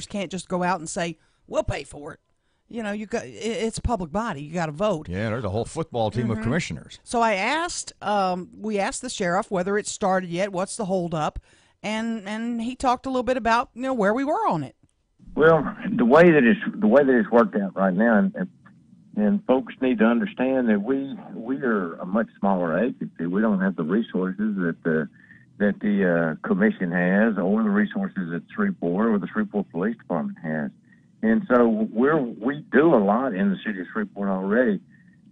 can't just go out and say, we'll pay for it. It's a public body. You got to vote. Yeah, there's a whole football team of commissioners. So we asked the sheriff whether it started yet, what's the holdup, and he talked a little bit about where we were on it. Well, the way that it's worked out right now, and folks need to understand that we are a much smaller agency. We don't have the resources that the commission has, or the resources that Shreveport or the Shreveport Police Department has. And so we do a lot in the city of Shreveport already.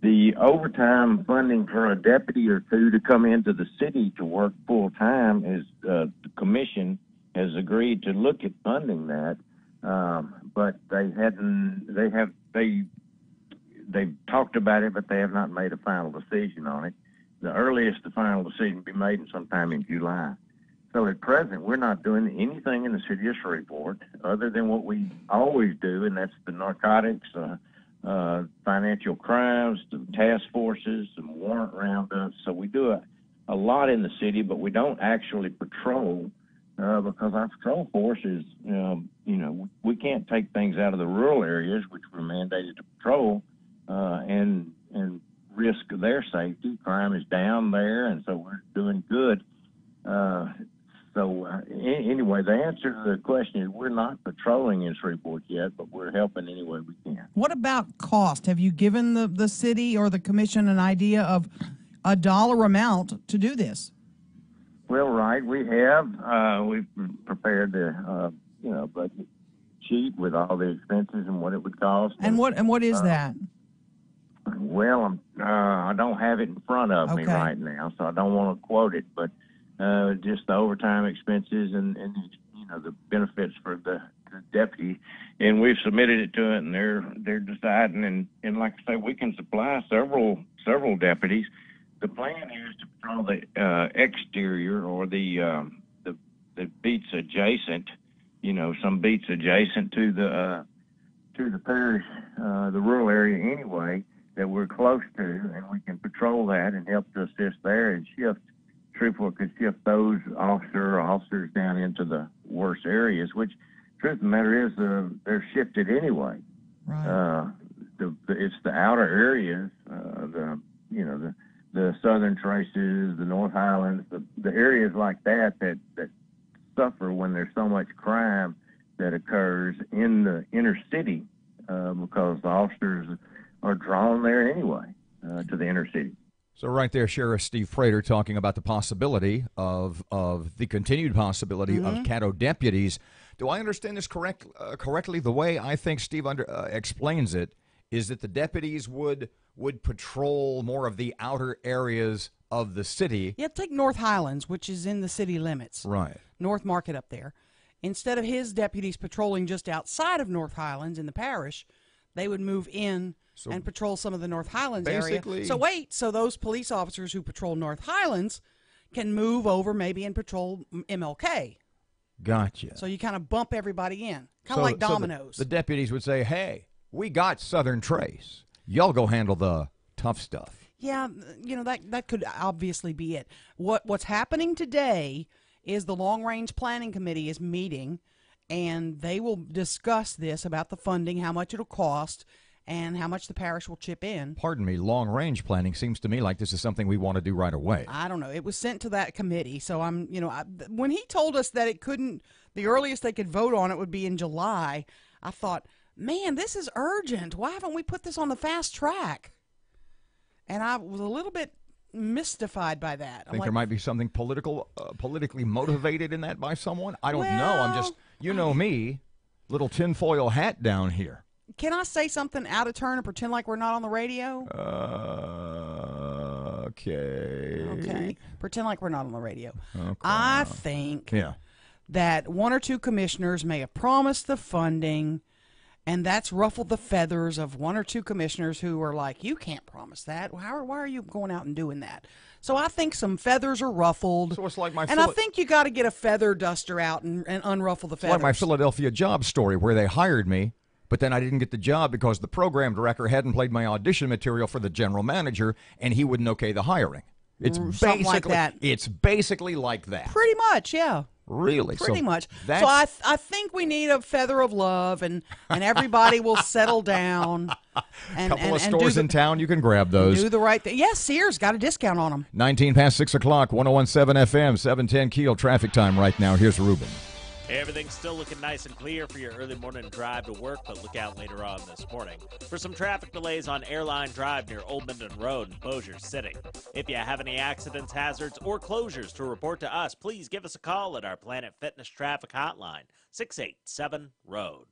The overtime funding for a deputy or two to come into the city to work full time is the commission has agreed to look at funding that, but they've talked about it, but they have not made a final decision on it. The earliest the final decision will be made sometime in July. So at present, we're not doing anything in the city of Shreveport other than what we always do, and that's the narcotics, financial crimes, the task forces, some warrant roundups. So we do a lot in the city, but we don't actually patrol because our patrol force is, we can't take things out of the rural areas, which we're mandated to patrol, and risk their safety. Crime is down there, and so we're doing good. Anyway, the answer to the question is we're not patrolling in Shreveport yet, but we're helping any way we can. What about cost? Have you given the city or the commission an idea of a dollar amount to do this? Well, right, we have. We've prepared the budget sheet with all the expenses and what it would cost. And what is that? Well, I don't have it in front of me right now, so I don't want to quote it, but just the overtime expenses and the benefits for the deputy, and we've submitted it to it, and they're deciding, and like I say, we can supply several deputies. The plan is to patrol the exterior or the beats adjacent, some beats adjacent to the parish, the rural area anyway, that we're close to, and we can patrol that and help to assist there and shift. Shreveport could shift those officers down into the worst areas, which, truth of the matter is, they're shifted anyway. Right. It's the outer areas, the southern traces, the North Highlands, the areas like that suffer when there's so much crime that occurs in the inner city because the officers are drawn there anyway to the inner city. So right there, Sheriff Steve Prater talking about the possibility of the continued possibility of Caddo deputies. Do I understand this correctly? The way I think Steve explains it is that the deputies would patrol more of the outer areas of the city. Yeah, take North Highlands, which is in the city limits. Right. North Market up there. Instead of his deputies patrolling just outside of North Highlands in the parish, they would move in and patrol some of the North Highlands area. So those police officers who patrol North Highlands can move over maybe and patrol MLK. Gotcha. So you kind of bump everybody in, kind of like dominoes. The deputies would say, hey, we got Southern Trace. Y'all go handle the tough stuff. Yeah, that could obviously be it. What's happening today is the Long Range Planning Committee is meeting, and they will discuss this about the funding, how much it'll cost, and how much the parish will chip in. Pardon me, long-range planning seems to me like this is something we want to do right away. I don't know. It was sent to that committee, so when he told us that the earliest they could vote on it would be in July, I thought, man, this is urgent. Why haven't we put this on the fast track? And I was a little bit mystified by that. I think there might be something politically motivated in that by someone. I don't know. I'm just, me, little tinfoil hat down here. Can I say something out of turn and pretend like we're not on the radio? Okay. Okay. Pretend like we're not on the radio. Okay. I think that one or two commissioners may have promised the funding, and that's ruffled the feathers of one or two commissioners who are like, you can't promise that. Why are you going out and doing that? So I think some feathers are ruffled. So it's like I think you got to get a feather duster out and unruffle the feathers. It's like my Philadelphia job story where they hired me, but then I didn't get the job because the program director hadn't played my audition material for the general manager, and he wouldn't okay the hiring. It's Something like that. It's basically like that. Pretty much, yeah. Really? Pretty much. So I think we need a feather of love, and everybody will settle down. And, couple of stores in town, you can grab those. Do the right thing. Yes, Sears got a discount on them. 19 past 6 o'clock, 101.7 FM, 710 KEEL traffic time right now. Here's Ruben. Everything's still looking nice and clear for your early morning drive to work, but look out later on this morning for some traffic delays on Airline Drive near Old Minden Road in Bossier City. If you have any accidents, hazards, or closures to report to us, please give us a call at our Planet Fitness Traffic Hotline, 687-ROAD.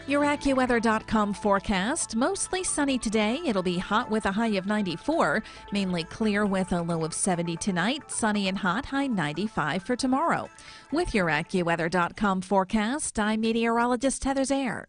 Your AccuWeather.com forecast. Mostly sunny today. It'll be hot with a high of 94. Mainly clear with a low of 70 tonight. Sunny and hot, high 95 for tomorrow. With your AccuWeather.com forecast, I'm meteorologist Heather Zaire.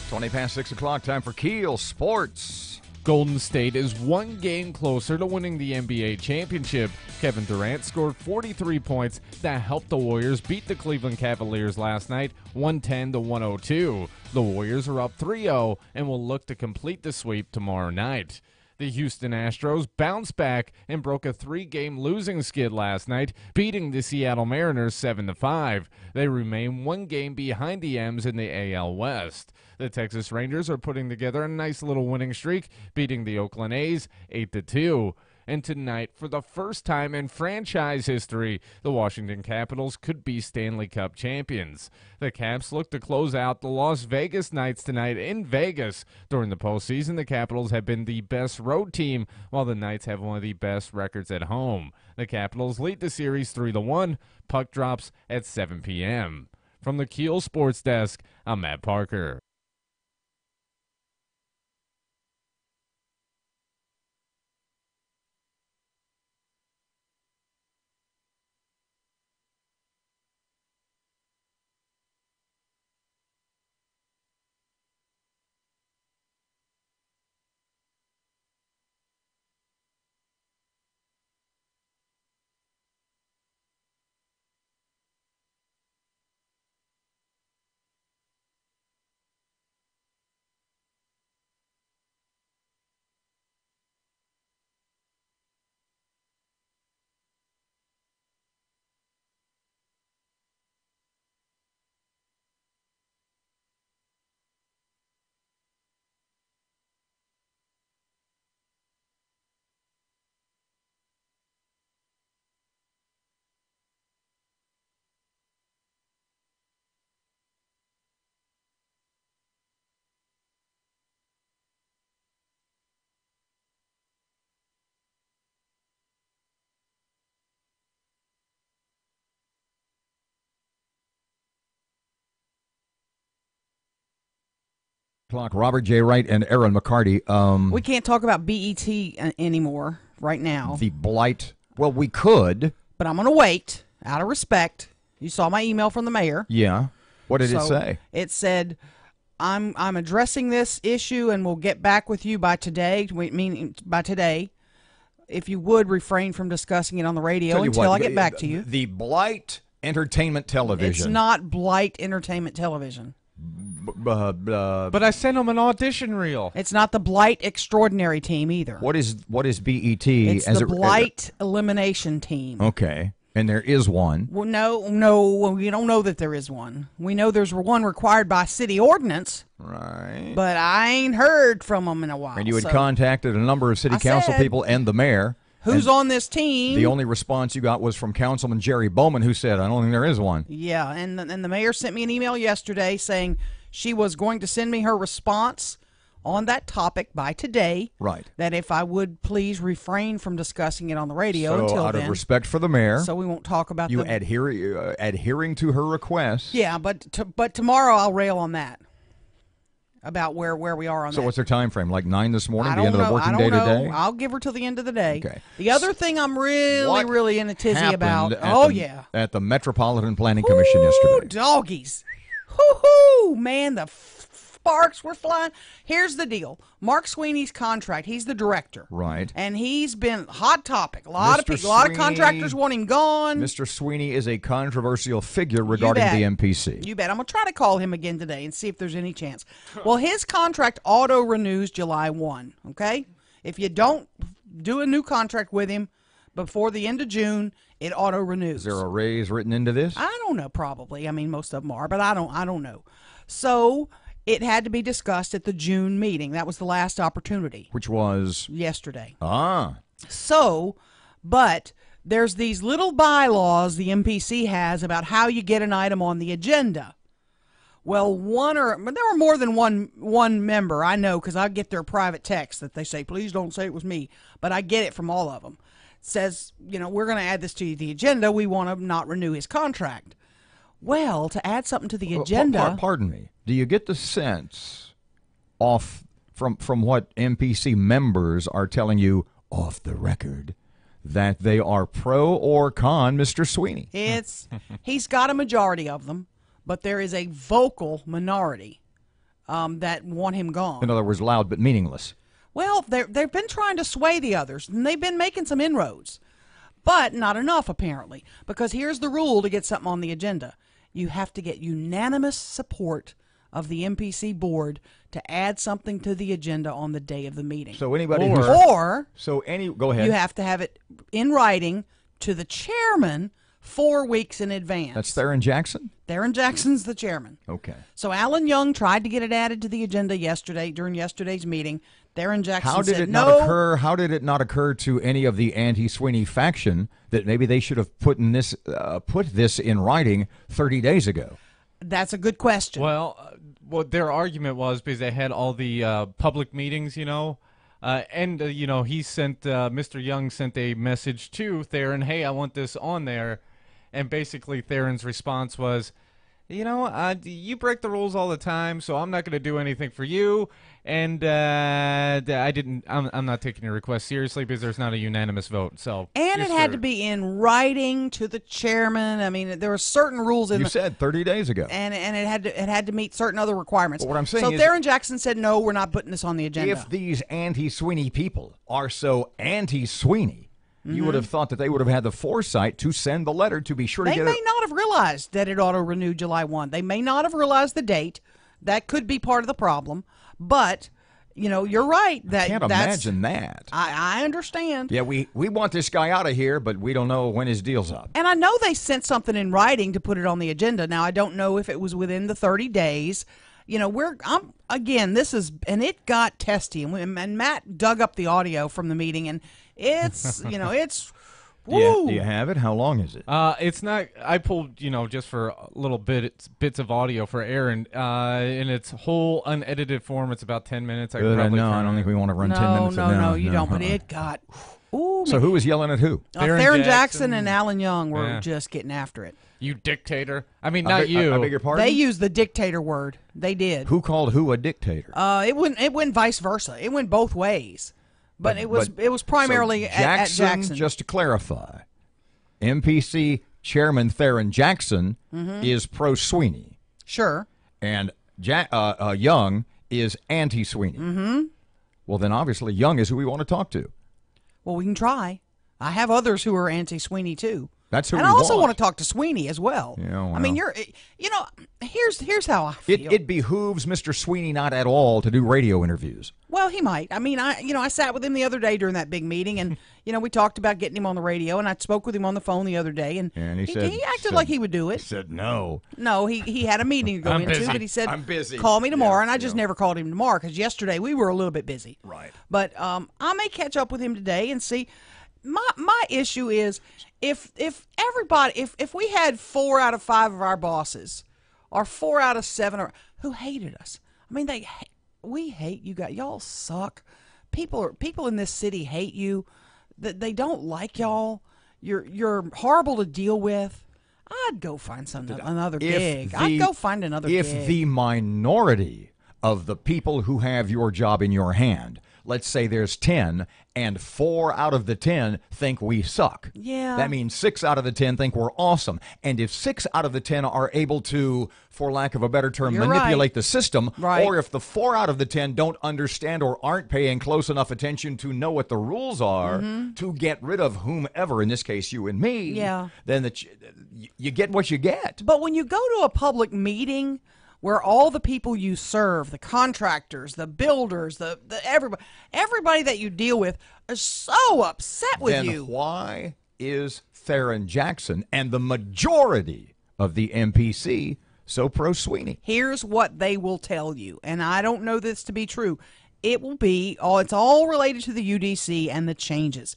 Twenty past 6 o'clock, time for KEEL Sports. Golden State is one game closer to winning the NBA championship. Kevin Durant scored 43 points that helped the Warriors beat the Cleveland Cavaliers last night, 110-102. The Warriors are up 3-0 and will look to complete the sweep tomorrow night. The Houston Astros bounced back and broke a 3-game losing skid last night, beating the Seattle Mariners 7-5. They remain one game behind the M's in the AL West. The Texas Rangers are putting together a nice little winning streak, beating the Oakland A's 8-2. And tonight, for the first time in franchise history, the Washington Capitals could be Stanley Cup champions. The Caps look to close out the Las Vegas Knights tonight in Vegas. During the postseason, the Capitals have been the best road team, while the Knights have one of the best records at home. The Capitals lead the series 3-1. Puck drops at 7 p.m. From the KEEL Sports Desk, I'm Matt Parker. Robert J. Wright and Erin McCarty. We can't talk about BET anymore right now. The blight. Well, we could. But I'm going to wait, out of respect. You saw my email from the mayor. Yeah. What did it say? It said, I'm addressing this issue and we'll get back with you by today, meaning by today. If you would refrain from discussing it on the radio until I get back to you. The Blight Entertainment Television. It's not Blight Entertainment Television. But I sent him an audition reel. It's not the Blight Extraordinary Team either. What is BET? It's the Blight Elimination Team. Okay. And there is one. Well, no, we don't know that there is one. We know there's one required by city ordinance. Right. But I ain't heard from them in a while. And you had contacted a number of city council people and the mayor. Who's on this team? The only response you got was from Councilman Jerry Bowman, who said, I don't think there is one. Yeah, and the mayor sent me an email yesterday saying she was going to send me her response on that topic by today. Right. That if I would please refrain from discussing it on the radio so until out then. of respect for the mayor. So we won't talk about you adhering to her request. Yeah, but tomorrow I'll rail on that. About where we are on that. So what's her time frame? Like 9 this morning, the end of the working day today? I'll give her till the end of the day. Okay. The other thing I'm really in a tizzy about. At the Metropolitan Planning Commission yesterday. Doggies. Hoo-hoo! Man, the sparks were flying. Here's the deal. Mark Sweeney's contract, he's the director. Right. And he's been hot topic. A lot of contractors want him gone. Mr. Sweeney is a controversial figure regarding the MPC. You bet. I'm going to try to call him again today and see if there's any chance. Well, his contract auto-renews July 1, okay? If you don't do a new contract with him before the end of June, it auto-renews. Is there a raise written into this? I don't know, probably. I mean, most of them are, but I don't know. So it had to be discussed at the June meeting. That was the last opportunity. Which was? Yesterday. So, but there's these little bylaws the MPC has about how you get an item on the agenda. Well, there were more than one member, I know, because I get their private text that they say, please don't say it was me, but I get it from all of them. It says, we're going to add this to the agenda. We want to not renew his contract. Well, to add something to the agenda. Pardon me. Do you get the sense from what MPC members are telling you off the record that they are pro or con Mr. Sweeney? He's got a majority of them, but there is a vocal minority that want him gone. In other words, loud but meaningless. Well, they've been trying to sway the others, and they've been making some inroads, but not enough apparently. Because here's the rule to get something on the agenda: you have to get unanimous support of the MPC board to add something to the agenda on the day of the meeting. So anybody go ahead. You have to have it in writing to the chairman 4 weeks in advance. That's Erin Jackson? Erin Jackson's the chairman. Okay. So Alan Young tried to get it added to the agenda during yesterday's meeting. Erin Jackson said no. How did it not occur to any of the anti-Sweeney faction that maybe they should have put this in writing 30 days ago? That's a good question. Well, what their argument was, because they had all the public meetings, he sent, Mr. Young sent a message to Theron, hey, I want this on there. And basically Theron's response was, you break the rules all the time, so I'm not going to do anything for you. And I'm not taking your request seriously because there's not a unanimous vote. So it had to be in writing to the chairman. I mean, there were certain rules in. You said 30 days ago, and it had to meet certain other requirements. But what I'm saying is, Theron Jackson said no, we're not putting this on the agenda. If these anti-Sweeney people are so anti-Sweeney, you would have thought that they would have had the foresight to send the letter to be sure to get it. They may not have realized that it auto-renewed July 1. They may not have realized the date. That could be part of the problem. But, you're right. I can't imagine that. I understand. Yeah, we want this guy out of here, but we don't know when his deal's up. And I know they sent something in writing to put it on the agenda. Now, I don't know if it was within the 30 days. It got testy. And Matt dug up the audio from the meeting, and it's, it's... Woo. Do you have it? How long is it? It's not. I pulled, just for little bits of audio for Erin. In its whole unedited form, it's about 10 minutes. I don't think we want to run 10 minutes. No, you don't. But it got. Ooh, so who was yelling at who? Theron Jackson and Alan Young were just getting after it. You dictator! I mean, not you. I beg your pardon? They used the dictator word. They did. Who called who a dictator? It went vice versa. It went both ways. But it was primarily at Jackson. Just to clarify, MPC Chairman Theron Jackson is pro-Sweeney. Sure. And Young is anti-Sweeney. Mm-hmm. Well, then obviously Young is who we want to talk to. Well, we can try. I have others who are anti-Sweeney too. That's who and we I also want. want to talk to Sweeney as well. Yeah, well. I mean, here's how I feel. It behooves Mr. Sweeney not at all to do radio interviews. Well, he might. I mean, I sat with him the other day during that big meeting, and we talked about getting him on the radio, and I spoke with him on the phone the other day, and he acted like he would do it. He said no. No, he had a meeting to go into, busy. but he said, I'm busy. Call me tomorrow, and I just never called him tomorrow because yesterday we were a little bit busy. Right. But I may catch up with him today and see. My issue is if we had 4 out of 5 of our bosses, or 4 out of 7 who hated us. I mean, we hate you guys. Y'all suck. People in this city hate you. They don't like y'all. You're horrible to deal with. I'd go find another gig. I'd go find another gig. If the minority of the people who have your job in your hand, let's say there's 10, and 4 out of the 10 think we suck. Yeah. That means 6 out of the 10 think we're awesome. And if 6 out of the 10 are able to, for lack of a better term, manipulate the system, or if the 4 out of the 10 don't understand or aren't paying close enough attention to know what the rules are to get rid of whomever, in this case you and me, then you get what you get. But when you go to a public meeting where all the people you serve, the contractors, the builders, the everybody that you deal with are so upset with you. Then why is Theron Jackson and the majority of the MPC so pro-Sweeney? Here's what they will tell you, and I don't know this to be true. It will be it's all related to the UDC and the changes.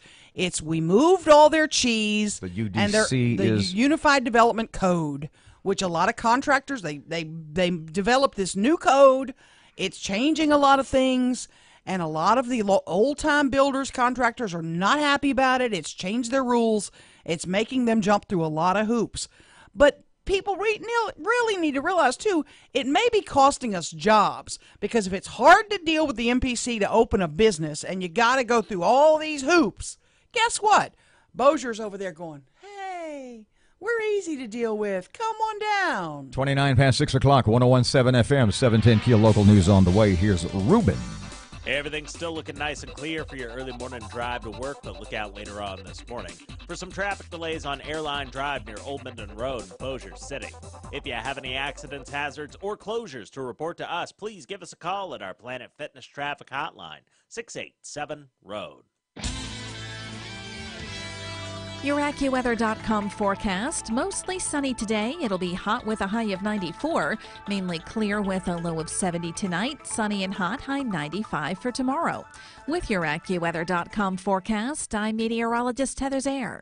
We moved all their cheese. The UDC and the Unified Development Code, which a lot of contractors, they developed this new code. It's changing a lot of things, and a lot of the old-time builders, contractors are not happy about it. It's changed their rules. It's making them jump through a lot of hoops. But people really need to realize, too, it may be costing us jobs, because if it's hard to deal with the MPC to open a business and you got to go through all these hoops, guess what? Bozier's over there going, hey, we're easy to deal with. Come on down. 29 past 6 o'clock, 101.7 FM, 710 KEEL local news on the way. Here's Ruben. Everything's still looking nice and clear for your early morning drive to work, but look out later on this morning for some traffic delays on Airline Drive near Old Minden Road in Bossier City. If you have any accidents, hazards, or closures to report to us, please give us a call at our Planet Fitness Traffic Hotline, 687-ROAD. Your AccuWeather.com forecast. Mostly sunny today. It'll be hot with a high of 94. Mainly clear with a low of 70 tonight. Sunny and hot, high 95 for tomorrow. With your AccuWeather.com forecast, I'm meteorologist Heather Zaire.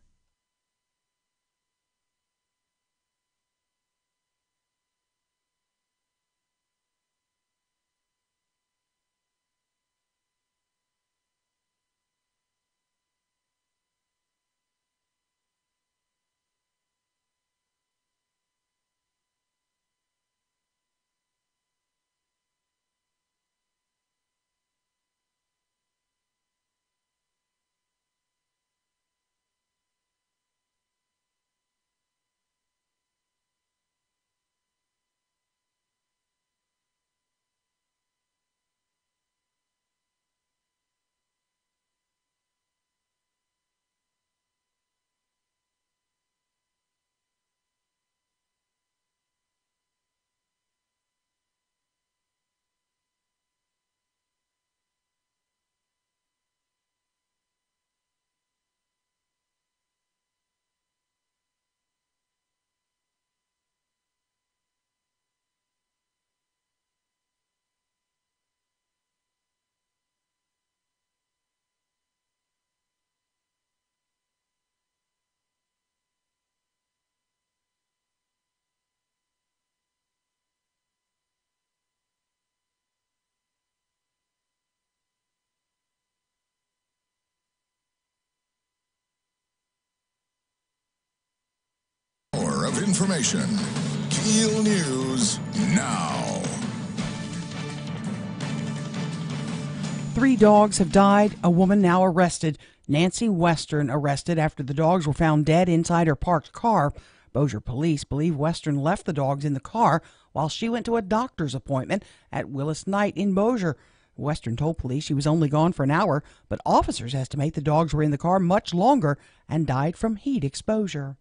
Of information. KEEL News now. 3 dogs have died. A woman now arrested. Nancy Western arrested after the dogs were found dead inside her parked car. Bossier police believe Western left the dogs in the car while she went to a doctor's appointment at Willis Knight in Bossier. Western told police she was only gone for an hour, but officers estimate the dogs were in the car much longer and died from heat exposure.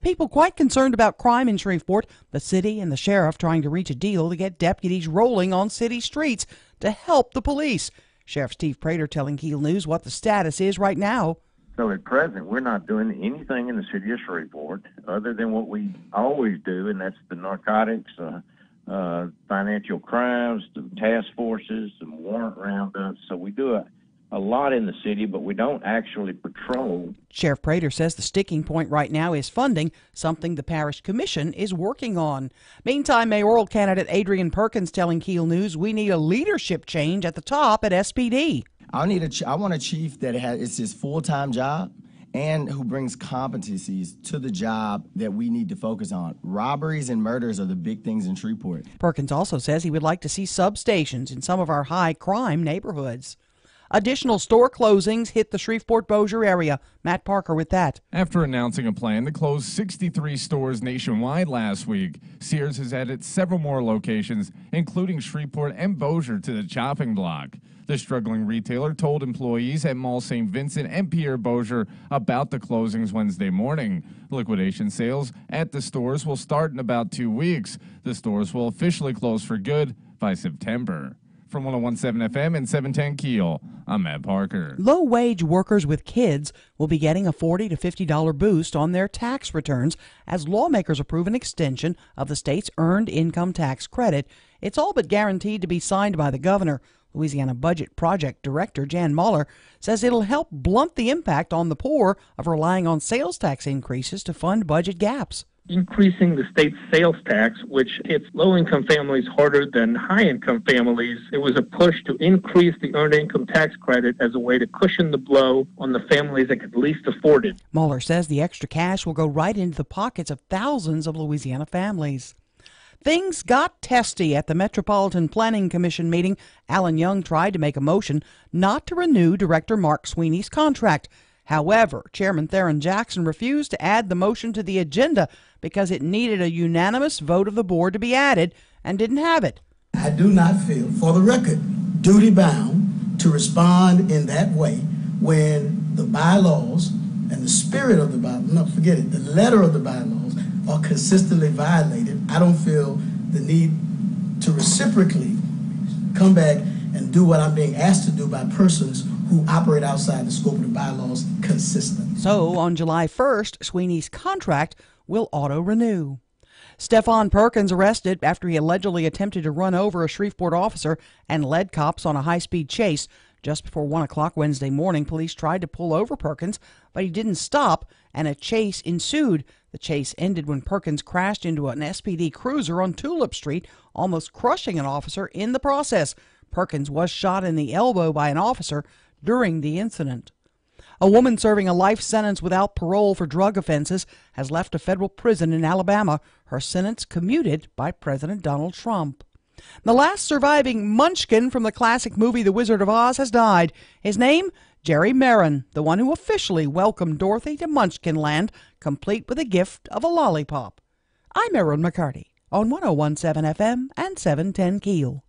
People quite concerned about crime in Shreveport, the city and the sheriff trying to reach a deal to get deputies rolling on city streets to help the police. Sheriff Steve Prater telling KEEL News what the status is right now. So at present, we're not doing anything in the city of Shreveport other than what we always do, and that's the narcotics, financial crimes, the task forces, some warrant roundups. So we do a lot in the city, but we don't actually patrol. Sheriff Prater says the sticking point right now is funding, something the parish commission is working on. Meantime, mayoral candidate Adrian Perkins telling KEEL News we need a leadership change at the top at SPD. I want a chief that it's his full-time job and who brings competencies to the job that we need to focus on. Robberies and murders are the big things in Shreveport. Perkins also says he would like to see substations in some of our high-crime neighborhoods. Additional store closings hit the Shreveport-Bossier area. Matt Parker with that. After announcing a plan to close 63 stores nationwide last week, Sears has added several more locations, including Shreveport and Bossier, to the chopping block. The struggling retailer told employees at Mall St. Vincent and Pierre Bossier about the closings Wednesday morning. Liquidation sales at the stores will start in about 2 weeks. The stores will officially close for good by September. From 101.7 FM and 710 KEEL, I'm Matt Parker. Low-wage workers with kids will be getting a $40 to $50 boost on their tax returns as lawmakers approve an extension of the state's earned income tax credit. It's all but guaranteed to be signed by the governor. Louisiana Budget Project Director Jan Muller says it'll help blunt the impact on the poor of relying on sales tax increases to fund budget gaps. Increasing the state's sales tax, which hits low-income families harder than high-income families, it was a push to increase the earned income tax credit as a way to cushion the blow on the families that could least afford it. Muller says the extra cash will go right into the pockets of thousands of Louisiana families. Things got testy at the Metropolitan Planning Commission meeting. Alan Young tried to make a motion not to renew Director Mark Sweeney's contract. However, Chairman Theron Jackson refused to add the motion to the agenda because it needed a unanimous vote of the board to be added and didn't have it. I do not feel, for the record, duty-bound to respond in that way when the bylaws and the spirit of the bylaws, no, forget it, the letter of the bylaws are consistently violated. I don't feel the need to reciprocally come back and do what I'm being asked to do by persons who operate outside the scope of the bylaws consistently. So on July 1st, Sweeney's contract will auto-renew. Stephon Perkins arrested after he allegedly attempted to run over a Shreveport officer and led cops on a high-speed chase. Just before 1 o'clock Wednesday morning, police tried to pull over Perkins, but he didn't stop, and a chase ensued. The chase ended when Perkins crashed into an SPD cruiser on Tulip Street, almost crushing an officer in the process. Perkins was shot in the elbow by an officer during the incident. A woman serving a life sentence without parole for drug offenses has left a federal prison in Alabama, her sentence commuted by President Donald Trump. The last surviving Munchkin from the classic movie The Wizard of Oz has died. His name? Jerry Marin, the one who officially welcomed Dorothy to Munchkinland, complete with a gift of a lollipop. I'm Erin McCarty on 101.7 FM and 710 KEEL.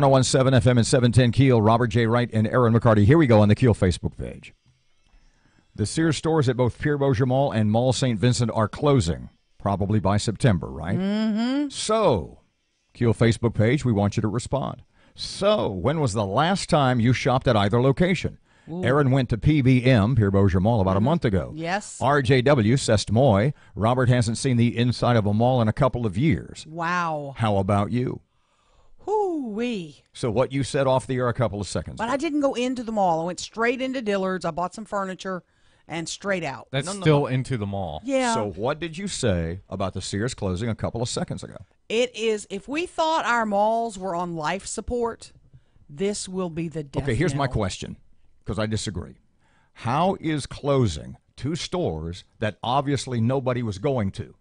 1017 FM and 710 KEEL, Robert J. Wright and Erin McCarty. Here we go on the KEEL Facebook page. The Sears stores at both Pierre Bossier Mall and Mall St. Vincent are closing, probably by September, right? Mm-hmm. So, KEEL Facebook page, we want you to respond. So, when was the last time you shopped at either location? Ooh. Erin went to PBM, Pierre Bossier Mall, about a month ago. Yes. RJW, Sestmoy. Robert hasn't seen the inside of a mall in a couple of years. Wow. How about you? Hoo-wee. So what you said off the air a couple of seconds ago. But I didn't go into the mall. I went straight into Dillard's. I bought some furniture and straight out. That's still into the mall. Yeah. So what did you say about the Sears closing a couple of seconds ago? It is, if we thought our malls were on life support, this will be the death Okay, here's knell. my question, because I disagree. How is closing two stores that obviously nobody was going to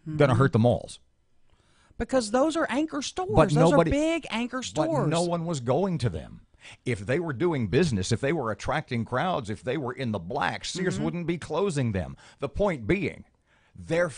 going to hurt the malls? Because those are anchor stores. But those are big anchor stores. But no one was going to them. If they were doing business, if they were attracting crowds, if they were in the black, Sears wouldn't be closing them. The point being, they're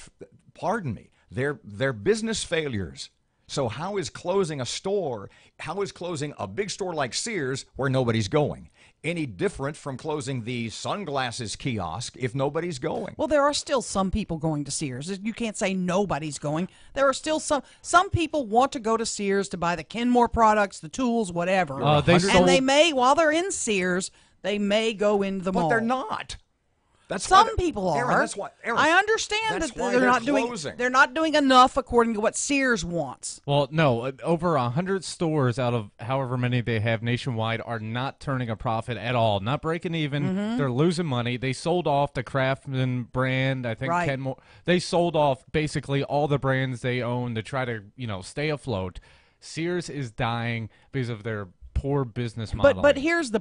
business failures. So how is closing a store, how is closing a big store like Sears where nobody's going any different from closing the sunglasses kiosk if nobody's going? Well, there are still some people going to Sears. You can't say nobody's going. There are still some people want to go to Sears to buy the Kenmore products, the tools, whatever. They may, while they're in Sears, they may go into the mall. But they're not. Some people are. Aaron, that's what, Aaron, I understand that they're not closing. They're not doing enough according to what Sears wants. Well, no, over 100 stores out of however many they have nationwide are not turning a profit at all, not breaking even. They're losing money. They sold off the Craftsman brand. I think Kenmore. They sold off basically all the brands they own to try to stay afloat. Sears is dying because of their poor business model. But here's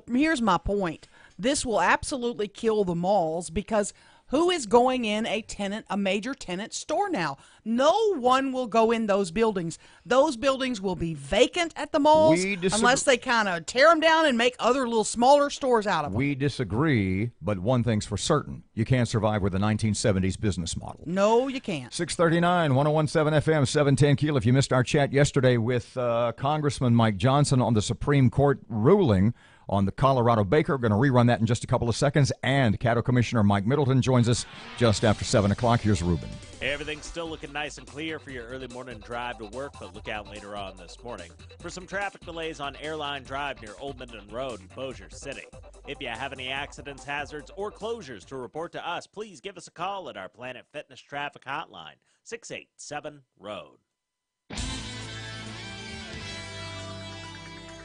my point. This will absolutely kill the malls because who is going in a major tenant store now? No one will go in those buildings. Those buildings will be vacant at the malls unless they kind of tear them down and make other little smaller stores out of them. We disagree, but one thing's for certain. You can't survive with a 1970s business model. No, you can't. 639, 1017 FM, 710 KEEL. If you missed our chat yesterday with Congressman Mike Johnson on the Supreme Court ruling on the Colorado Baker. We're going to rerun that in just a couple of seconds. And Caddo Commissioner Mike Middleton joins us just after 7 o'clock. Here's Ruben. Everything's still looking nice and clear for your early morning drive to work, but look out later on this morning for some traffic delays on Airline Drive near Old Minden Road in Bossier City. If you have any accidents, hazards, or closures to report to us, please give us a call at our Planet Fitness Traffic Hotline, 687-ROAD.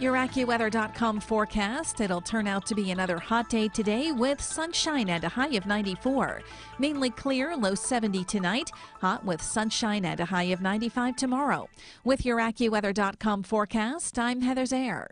Your AccuWeather.com forecast. It'll turn out to be another hot day today with sunshine and a high of 94. Mainly clear, low 70 tonight. Hot with sunshine and a high of 95 tomorrow. With your AccuWeather.com forecast, I'm Heather Zaire.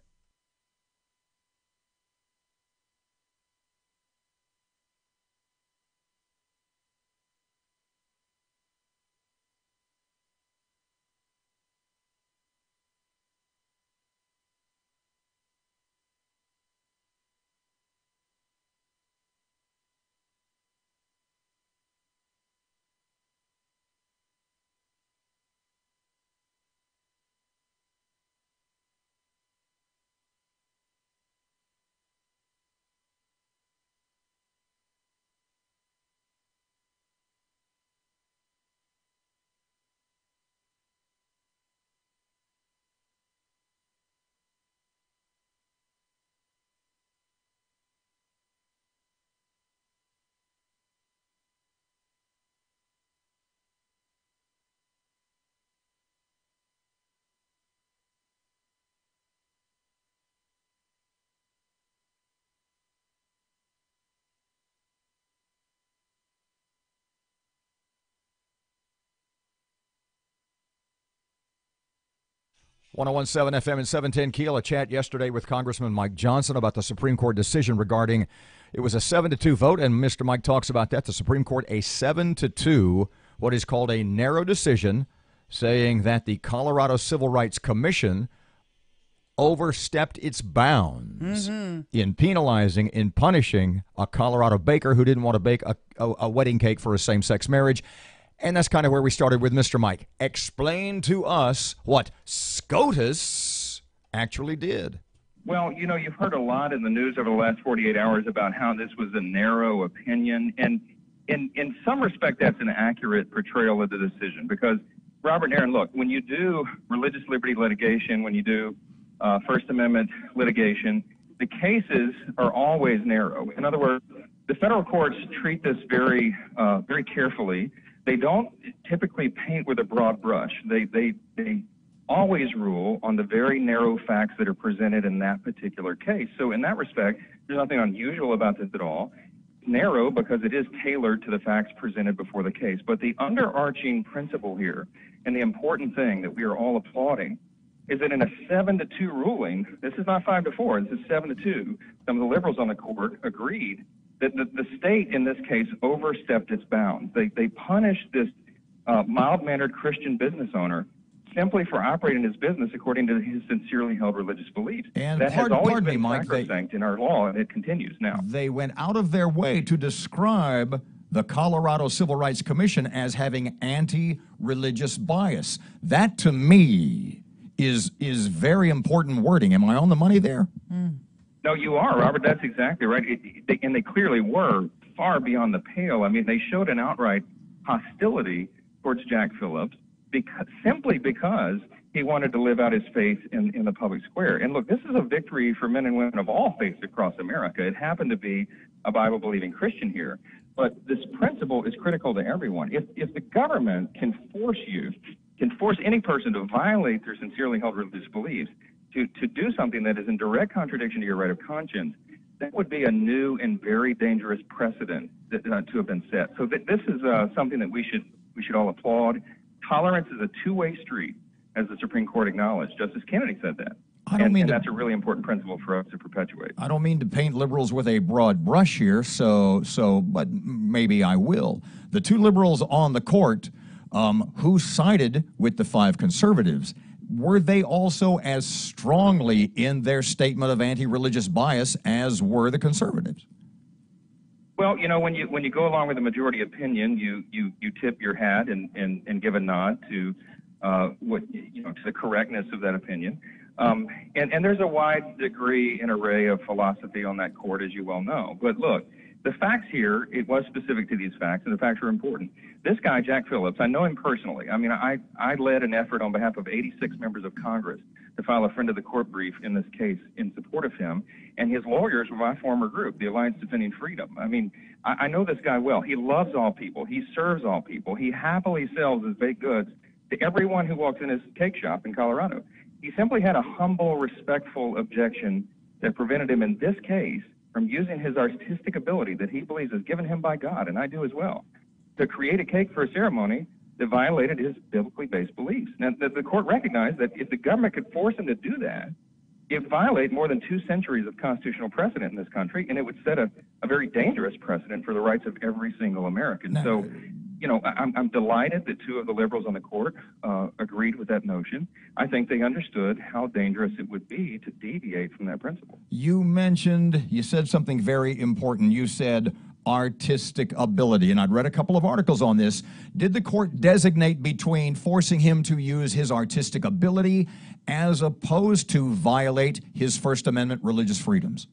.117 FM and 710 KEEL. A chat yesterday with Congressman Mike Johnson about the Supreme Court decision regarding, it was a 7-2 vote, and Mr. Mike talks about that. The Supreme Court, a 7-2, what is called a narrow decision, saying that the Colorado Civil Rights Commission overstepped its bounds in penalizing, in punishing a Colorado baker who didn't want to bake a wedding cake for a same-sex marriage. And that's kind of where we started with Mr. Mike. Explain to us what SCOTUS actually did. Well, you've heard a lot in the news over the last 48 hours about how this was a narrow opinion. And in some respect, that's an accurate portrayal of the decision. Because, Robert and Erin, look, when you do religious liberty litigation, when you do First Amendment litigation, the cases are always narrow. In other words, the federal courts treat this very carefully. They don't typically paint with a broad brush. They always rule on the very narrow facts that are presented in that particular case. So in that respect, there's nothing unusual about this at all. Narrow because it is tailored to the facts presented before the case. But the underarching principle here, and the important thing that we are all applauding, is that in a 7-2 ruling, this is not 5-4, this is 7-2, some of the liberals on the court agreed that the state in this case overstepped its bounds. They punished this mild-mannered Christian business owner simply for operating his business according to his sincerely held religious beliefs. And that has always been Mike, sacrosanct in our law, and it continues now. They went out of their way to describe the Colorado Civil Rights Commission as having anti-religious bias. That, to me, is very important wording. Am I on the money there? No, you are, Robert. That's exactly right. And they clearly were far beyond the pale. I mean, they showed an outright hostility towards Jack Phillips simply because he wanted to live out his faith in the public square. And look, this is a victory for men and women of all faiths across America. It happened to be a Bible-believing Christian here. But this principle is critical to everyone. If the government can force any person to violate their sincerely held religious beliefs, to do something that is in direct contradiction to your right of conscience, that would be a new and very dangerous precedent to have been set. So this is something that we should all applaud. Tolerance is a two-way street, as the Supreme Court acknowledged. Justice Kennedy said that. And that's a really important principle for us to perpetuate. I don't mean to paint liberals with a broad brush here, but maybe I will. The two liberals on the court who sided with the 5 conservatives, were they also as strongly in their statement of anti-religious bias as were the conservatives? Well, when you go along with the majority opinion, you tip your hat and give a nod to to the correctness of that opinion. And there's a wide degree and array of philosophy on that court, as you well know. But look, the facts here, it was specific to these facts, and the facts are important. This guy, Jack Phillips, I know him personally. I mean, I led an effort on behalf of 86 members of Congress to file a friend of the court brief in this case in support of him. And his lawyers were my former group, the Alliance Defending Freedom. I mean, I know this guy well. He loves all people. He serves all people. He happily sells his baked goods to everyone who walks in his cake shop in Colorado. He simply had a humble, respectful objection that prevented him in this case from using his artistic ability that he believes is given him by God, and I do as well, to create a cake for a ceremony that violated his biblically based beliefs. Now, the court recognized that if the government could force him to do that, it would violate more than 2 centuries of constitutional precedent in this country, and it would set a very dangerous precedent for the rights of every single American. No. So, I'm delighted that 2 of the liberals on the court agreed with that notion. I think they understood how dangerous it would be to deviate from that principle. You said something very important. You said artistic ability, and I'd read a couple of articles on this. Did the court designate between forcing him to use his artistic ability as opposed to violate his First Amendment religious freedoms?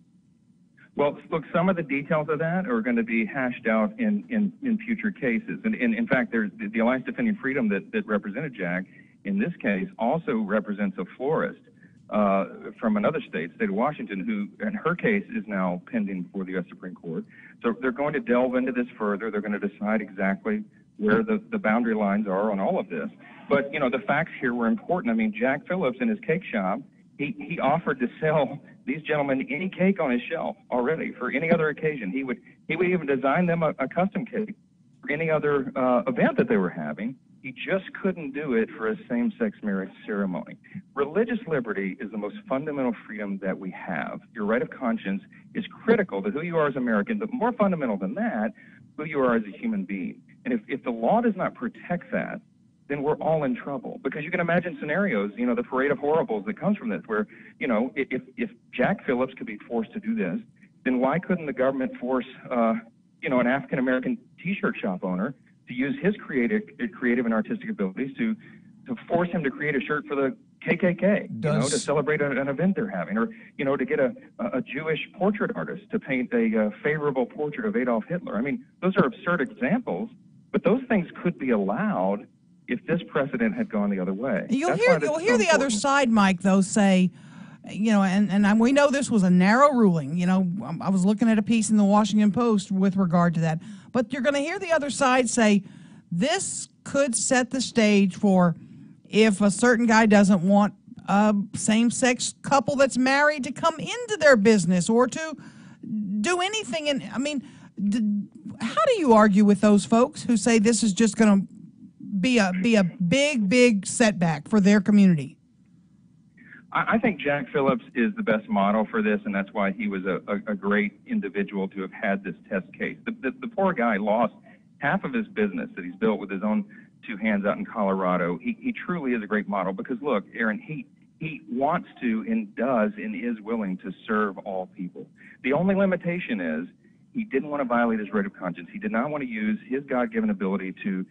Well, look, some of the details of that are going to be hashed out in future cases. And in fact, there's the Alliance Defending Freedom that represented Jack in this case also represents a florist from another state of Washington, who, in her case, is now pending before the U.S. Supreme Court. So they're going to delve into this further. They're going to decide exactly where the boundary lines are on all of this. But, the facts here were important. I mean, Jack Phillips in his cake shop, he offered to sell these gentlemen any cake on his shelf already for any other occasion. He would even design them a custom cake for any other event that they were having. He just couldn't do it for a same-sex marriage ceremony. Religious liberty is the most fundamental freedom that we have. Your right of conscience is critical to who you are as an American, but more fundamental than that, who you are as a human being. And if the law does not protect that, then we're all in trouble. Because you can imagine scenarios, the parade of horribles that comes from this, where, if Jack Phillips could be forced to do this, then why couldn't the government force, an African-American T-shirt shop owner to use his creative and artistic abilities to force him to create a shirt for the KKK, to celebrate an event they're having, or, to get a Jewish portrait artist to paint a favorable portrait of Adolf Hitler. I mean, those are absurd examples, but those things could be allowed if this precedent had gone the other way. You'll hear the other side, Mike, though, say, and we know this was a narrow ruling. I was looking at a piece in the Washington Post with regard to that. But you're going to hear the other side say this could set the stage for if a certain guy doesn't want a same-sex couple that's married to come into their business or to do anything. And I mean, how do you argue with those folks who say this is just going to be a big setback for their community? I think Jack Phillips is the best model for this, and that's why he was a great individual to have had this test case. The poor guy lost half of his business that he's built with his own two hands out in Colorado. He truly is a great model because, look, Erin, he wants to and does and is willing to serve all people. The only limitation is he didn't want to violate his right of conscience. He did not want to use his God-given ability to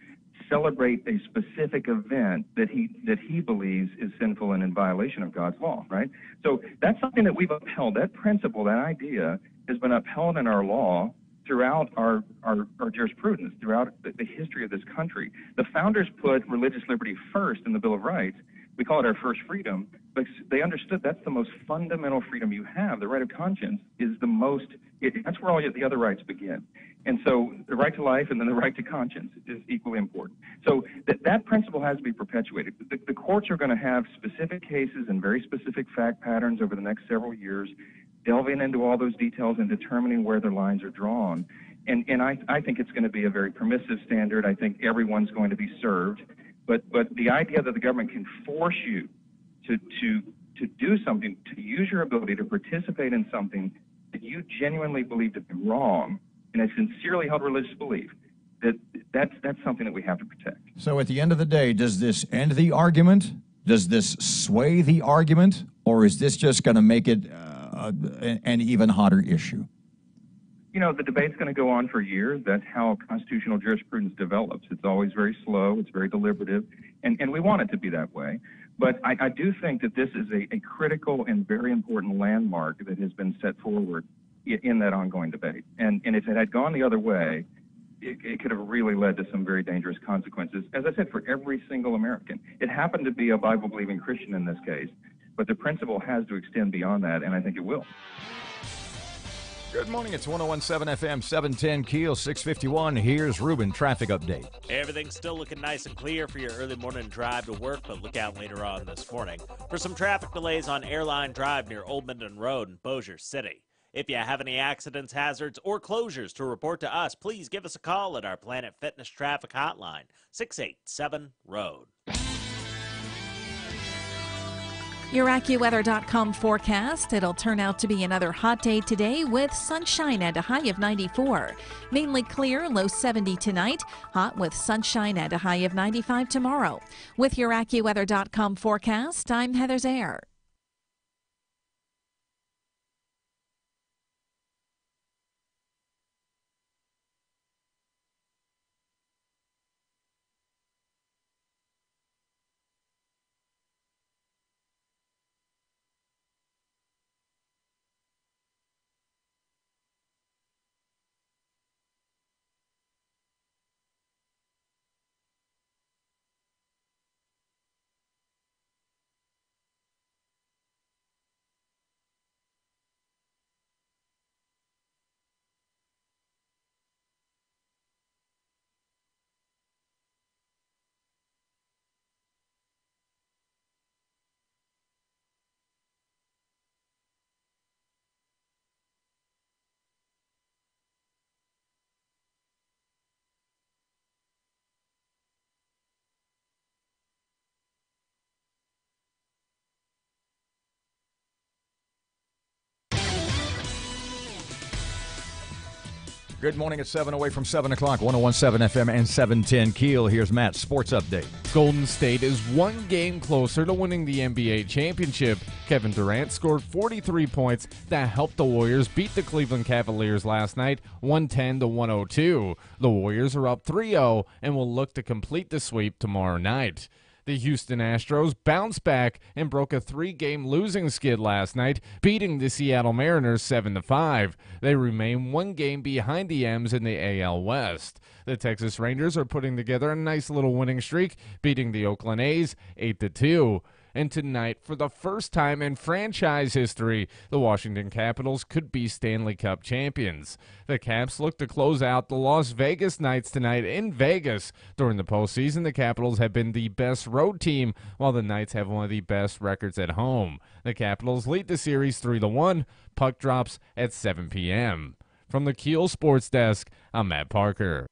celebrate a specific event that he believes is sinful and in violation of God's law, right? So that's something that we've upheld. That principle, that idea, has been upheld in our law throughout our jurisprudence, throughout the history of this country. The founders put religious liberty first in the Bill of Rights. We call it our first freedom, but they understood that's the most fundamental freedom you have. The right of conscience is that's where all the other rights begin. And so the right to life and then the right to conscience is equally important. So that principle has to be perpetuated. The courts are going to have specific cases and very specific fact patterns over the next several years, delving into all those details and determining where the lines are drawn. And I think it's going to be a very permissive standard. I think everyone's going to be served. But the idea that the government can force you to do something, to use your ability to participate in something that you genuinely believe to be wrong, and a sincerely held religious belief, that's something that we have to protect. So at the end of the day, does this end the argument? Does this sway the argument? Or is this just going to make it an even hotter issue? The debate's going to go on for years. That's how constitutional jurisprudence develops. It's always very slow. It's very deliberative. And we want it to be that way. But I do think that this is a critical and very important landmark that has been set forward in that ongoing debate. And if it had gone the other way, it could have really led to some very dangerous consequences, as I said, for every single American. It happened to be a Bible-believing Christian in this case, but the principle has to extend beyond that, and I think it will. Good morning. It's 101.7 FM, 710 KEEL, 651. Here's Ruben, traffic update. Everything's still looking nice and clear for your early morning drive to work, but look out later on this morning for some traffic delays on Airline Drive near Old Minden Road in Bossier City. If you have any accidents, hazards, or closures to report to us, please give us a call at our Planet Fitness Traffic Hotline, 687-ROAD. Your AccuWeather.com forecast. It'll turn out to be another hot day today with sunshine and a high of 94. Mainly clear, low 70 tonight. Hot with sunshine and a high of 95 tomorrow. With your AccuWeather.com forecast, I'm Heather Zaire. Good morning at 7 away from 7 o'clock, 101.7 FM and 710 KEEL. Here's Matt's sports update. Golden State is one game closer to winning the NBA championship. Kevin Durant scored 43 points that helped the Warriors beat the Cleveland Cavaliers last night, 110-102. The Warriors are up 3-0 and will look to complete the sweep tomorrow night. The Houston Astros bounced back and broke a 3-game losing skid last night, beating the Seattle Mariners 7-5. They remain one game behind the M's in the AL West. The Texas Rangers are putting together a nice little winning streak, beating the Oakland A's 8-2. And tonight, for the first time in franchise history, the Washington Capitals could be Stanley Cup champions. The Caps look to close out the Las Vegas Knights tonight in Vegas. During the postseason, the Capitals have been the best road team, while the Knights have one of the best records at home. The Capitals lead the series 3-1. Puck drops at 7 p.m. From the KEEL Sports Desk, I'm Matt Parker.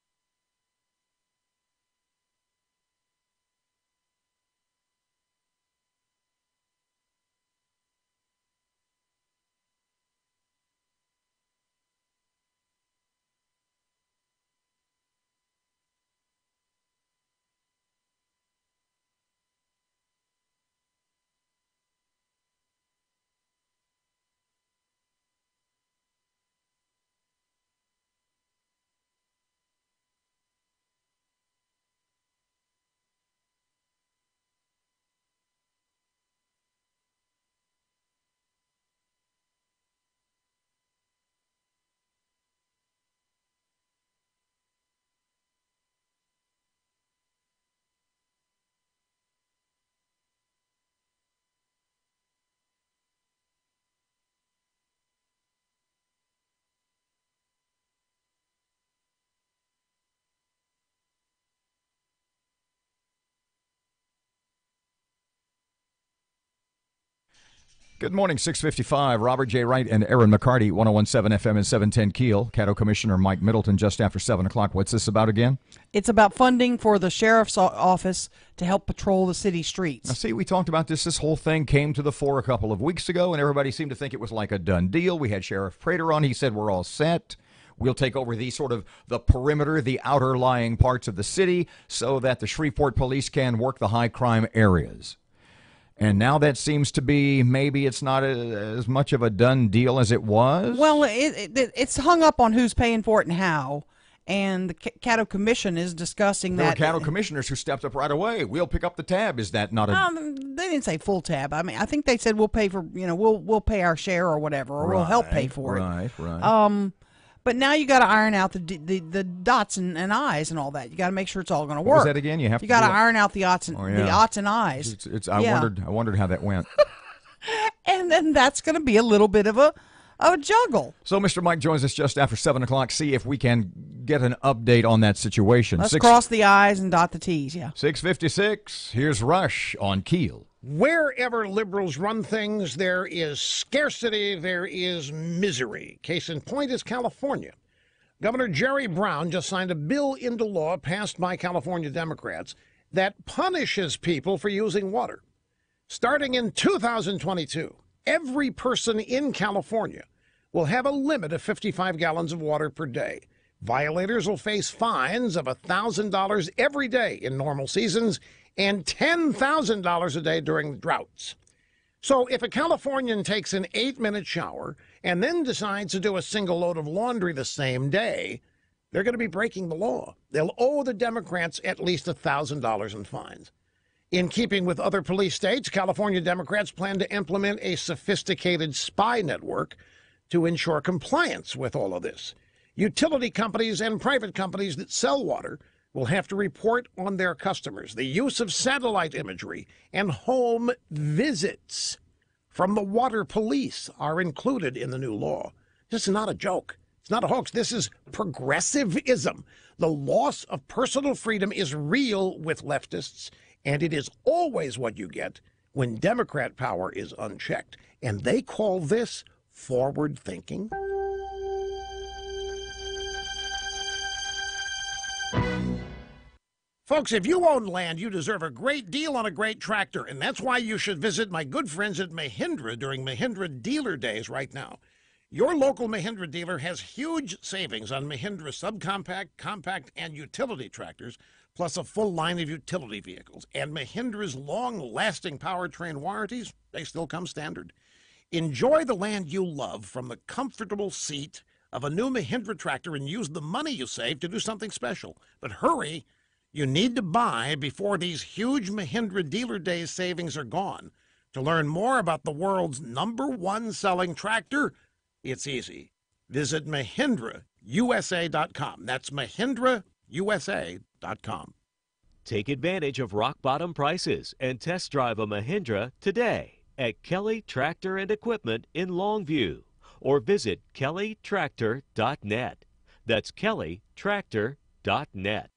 Good morning, 6:55. Robert J. Wright and Erin McCarty, 101.7 FM and 710 KEEL. Caddo Commissioner Mike Middleton just after 7 o'clock. What's this about again? It's about funding for the sheriff's office to help patrol the city streets. Now, see, we talked about this. This whole thing came to the fore a couple of weeks ago, and everybody seemed to think it was like a done deal. We had Sheriff Prater on. He said, we're all set. We'll take over the sort of the perimeter, the outer lying parts of the city so that the Shreveport police can work the high crime areas. And now that seems to be, maybe it's not as much of a done deal as it was. Well, it's hung up on who's paying for it and how. And the Caddo Commission is discussing that. There were Caddo commissioners who stepped up right away. We'll pick up the tab. Is that not a... They didn't say full tab. I mean, I think they said we'll pay for, we'll pay our share or whatever, or we'll help pay for it. Right. But now you got to iron out the dots and I's and all that. You got to make sure it's all going to work. What was that again? You got to iron out the oughts and I's. I wondered how that went. And then that's going to be a little bit of a juggle. So Mr. Mike joins us just after 7 o'clock. See if we can get an update on that situation. Let's cross the I's and dot the T's. Yeah. 6:56. Here's Rush on KEEL. Wherever liberals run things, there is scarcity, there is misery. Case in point is California. Governor Jerry Brown just signed a bill into law passed by California Democrats that punishes people for using water. Starting in 2022, every person in California will have a limit of 55 gallons of water per day. Violators will face fines of $1,000 every day in normal seasons and $10,000 a day during droughts. So if a Californian takes an 8-minute shower and then decides to do a single load of laundry the same day, they're going to be breaking the law. They'll owe the Democrats at least $1,000 in fines. In keeping with other police states, California Democrats plan to implement a sophisticated spy network to ensure compliance with all of this. Utility companies and private companies that sell water will have to report on their customers. The use of satellite imagery and home visits from the water police are included in the new law. This is not a joke. It's not a hoax. This is progressivism. The loss of personal freedom is real with leftists, and it is always what you get when Democrat power is unchecked. And they call this forward thinking. Folks, if you own land, you deserve a great deal on a great tractor, and that's why you should visit my good friends at Mahindra during Mahindra Dealer Days right now. Your local Mahindra dealer has huge savings on Mahindra subcompact, compact, and utility tractors, plus a full line of utility vehicles. And Mahindra's long-lasting powertrain warranties, they still come standard. Enjoy the land you love from the comfortable seat of a new Mahindra tractor and use the money you save to do something special. But hurry, you need to buy before these huge Mahindra Dealer Days savings are gone. To learn more about the world's #1 selling tractor, it's easy. Visit MahindraUSA.com. That's MahindraUSA.com. Take advantage of rock bottom prices and test drive a Mahindra today at Kelly Tractor and Equipment in Longview, or visit kellytractor.net. That's kellytractor.net.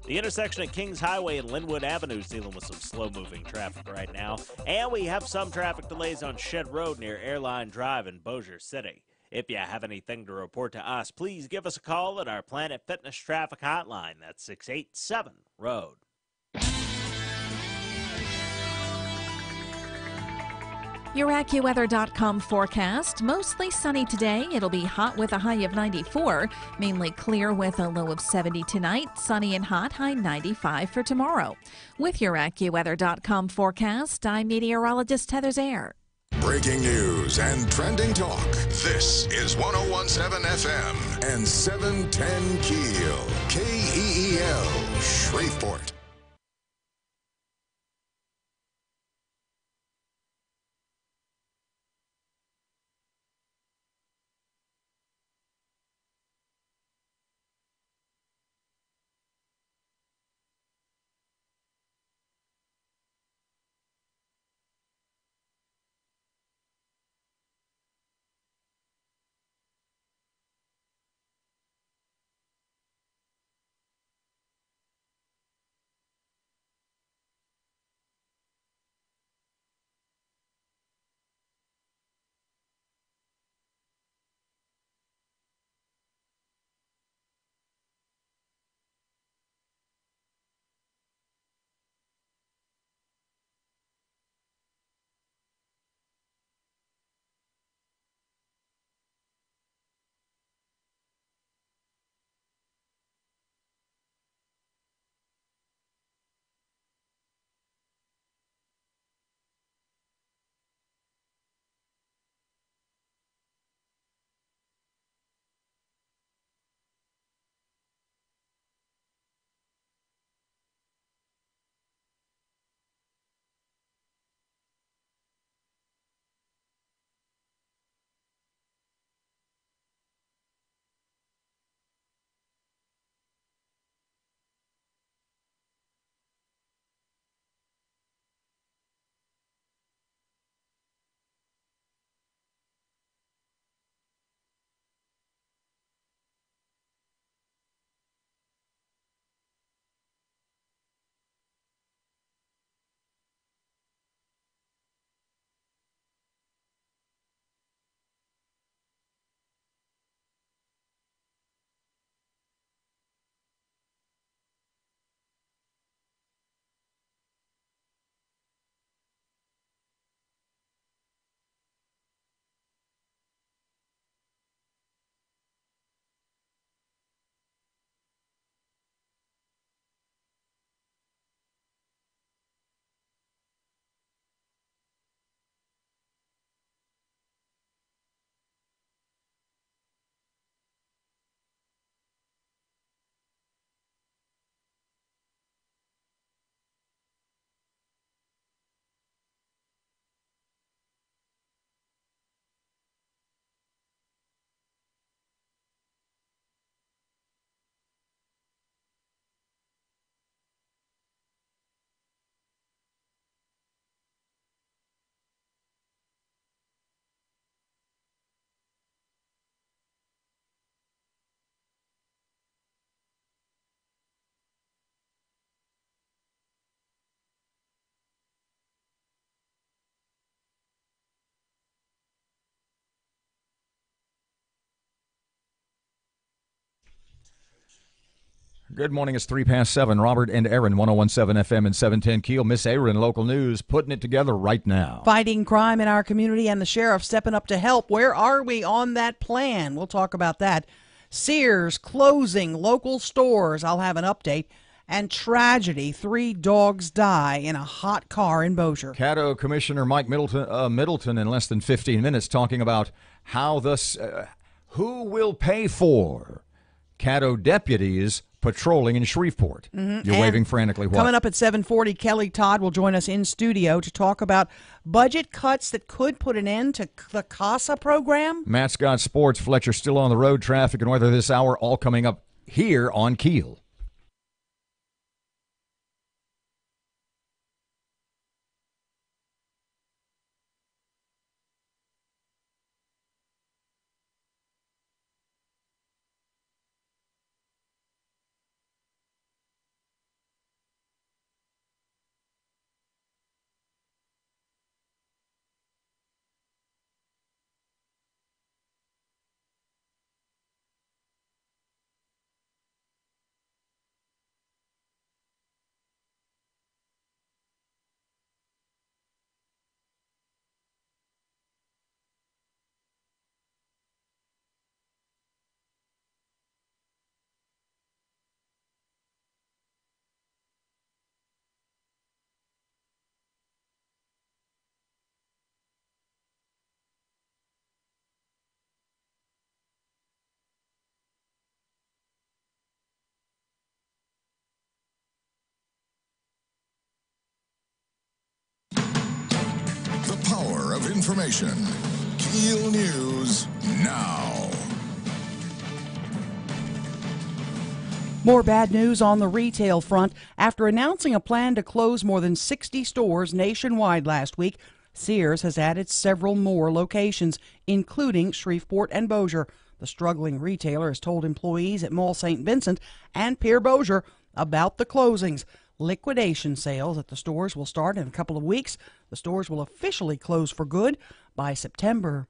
The intersection of Kings Highway and Linwood Avenue is dealing with some slow-moving traffic right now. And we have some traffic delays on Shed Road near Airline Drive in Bossier City. If you have anything to report to us, please give us a call at our Planet Fitness traffic hotline. That's 687-ROAD. Your AccuWeather.com forecast. Mostly sunny today. It'll be hot with a high of 94. Mainly clear with a low of 70 tonight. Sunny and hot, high 95 for tomorrow. With your AccuWeather.com forecast, I'm meteorologist Heather Zaire. Breaking news and trending talk. This is 101.7 FM and 710 KEEL. KEEL, Shreveport. Good morning. It's 7:03. Robert and Erin, 101.7 FM and 710 KEEL. Miss Erin, local news, putting it together right now. Fighting crime in our community and the sheriff stepping up to help. Where are we on that plan? We'll talk about that. Sears closing local stores. I'll have an update. And tragedy, 3 dogs die in a hot car in Bossier. Caddo Commissioner Mike Middleton in less than 15 minutes talking about how who will pay for Caddo deputies patrolling in Shreveport. Mm-hmm. You're waving frantically. What? Coming up at 7:40, Kelly Todd will join us in studio to talk about budget cuts that could put an end to the CASA program. Matt Scott Sports, Fletcher still on the road, traffic and weather this hour, all coming up here on KEEL. Power of information. KEEL News now. More bad news on the retail front. After announcing a plan to close more than 60 stores nationwide last week, Sears has added several more locations, including Shreveport and Bossier. The struggling retailer has told employees at Mall St. Vincent and Pier Bossier about the closings. Liquidation sales at the stores will start in a couple of weeks. The stores will officially close for good by September.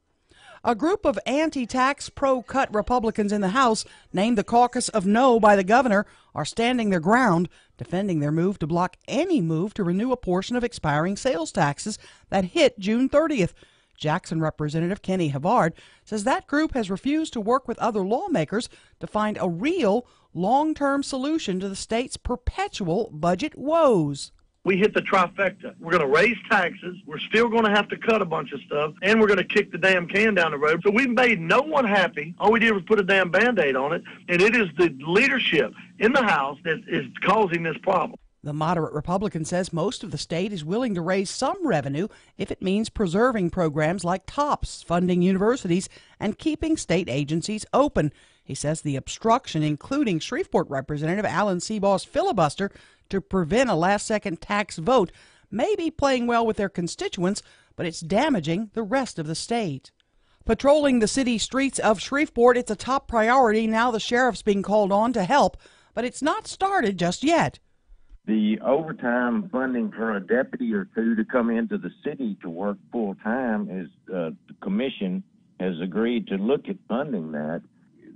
A group of anti-tax, pro-cut Republicans in the House, named the Caucus of No by the governor, are standing their ground, defending their move to block any move to renew a portion of expiring sales taxes that hit June 30th. Jackson Representative Kenny Havard says that group has refused to work with other lawmakers to find a real long-term solution to the state's perpetual budget woes. We hit the trifecta. We're going to raise taxes. We're still going to have to cut a bunch of stuff, and we're going to kick the damn can down the road. So we've made no one happy. All we did was put a damn Band-Aid on it, and it is the leadership in the House that is causing this problem. The moderate Republican says most of the state is willing to raise some revenue if it means preserving programs like TOPS, funding universities, and keeping state agencies open. He says the obstruction, including Shreveport Representative Alan Seabaugh's filibuster to prevent a last-second tax vote, may be playing well with their constituents, but it's damaging the rest of the state. Patrolling the city streets of Shreveport, it's a top priority. Now the sheriff's being called on to help, but it's not started just yet. The overtime funding for a deputy or two to come into the city to work full-time is the commission has agreed to look at funding that.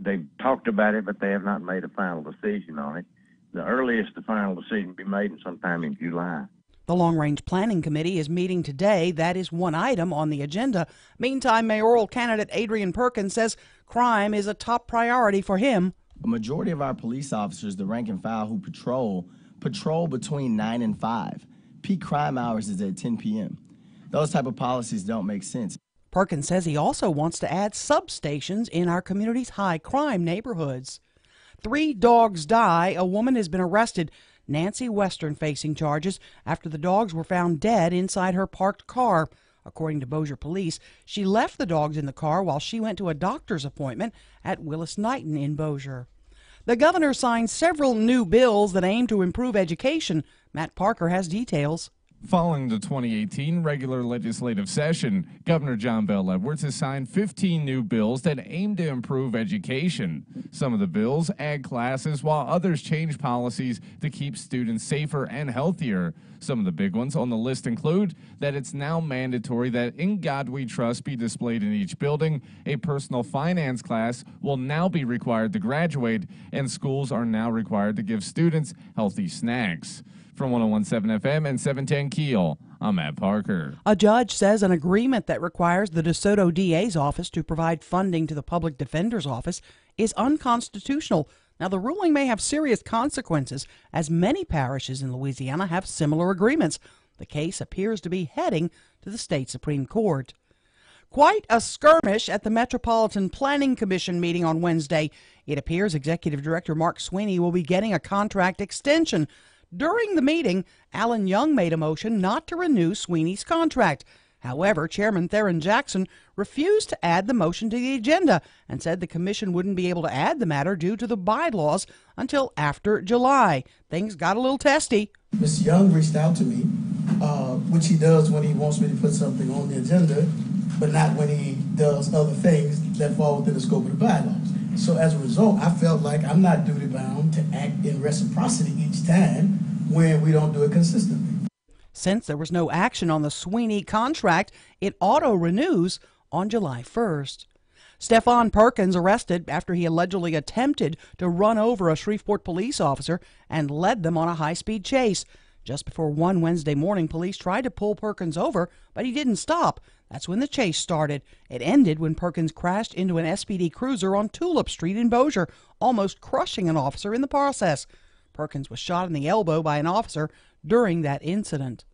They've talked about it, but they have not made a final decision on it. The earliest the final decision will be made sometime in July. The Long Range Planning Committee is meeting today. That is one item on the agenda. Meantime, mayoral candidate Adrian Perkins says crime is a top priority for him. A majority of our police officers, the rank and file who patrol between 9 and 5. Peak crime hours is at 10 p.m. Those type of policies don't make sense. Perkins says he also wants to add substations in our community's high-crime neighborhoods. 3 dogs die. A woman has been arrested, Nancy Western, facing charges after the dogs were found dead inside her parked car. According to Bossier police, she left the dogs in the car while she went to a doctor's appointment at Willis Knighton in Bossier. The governor signed several new bills that aim to improve education. Matt Parker has details. Following the 2018 regular legislative session, Governor John Bel Edwards has signed 15 new bills that aim to improve education. Some of the bills add classes while others change policies to keep students safer and healthier. Some of the big ones on the list include that it's now mandatory that In God We Trust be displayed in each building, a personal finance class will now be required to graduate, and schools are now required to give students healthy snacks. From 101.7 FM and 710 KEEL, I'm Matt Parker. A judge says an agreement that requires the DeSoto DA's office to provide funding to the public defender's office is unconstitutional. Now, the ruling may have serious consequences, as many parishes in Louisiana have similar agreements. The case appears to be heading to the state Supreme Court. Quite a skirmish at the Metropolitan Planning Commission meeting on Wednesday. It appears Executive Director Mark Sweeney will be getting a contract extension. During the meeting, Alan Young made a motion not to renew Sweeney's contract. However, Chairman Theron Jackson refused to add the motion to the agenda and said the commission wouldn't be able to add the matter due to the bylaws until after July. Things got a little testy. Mr. Young reached out to me, which he does when he wants me to put something on the agenda, but not when he does other things that fall within the scope of the bylaws. So as a result, I felt like I'm not duty bound to act in reciprocity each time when we don't do it consistently. Since there was no action on the Sweeney contract, it auto-renews on July 1st. Stephon Perkins arrested after he allegedly attempted to run over a Shreveport police officer and led them on a high-speed chase. Just before 1 Wednesday morning, police tried to pull Perkins over, but he didn't stop. That's when the chase started. It ended when Perkins crashed into an SPD cruiser on Tulip Street in Bossier, almost crushing an officer in the process. Perkins was shot in the elbow by an officer during that incident.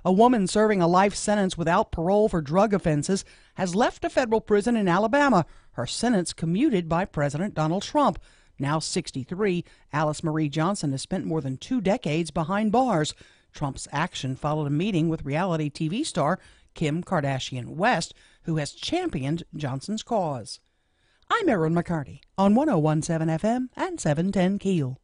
A woman serving a life sentence without parole for drug offenses has left a federal prison in Alabama, her sentence commuted by President Donald Trump. Now 63, Alice Marie Johnson has spent more than 2 decades behind bars. Trump's action followed a meeting with reality TV star Kim Kardashian West, who has championed Johnson's cause. I'm Erin McCarty on 101.7 FM and 710 KEEL.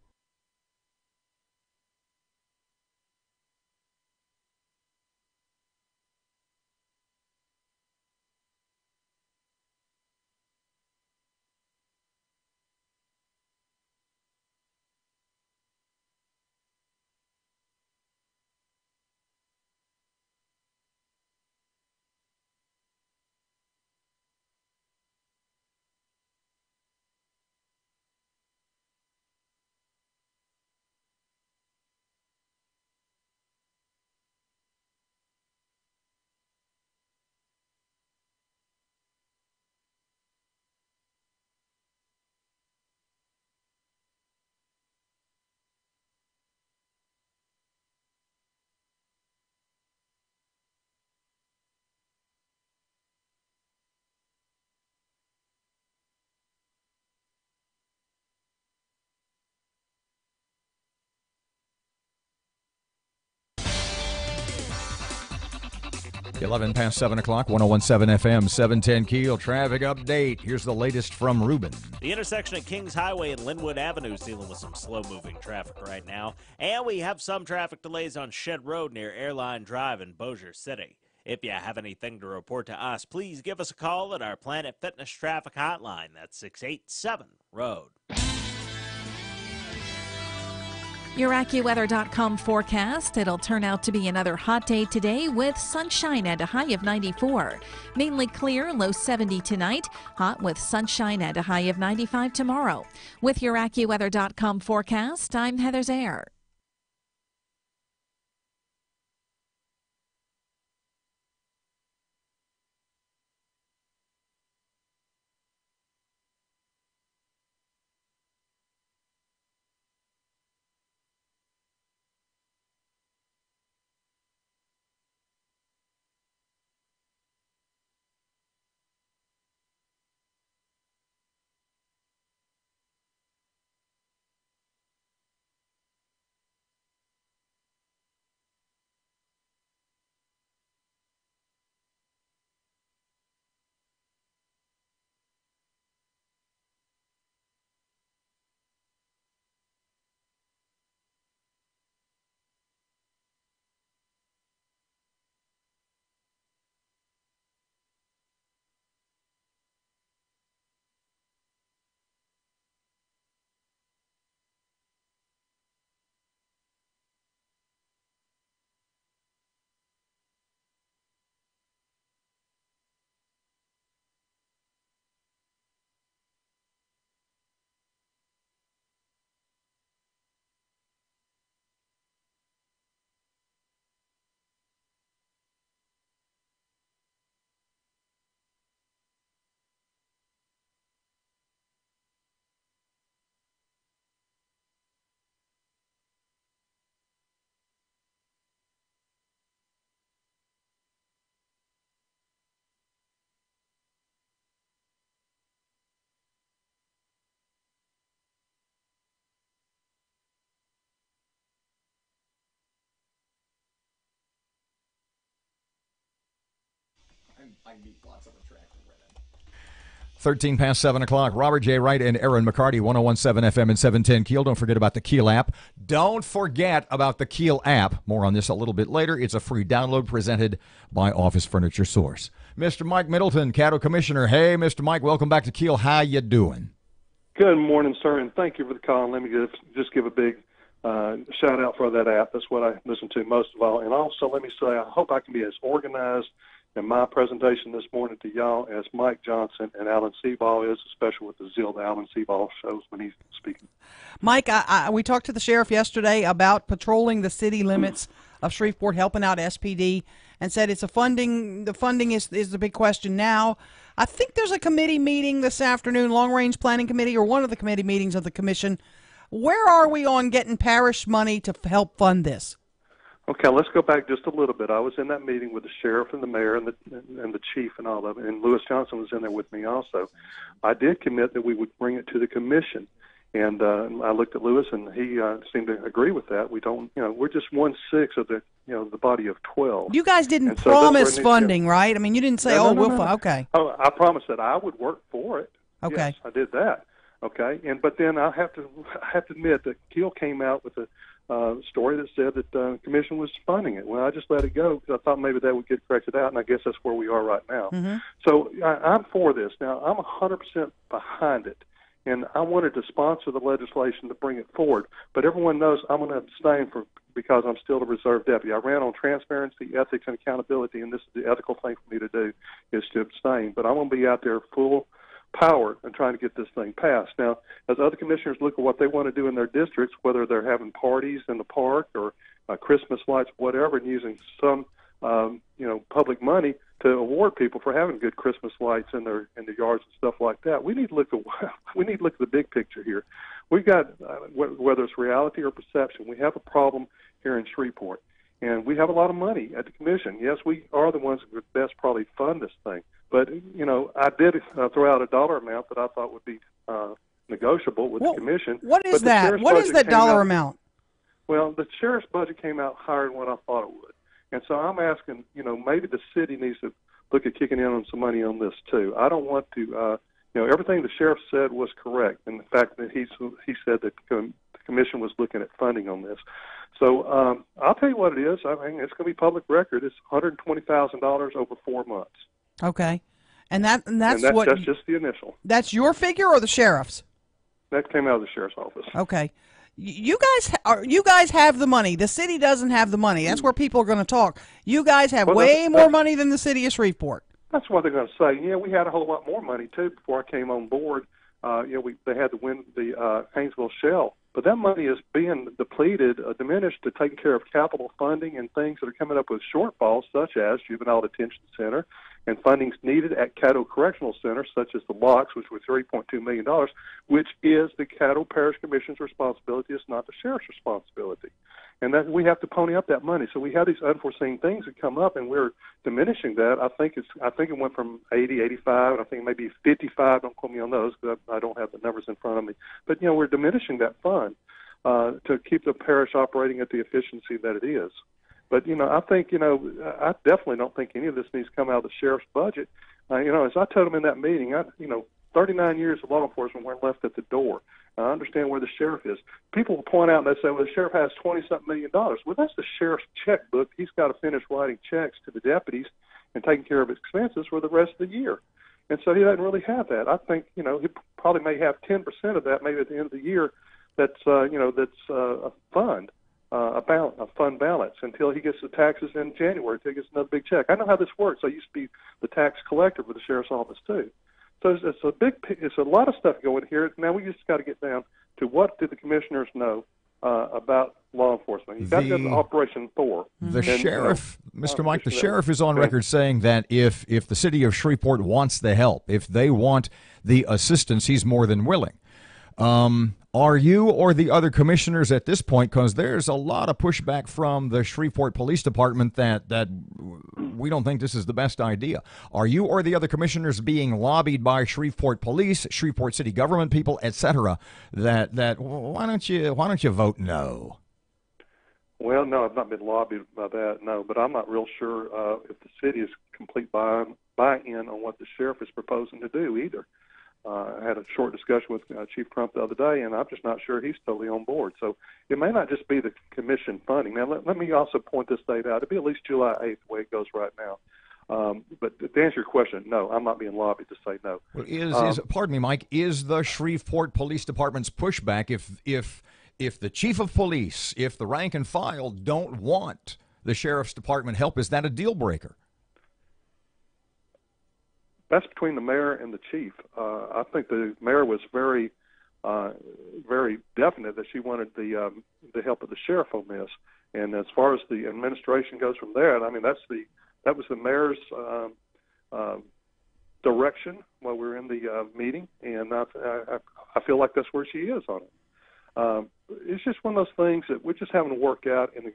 Eleven past 7 o'clock, 101.7 FM, 710 KEEL. Traffic update. Here's the latest from Ruben. The intersection of Kings Highway and Linwood Avenue is dealing with some slow-moving traffic right now. And we have some traffic delays on Shed Road near Airline Drive in Bossier City. If you have anything to report to us, please give us a call at our Planet Fitness traffic hotline. That's 687-ROAD. Your AccuWeather.com forecast. It'll turn out to be another hot day today with sunshine at a high of 94. Mainly clear, low 70 tonight. Hot with sunshine at a high of 95 tomorrow. With your AccuWeather.com forecast, I'm Heather Zaire. I meet lots of attractive women. 13 past 7 o'clock. Robert J. Wright and Erin McCarty, 101.7 FM and 710 KEEL. Don't forget about the KEEL app. Don't forget about the KEEL app. More on this a little bit later. It's a free download presented by Office Furniture Source. Mr. Mike Middleton, Caddo Commissioner. Hey, Mr. Mike, welcome back to KEEL. How you doing? Good morning, sir, and thank you for the call. Let me just give a big shout out for that app. That's what I listen to most of all. And also, let me say, I hope I can be as organized in my presentation this morning to y'all as Mike Johnson and Alan Seaball is, especially with the zeal that Alan Seaball shows when he's speaking. Mike, we talked to the sheriff yesterday about patrolling the city limits of Shreveport, helping out SPD, and said the funding is the big question now. I think there's a committee meeting this afternoon, long-range planning committee, or one of the committee meetings of the commission. Where are we on getting parish money to help fund this? Okay, let's go back just a little bit. I was in that meeting with the sheriff and the mayor and the chief and all of it, and Lewis Johnson was in there with me also. I did commit that we would bring it to the commission, and I looked at Lewis, and he seemed to agree with that. We don't, we're just 1/6 of the, the body of 12. You guys didn't promise funding, right? I mean, you didn't say, okay. Oh, I promised that I would work for it. Okay. Yes, I did that. Okay, but then I have to admit that KEEL came out with a story that said that the commission was funding it. Well, I just let it go because I thought maybe that would get corrected out, and I guess that's where we are right now. Mm-hmm. So I'm for this. Now, I'm 100% behind it, and I wanted to sponsor the legislation to bring it forward, but everyone knows I'm going to abstain because I'm still the reserve deputy. I ran on transparency, ethics, and accountability, and this is the ethical thing for me to do, is to abstain. But I'm going to be out there full power and trying to get this thing passed. Now, as other commissioners look at what they want to do in their districts, whether they're having parties in the park or Christmas lights, whatever, and using some public money to award people for having good Christmas lights in their yards and stuff like that, we need to look at the big picture here. We've got whether it's reality or perception, we have a problem here in Shreveport, and we have a lot of money at the commission. Yes, we are the ones that would best probably fund this thing. But, I did throw out a dollar amount that I thought would be negotiable with the commission. What is that? What is that dollar amount? Well, the sheriff's budget came out higher than what I thought it would. And so I'm asking, maybe the city needs to look at kicking in on some money on this, too. I don't want to, everything the sheriff said was correct. And the fact that he said that the commission was looking at funding on this. So I'll tell you what it is. I mean, it's going to be public record. It's $120,000 over 4 months. Okay, and that's just the initial. That's your figure or the sheriff's? That came out of the sheriff's office. Okay, you guys have the money. The city doesn't have the money. That's where people are going to talk. You guys have way more money than the city of Shreveport. That's what they're going to say. Yeah, we had a whole lot more money too before I came on board. They had to win the Haynesville Shell. But that money is being depleted, diminished to taking care of capital funding and things that are coming up with shortfalls, such as Juvenile Detention Center and fundings needed at Caddo Correctional Center, such as the locks, which were $3.2 million, which is the Caddo Parish Commission's responsibility. It's not the sheriff's responsibility. And that we have to pony up that money. So we have these unforeseen things that come up, and we're diminishing that. I think it went from 80, 85, and I think maybe 55. Don't quote me on those because I don't have the numbers in front of me. But we're diminishing that fund to keep the parish operating at the efficiency that it is. But I think I definitely don't think any of this needs to come out of the sheriff's budget. As I told him in that meeting, 39 years of law enforcement weren't left at the door. I understand where the sheriff is. People will point out and they say, well, the sheriff has $20-something million. Well, that's the sheriff's checkbook. He's got to finish writing checks to the deputies and taking care of his expenses for the rest of the year. And so he doesn't really have that. I think, he probably may have 10% of that maybe at the end of the year that's a fund. A fund balance until he gets the taxes in January, until he gets another big check. I know how this works. I used to be the tax collector for the sheriff's office too. So it's a lot of stuff going here. Now we just got to get down to what do the commissioners know about law enforcement. You got to go to Operation Thor. The sheriff, Mr. Mike, the sheriff is on record saying that if the city of Shreveport wants the help, if they want the assistance, he's more than willing. Are you or the other commissioners at this point, because there's a lot of pushback from the Shreveport Police Department that we don't think this is the best idea. Are you or the other commissioners being lobbied by Shreveport Police, Shreveport City government people, etc., that why don't you vote no? Well, no, I've not been lobbied by that, no, but I'm not real sure if the city is complete buy-in buy-in on what the sheriff is proposing to do either. I had a short discussion with Chief Crump the other day, and I'm just not sure he's totally on board. So it may not just be the commission funding. Now, let me also point this date out. It'll be at least July 8th, the way it goes right now. But to answer your question, no, I'm not being lobbied to say no. Well, pardon me, Mike, is the Shreveport Police Department's pushback if the chief of police, if the rank and file don't want the sheriff's department help, is that a deal breaker? That's between the mayor and the chief. I think the mayor was very definite that she wanted the help of the sheriff on this. And as far as the administration goes from there, I mean, that was the mayor's direction while we were in the meeting, and I feel like that's where she is on it. It's just one of those things that we're just having to work out. And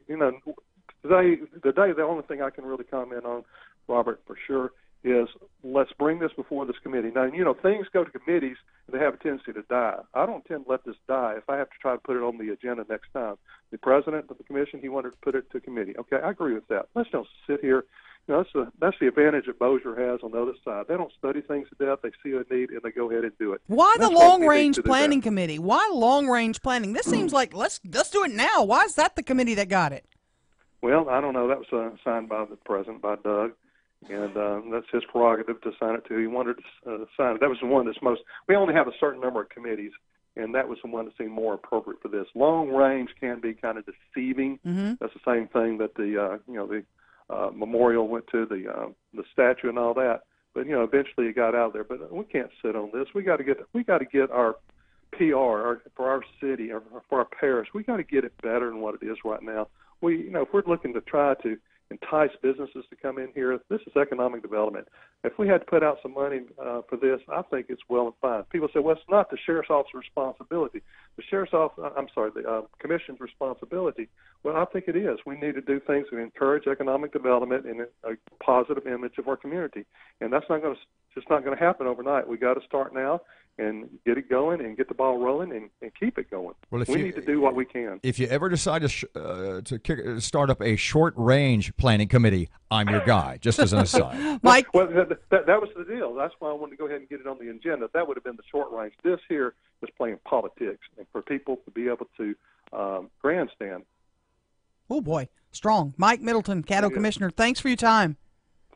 today, the only thing I can really comment on, Robert, for sure, is let's bring this before this committee. Now, things go to committees and they have a tendency to die. I don't intend to let this die if I have to try to put it on the agenda next time. The president of the commission, he wanted to put it to committee. Okay, I agree with that. Let's don't sit here. That's the advantage that Bossier has on the other side. They don't study things to death. They see a need and they go ahead and do it. Why the long-range planning committee? Why long-range planning? This seems like let's do it now. Why is that the committee that got it? Well, I don't know. That was signed by the president, by Doug. And that's his prerogative to sign it to. He wanted to sign it. That was the one that's most. We only have a certain number of committees, and that was the one that seemed more appropriate for this. Long range can be kind of deceiving. Mm-hmm. That's the same thing that the memorial went to, the statue and all that. But eventually it got out there. But we can't sit on this. We got to get our PR for our city or for our parish. We got to get it better than what it is right now. If we're looking to try to entice businesses to come in here, this is economic development. If we had to put out some money for this, I think it's well and fine. People say, well, it's not the sheriff's officer's responsibility. The commission's responsibility. Well, I think it is. We need to do things to encourage economic development and a positive image of our community. And that's just not going to happen overnight. We got to start now and get it going and get the ball rolling and keep it going. Well, we need to do what we can. If you ever decide to start up a short-range planning committee, I'm your guy, just as an aside. Mike? Well, that was the deal. That's why I wanted to go ahead and get it on the agenda. That would have been the short range. This here is playing politics, and for people to be able to grandstand. Oh, boy. Strong. Mike Middleton, Caddo Commissioner, thanks for your time.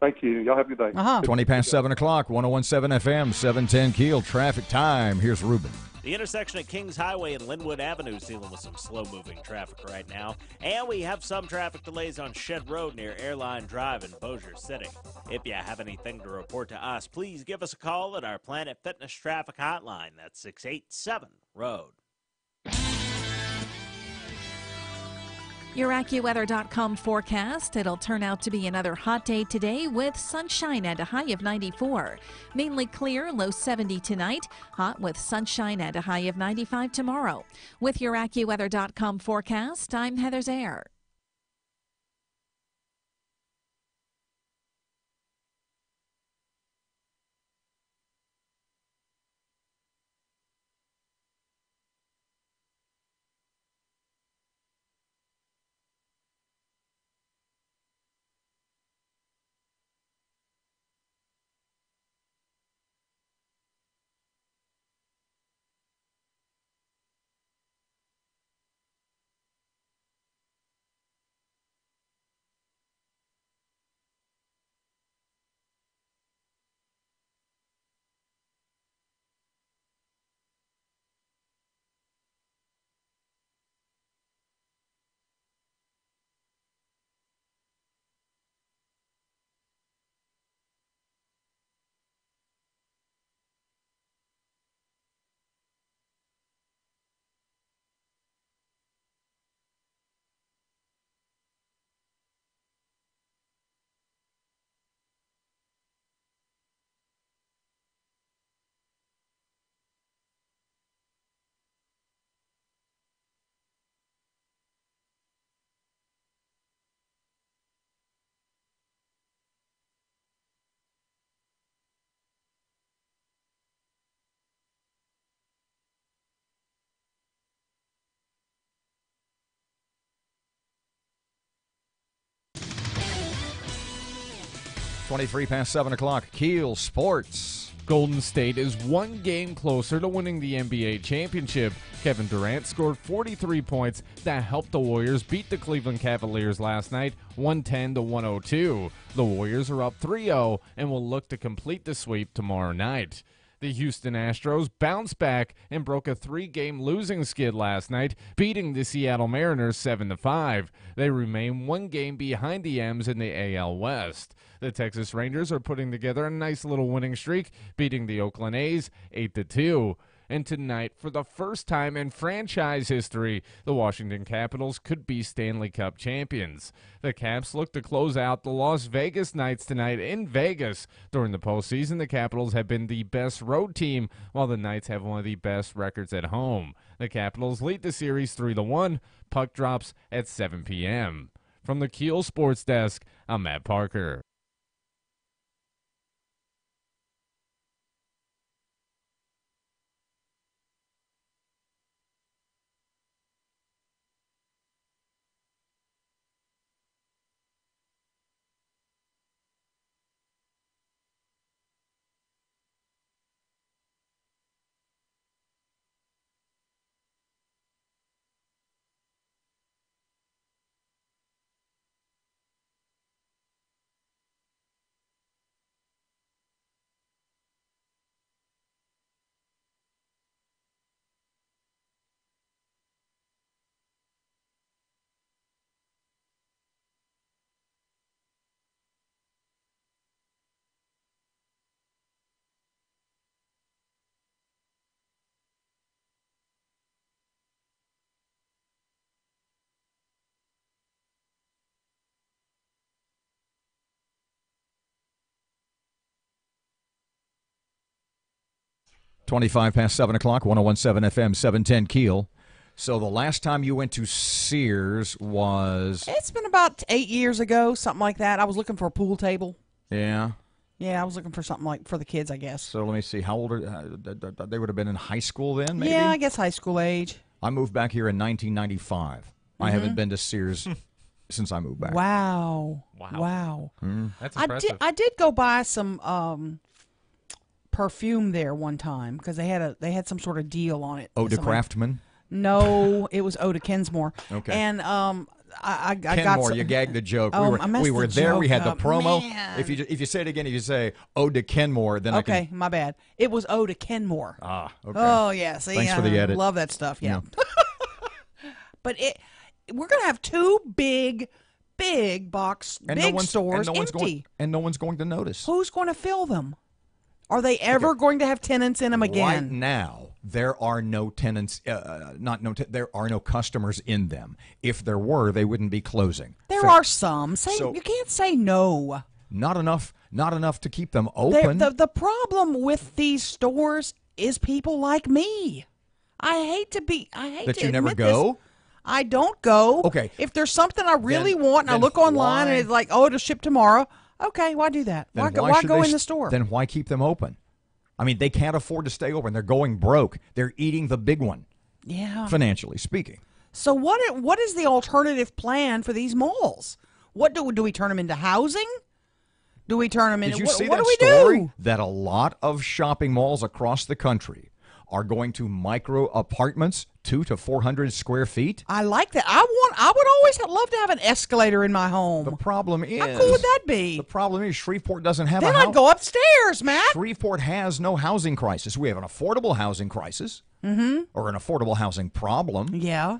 Thank you. Y'all have a good day. 20 past 7 o'clock, 101.7 FM, 710 KEEL. Traffic time. Here's Ruben. The intersection at Kings Highway and Linwood Avenue is dealing with some slow-moving traffic right now. And we have some traffic delays on Shed Road near Airline Drive in Bossier City. If you have anything to report to us, please give us a call at our Planet Fitness traffic hotline. That's 687-ROAD. Your AccuWeather.com forecast. It'll turn out to be another hot day today with sunshine and a high of 94. Mainly clear, low 70 tonight. Hot with sunshine and a high of 95 tomorrow. With your AccuWeather.com forecast, I'm Heather Zaire. 23 past 7 o'clock. KEEL Sports. Golden State is one game closer to winning the NBA championship. Kevin Durant scored 43 points that helped the Warriors beat the Cleveland Cavaliers last night, 110-102. The Warriors are up 3-0 and will look to complete the sweep tomorrow night. The Houston Astros bounced back and broke a 3-game losing skid last night, beating the Seattle Mariners 7-5. They remain one game behind the M's in the AL West. The Texas Rangers are putting together a nice little winning streak, beating the Oakland A's 8-2. And tonight, for the first time in franchise history, the Washington Capitals could be Stanley Cup champions. The Caps look to close out the Las Vegas Knights tonight in Vegas. During the postseason, the Capitals have been the best road team, while the Knights have one of the best records at home. The Capitals lead the series 3-1. Puck drops at 7 p.m. From the KEEL Sports Desk, I'm Matt Parker. Twenty-five past 7 o'clock, 101.7 FM, 710 KEEL. So the last time you went to Sears was... It's been about 8 years ago, something like that. I was looking for a pool table. Yeah. Yeah, I was looking for something like for the kids, I guess. So let me see. How old are they? Would have been in high school then, maybe? Yeah, I guess high school age. I moved back here in 1995. Mm-hmm. I haven't been to Sears since I moved back. Wow. Mm-hmm. That's impressive. I did go buy some perfume there one time because they had some sort of deal on it. Eau de Craftman? No, it was Eau de Kinsmore. Okay. And I got Kenmore, you gagged the joke. We were there. We had the promo. Man. If you say it again, if you say Eau de Kenmore, then okay, my bad. It was Eau de Kenmore. Ah, okay. Oh yeah, see, thanks for the edit. Love that stuff. Yeah. But we're gonna have two big box stores empty, and no one's going to notice. Who's going to fill them? Are they ever going to have tenants in them again? Right now, there are no tenants. There are no customers in them. If there were, they wouldn't be closing. There are some. You can't say no. Not enough to keep them open. The problem with these stores is people like me. I hate that you never go. This. I don't go. Okay. If there's something I really want, and I look online and it's like, oh, it'll ship tomorrow. Okay, why do that? Why go in the store? Then why keep them open? I mean, they can't afford to stay open. They're going broke. They're eating the big one. Yeah. Financially speaking. So what is the alternative plan for these malls? What do we turn them into housing? Do we turn them into Did you see that story? That a lot of shopping malls across the country are going to micro apartments, 200 to 400 square feet. I like that. I would always love to have an escalator in my home. The problem is, how cool would that be? The problem is Shreveport doesn't have then a house. I'd go upstairs, Matt. Shreveport has no housing crisis. We have an affordable housing crisis, or an affordable housing problem. Yeah.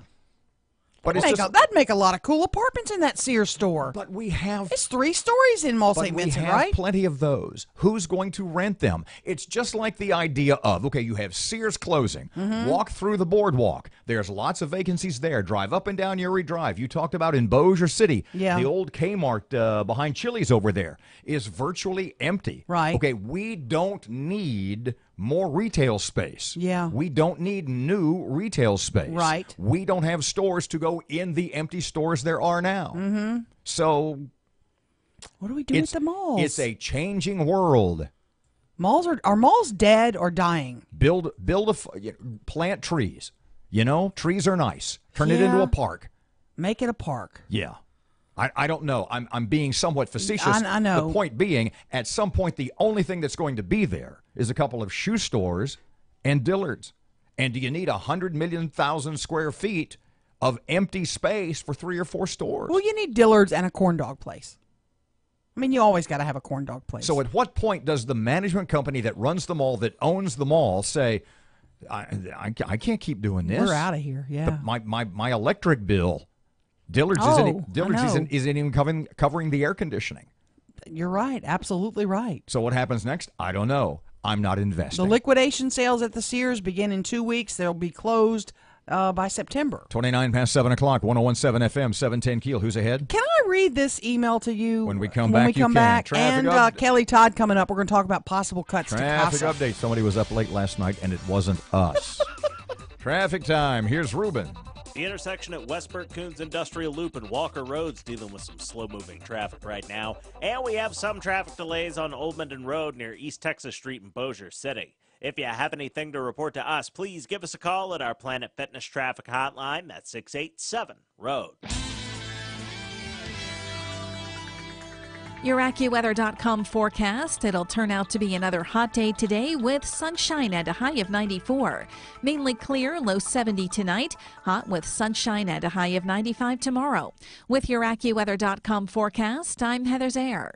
But that'd make a lot of cool apartments in that Sears store. But we have... It's 3 stories in Mall St. Vincent, right? we have plenty of those. Who's going to rent them? It's just like the idea of, okay, you have Sears closing. Walk through the boardwalk. There's lots of vacancies there. Drive up and down Erie Drive. You talked about in Bossier City. Yeah. The old Kmart behind Chili's over there is virtually empty. Right. Okay, we don't need more retail space. Yeah. We don't need new retail space. Right. We don't have stores to go in the empty stores there are now. So what do we do with the malls? It's a changing world. Are malls dead or dying? Plant trees. Trees are nice. Turn it into a park. Make it a park. Yeah. I don't know. I'm being somewhat facetious. I know. The point being, at some point, the only thing that's going to be there is a couple of shoe stores and Dillard's. And do you need 100 million thousand square feet of empty space for 3 or 4 stores? Well, you need Dillard's and a corn dog place. I mean, you always got to have a corn dog place. So at what point does the management company that runs the mall, that owns the mall, say, I can't keep doing this? We're out of here, yeah. My electric bill, Dillard's isn't even covering the air conditioning. You're right. Absolutely right. So what happens next? I don't know. I'm not investing. The liquidation sales at the Sears begin in 2 weeks. They'll be closed by September. 29 past 7 o'clock, 101.7 FM, 710 Keel. Who's ahead? Can I read this email to you? When we come back, And Kelly Todd coming up. We're going to talk about possible cuts to CASA. Traffic update. Somebody was up late last night, and it wasn't us. Traffic time. Here's Ruben. The intersection at Westburt Coons Industrial Loop and Walker Road's dealing with some slow-moving traffic right now. And we have some traffic delays on Old Minden Road near East Texas Street in Bossier City. If you have anything to report to us, please give us a call at our Planet Fitness traffic hotline. That's 687-ROAD. Your AccuWeather.com forecast. It'll turn out to be another hot day today with sunshine and a high of 94. Mainly clear, low 70 tonight. Hot with sunshine and a high of 95 tomorrow. With your AccuWeather.com forecast, I'm Heather Zare.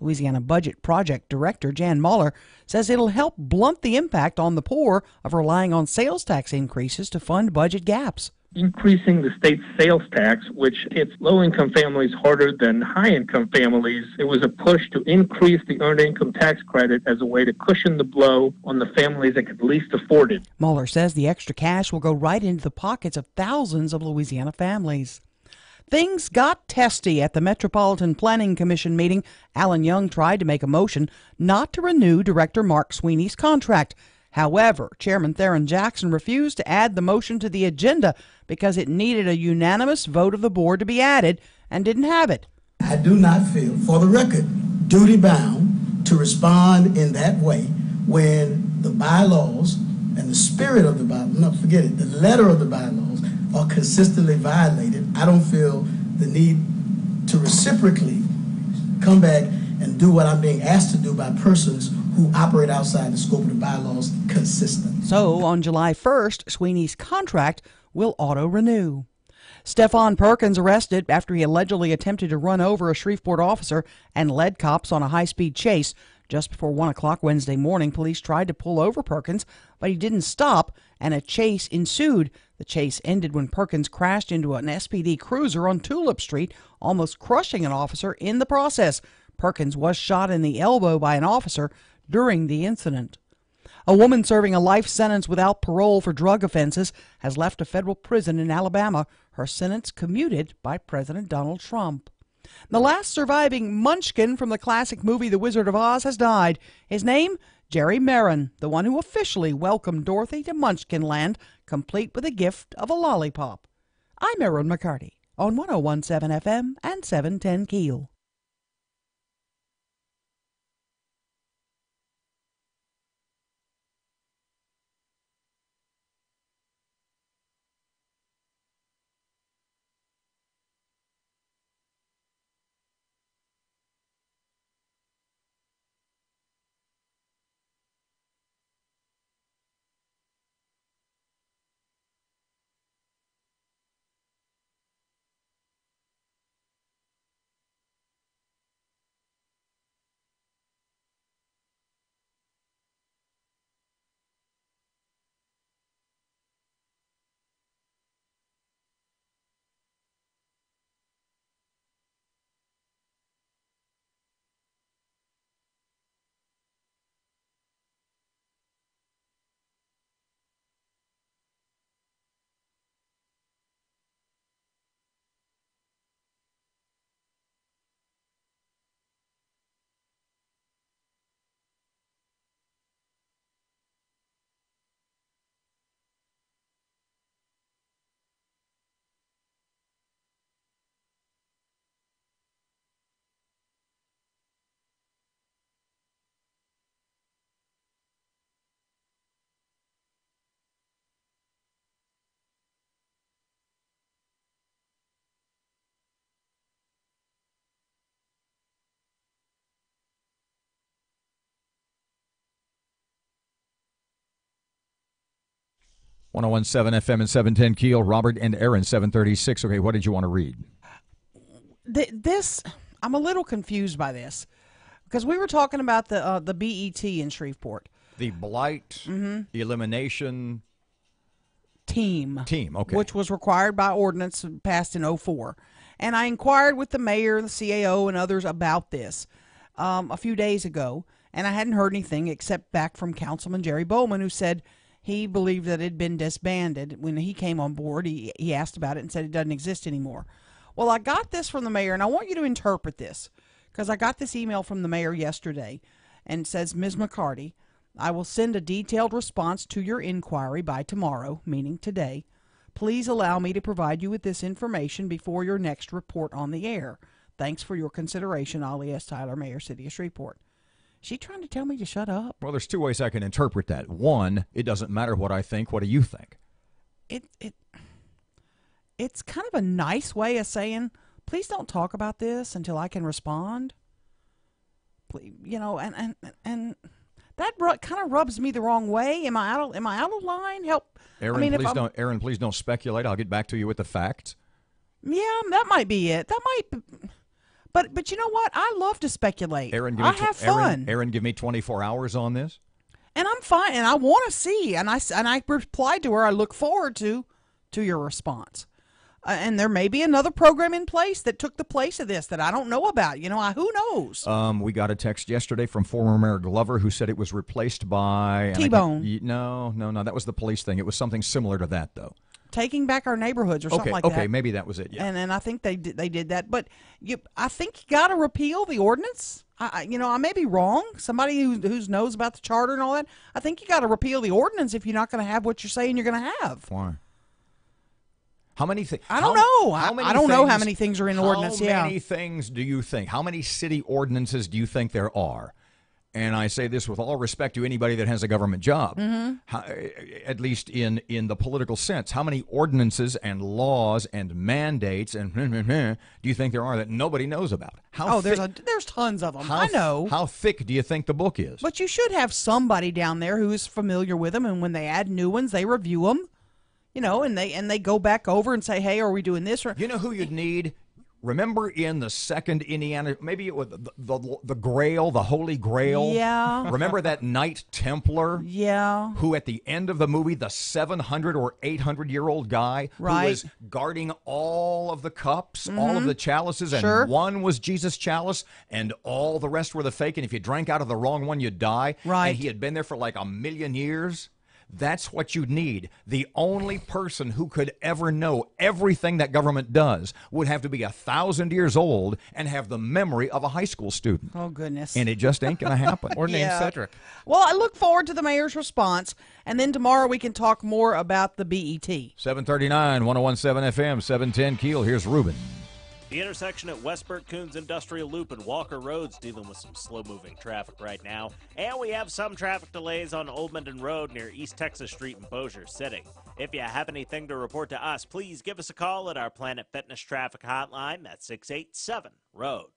Louisiana Budget Project Director Jan Muller says it'll help blunt the impact on the poor of relying on sales tax increases to fund budget gaps. Increasing the state's sales tax, which hits low-income families harder than high-income families, it was a push to increase the earned income tax credit as a way to cushion the blow on the families that could least afford it. Mueller says the extra cash will go right into the pockets of thousands of Louisiana families. Things got testy at the Metropolitan Planning Commission meeting. Alan Young tried to make a motion not to renew Director Mark Sweeney's contract. However, Chairman Theron Jackson refused to add the motion to the agenda because it needed a unanimous vote of the board to be added and didn't have it. I do not feel, for the record, duty-bound to respond in that way when the bylaws and the spirit of the bylaws, no, forget it, the letter of the bylaws are consistently violated. I don't feel the need to reciprocally come back and do what I'm being asked to do by persons who operate outside the scope of the bylaws consistently. So on July 1st, Sweeney's contract will auto-renew. Stephon Perkins arrested after he allegedly attempted to run over a Shreveport officer and led cops on a high-speed chase. Just before 1 o'clock Wednesday morning, police tried to pull over Perkins, but he didn't stop, and a chase ensued. The chase ended when Perkins crashed into an SPD cruiser on Tulip Street, almost crushing an officer in the process. Perkins was shot in the elbow by an officer during the incident. A woman serving a life sentence without parole for drug offenses has left a federal prison in Alabama, her sentence commuted by President Donald Trump. The last surviving Munchkin from the classic movie The Wizard of Oz has died. His name? Jerry Marin, the one who officially welcomed Dorothy to Munchkinland, complete with a gift of a lollipop. I'm Erin McCarty on 101.7 FM and 710 KEEL. .101.7 FM and 710 KEEL. Robert and Erin, 736. Okay, what did you want to read? I'm a little confused by this because we were talking about the BET in Shreveport. The Blight Elimination Team, okay. Which was required by ordinance passed in 2004. And I inquired with the mayor, the CAO, and others about this a few days ago, and I hadn't heard anything except back from Councilman Jerry Bowman, who said he believed that it had been disbanded. When he came on board, he asked about it and said it doesn't exist anymore. Well, I got this from the mayor, and I want you to interpret this, because I got this email from the mayor yesterday, and it says, Ms. McCarty, I will send a detailed response to your inquiry by tomorrow, meaning today. Please allow me to provide you with this information before your next report on the air. Thanks for your consideration, Ollie S. Tyler, Mayor, City of Shreveport. Is she trying to tell me to shut up? Well, there's two ways I can interpret that. One, it doesn't matter what I think. What do you think? It's kind of a nice way of saying, please don't talk about this until I can respond. Please, and that kind of rubs me the wrong way. Am I out of line? Help, Erin. Erin, please don't speculate. I'll get back to you with the facts. Yeah, that might be it. But But you know what? I love to speculate. Erin, I have fun. Erin, give me 24 hours on this. And I'm fine, and I want to see. And I replied to her, I look forward to your response. And there may be another program in place that took the place of this that I don't know about. Who knows? We got a text yesterday from former Mayor Glover who said it was replaced by... T-Bone. No, that was the police thing. It was something similar to that, though. Taking back our neighborhoods or something like that. Okay, maybe that was it, yeah. And I think they did that. But I think you got to repeal the ordinance. I may be wrong. Somebody who knows about the charter and all that, I think you got to repeal the ordinance if you're not going to have what you're saying you're going to have. Why? How many things? I don't know. I don't know how many things are in the ordinance. How many things do you think? How many city ordinances do you think there are? And I say this with all respect to anybody that has a government job, at least in the political sense. How many ordinances and laws and mandates and do you think there are that nobody knows about? There's tons of them. I know. How thick do you think the book is? But you should have somebody down there who is familiar with them, and when they add new ones, they review them. And they go back over and say, hey, are we doing this? You know who you'd need? Remember in the second Indiana, maybe it was the Grail, the Holy Grail? Yeah. Remember that Knight Templar? Yeah. Who at the end of the movie, the 700 or 800-year-old guy who was guarding all of the cups, all of the chalices, and one was Jesus' chalice, and all the rest were the fake, and if you drank out of the wrong one, you'd die. Right. And he had been there for like 1,000,000 years. That's what you need. The only person who could ever know everything that government does would have to be 1,000 years old and have the memory of a high school student. Oh, goodness. And it just ain't going to happen. Or name Cedric. Well, I look forward to the mayor's response, and then tomorrow we can talk more about the BET. 739, 101.7 FM, 710 Keel. Here's Ruben. The intersection at Westburt Coons Industrial Loop and Walker Road's dealing with some slow-moving traffic right now. And we have some traffic delays on Old Minden Road near East Texas Street in Bossier City. If you have anything to report to us, please give us a call at our Planet Fitness traffic hotline at 687-ROAD.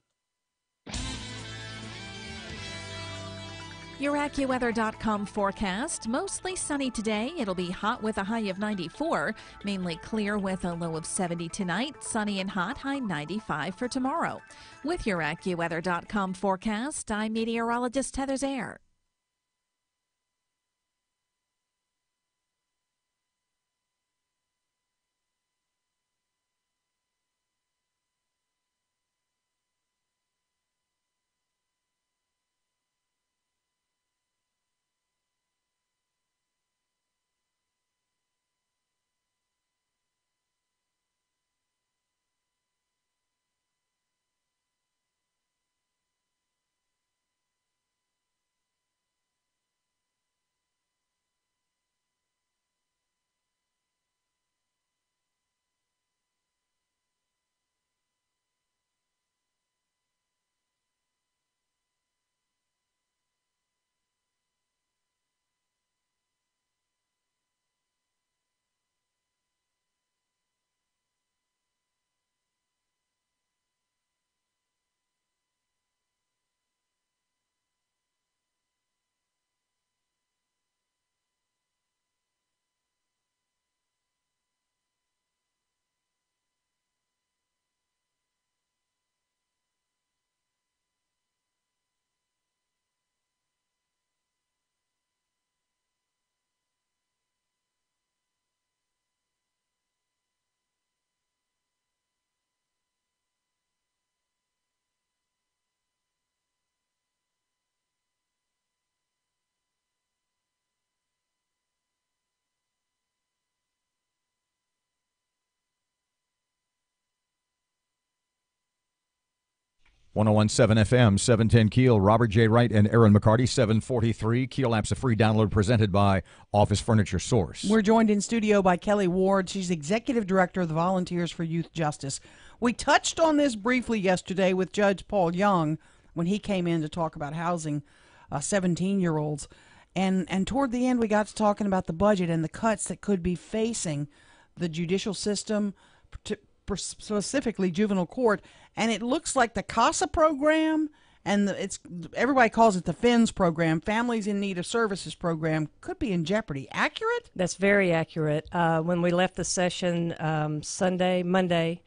Your AccuWeather.com forecast. Mostly sunny today. It'll be hot with a high of 94. Mainly clear with a low of 70 tonight. Sunny and hot, high 95 for tomorrow. With your AccuWeather.com forecast, I'm meteorologist Heather Zaire. .101.7 FM, 710 Keel. Robert J. Wright and Erin McCarty, 743. Keel app's a free download presented by Office Furniture Source. We're joined in studio by Kelly Ward. She's Executive Director of the Volunteers for Youth Justice. We touched on this briefly yesterday with Judge Paul Young when he came in to talk about housing 17-year-olds. And toward the end, we got to talking about the budget and the cuts that could be facing the judicial system, specifically juvenile court. And it looks like the CASA program and everybody calls it the FINS program, Families in Need of Services program, could be in jeopardy. Accurate? That's very accurate. When we left the session Monday,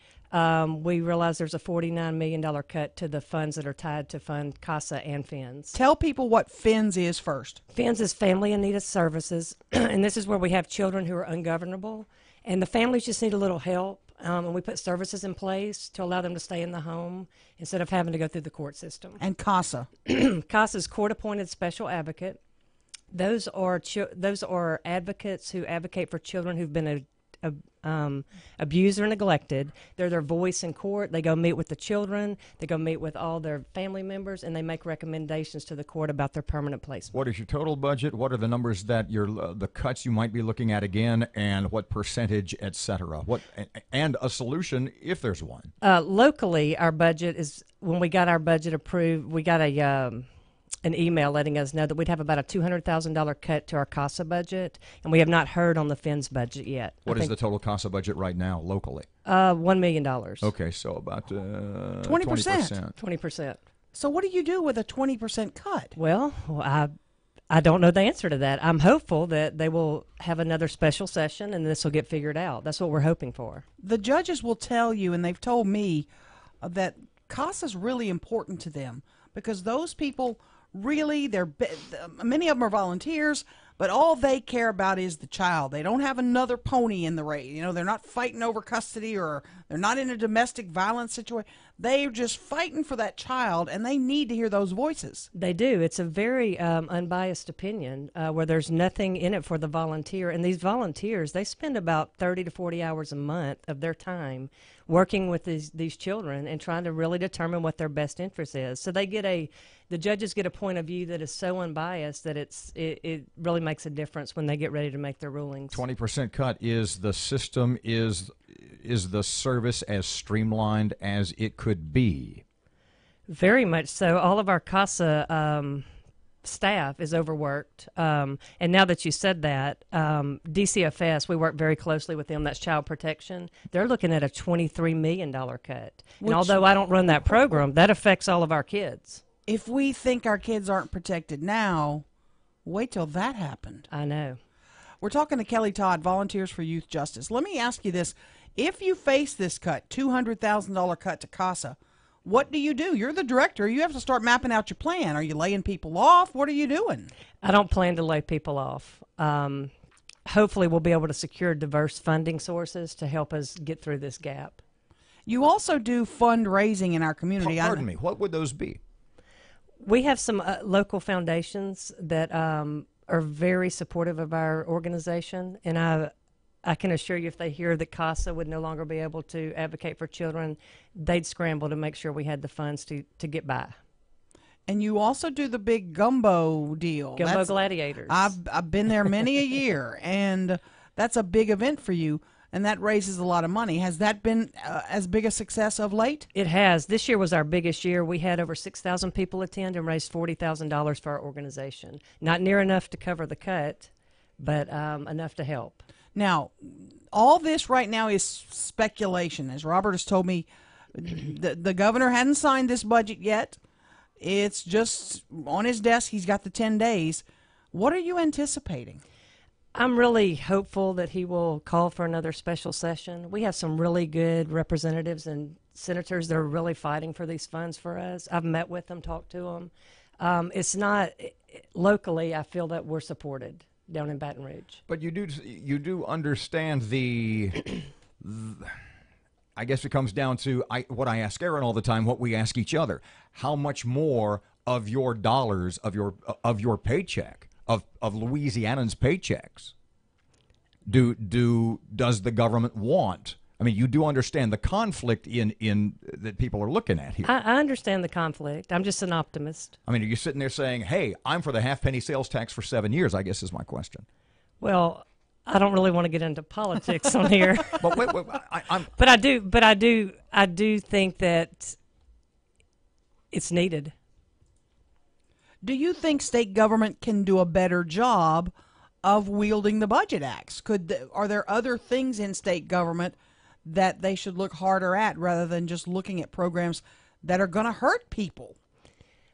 we realize there's a $49 million cut to the funds that are tied to fund CASA and FINS. Tell people what FINS is first. FINS is Family in Need of Services, and this is where we have children who are ungovernable, and the families just need a little help, and we put services in place to allow them to stay in the home instead of having to go through the court system. And CASA? CASA is Court-Appointed Special Advocate. Those are advocates who advocate for children who've been abused or neglected. They're their voice in court. They go meet with the children. They go meet with all their family members, and they make recommendations to the court about their permanent placement. What is your total budget? What are the numbers that the cuts you might be looking at again, and what percentage, et cetera? And a solution if there's one. Locally, our budget is, when we got our budget approved, we got an email letting us know that we'd have about a $200,000 cut to our CASA budget, and we have not heard on the FINS budget yet. What is the total CASA budget right now locally? $1 million. Okay, so about 20%. 20%. So what do you do with a 20% cut? Well, I don't know the answer to that. I'm hopeful that they will have another special session and this will get figured out. That's what we're hoping for. The judges will tell you, and they've told me, that CASA is really important to them because those people really, many of them are volunteers, but all they care about is the child. They don't have another pony in the race. You know, they're not fighting over custody, or they're not in a domestic violence situation. They're just fighting for that child, and they need to hear those voices. They do. It's a very unbiased opinion where there's nothing in it for the volunteer. And these volunteers, they spend about 30 to 40 hours a month of their time working with these children and trying to really determine what their best interest is. So the judges get a point of view that is so unbiased that it really makes a difference when they get ready to make their rulings. 20% cut. Is the system, is the service as streamlined as it could be? Very much so. All of our CASA staff is overworked. And now that you said that, DCFS, we work very closely with them. That's Child Protection. They're looking at a $23 million cut. And although I don't run that program, that affects all of our kids. If we think our kids aren't protected now, wait till that happened. I know. We're talking to Kelly Todd, Volunteers for Youth Justice. Let me ask you this. If you face this cut, $200,000 cut to CASA, what do? You're the director. You have to start mapping out your plan. Are you laying people off? What are you doing? I don't plan to lay people off. Hopefully we'll be able to secure diverse funding sources to help us get through this gap. You also do fundraising in our community. Pardon me. What would those be? We have some local foundations that are very supportive of our organization, and I can assure you if they hear that CASA would no longer be able to advocate for children, they'd scramble to make sure we had the funds to get by. And you also do the big gumbo deal. Gumbo Gladiators. I've been there many a year, and that's a big event for you. And that raises a lot of money. Has that been as big a success of late? It has. This year was our biggest year. We had over 6,000 people attend and raised $40,000 for our organization. Not near enough to cover the cut, but enough to help. Now, all this right now is speculation. As Robert has told me, the governor hadn't signed this budget yet. It's just on his desk. He's got the 10 days. What are you anticipating? I'm really hopeful that he will call for another special session. We have some really good representatives and senators that are really fighting for these funds for us. I've met with them, talked to them. It's not locally. I feel that we're supported down in Baton Rouge. But you do understand the I guess it comes down to what I ask Erin all the time, what we ask each other: how much more of your dollars, of your paycheck, of Louisianans' paychecks, does the government want? I mean, you do understand the conflict in that people are looking at here. I understand the conflict. I'm just an optimist. I mean, are you sitting there saying, "Hey, I'm for the half-penny sales tax for 7 years"? I guess is my question. Well, I don't really want to get into politics on here. But wait, But I do think that it's needed. Do you think state government can do a better job of wielding the budget acts? Are there other things in state government that they should look harder at rather than just looking at programs that are going to hurt people?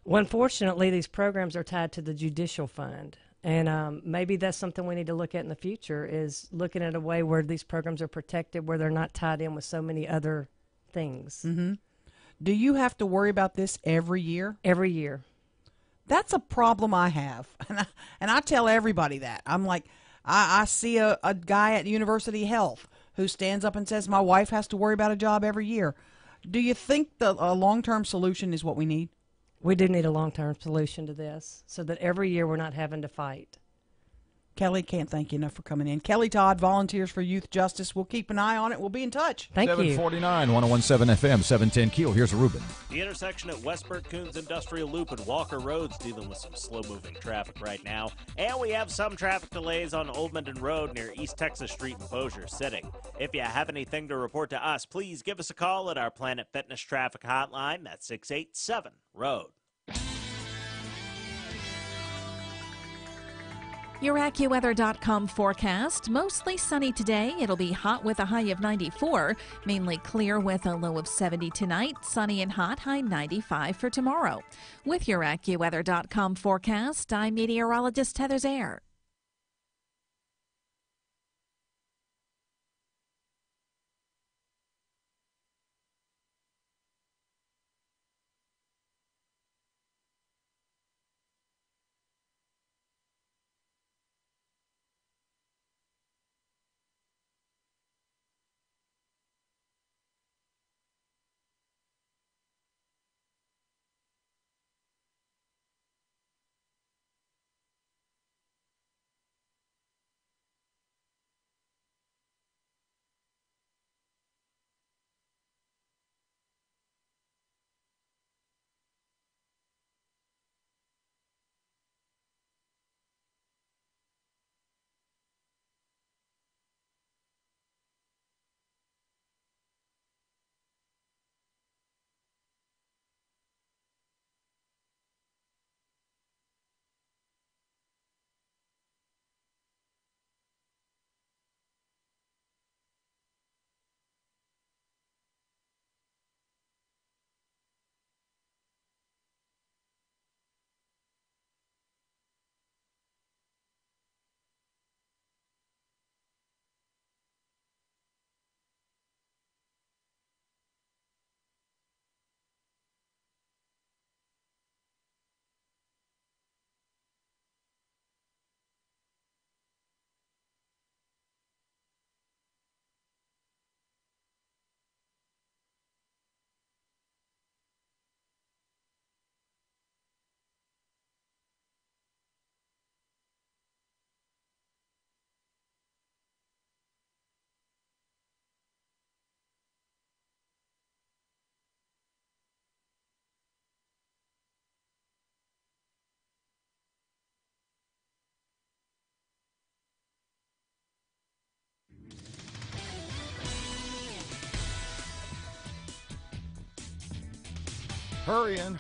Well, unfortunately, these programs are tied to the judicial fund. And maybe that's something we need to look at in the future, is looking at a way where these programs are protected, where they're not tied in with so many other things. Mm-hmm. Do you have to worry about this every year? Every year. That's a problem I have. And I tell everybody that. I'm like, I see a guy at University Health who stands up and says, my wife has to worry about a job every year. Do you think a long-term solution is what we need? We do need a long-term solution to this so that every year we're not having to fight. Kelly, can't thank you enough for coming in. Kelly Todd, Volunteers for Youth Justice. We'll keep an eye on it. We'll be in touch. Thank you. 749, 1017 FM, 710 KEEL. Here's Ruben. The intersection at Westburt Coons Industrial Loop and Walker Roads dealing with some slow-moving traffic right now. And we have some traffic delays on Old Minden Road near East Texas Street in Bossier City. If you have anything to report to us, please give us a call at our Planet Fitness traffic hotline. That's 687-ROAD. Your AccuWeather.com forecast. Mostly sunny today. It'll be hot with a high of 94. Mainly clear with a low of 70 tonight. Sunny and hot, high 95 for tomorrow. With your AccuWeather.com forecast, I'm meteorologist Heather Zaire.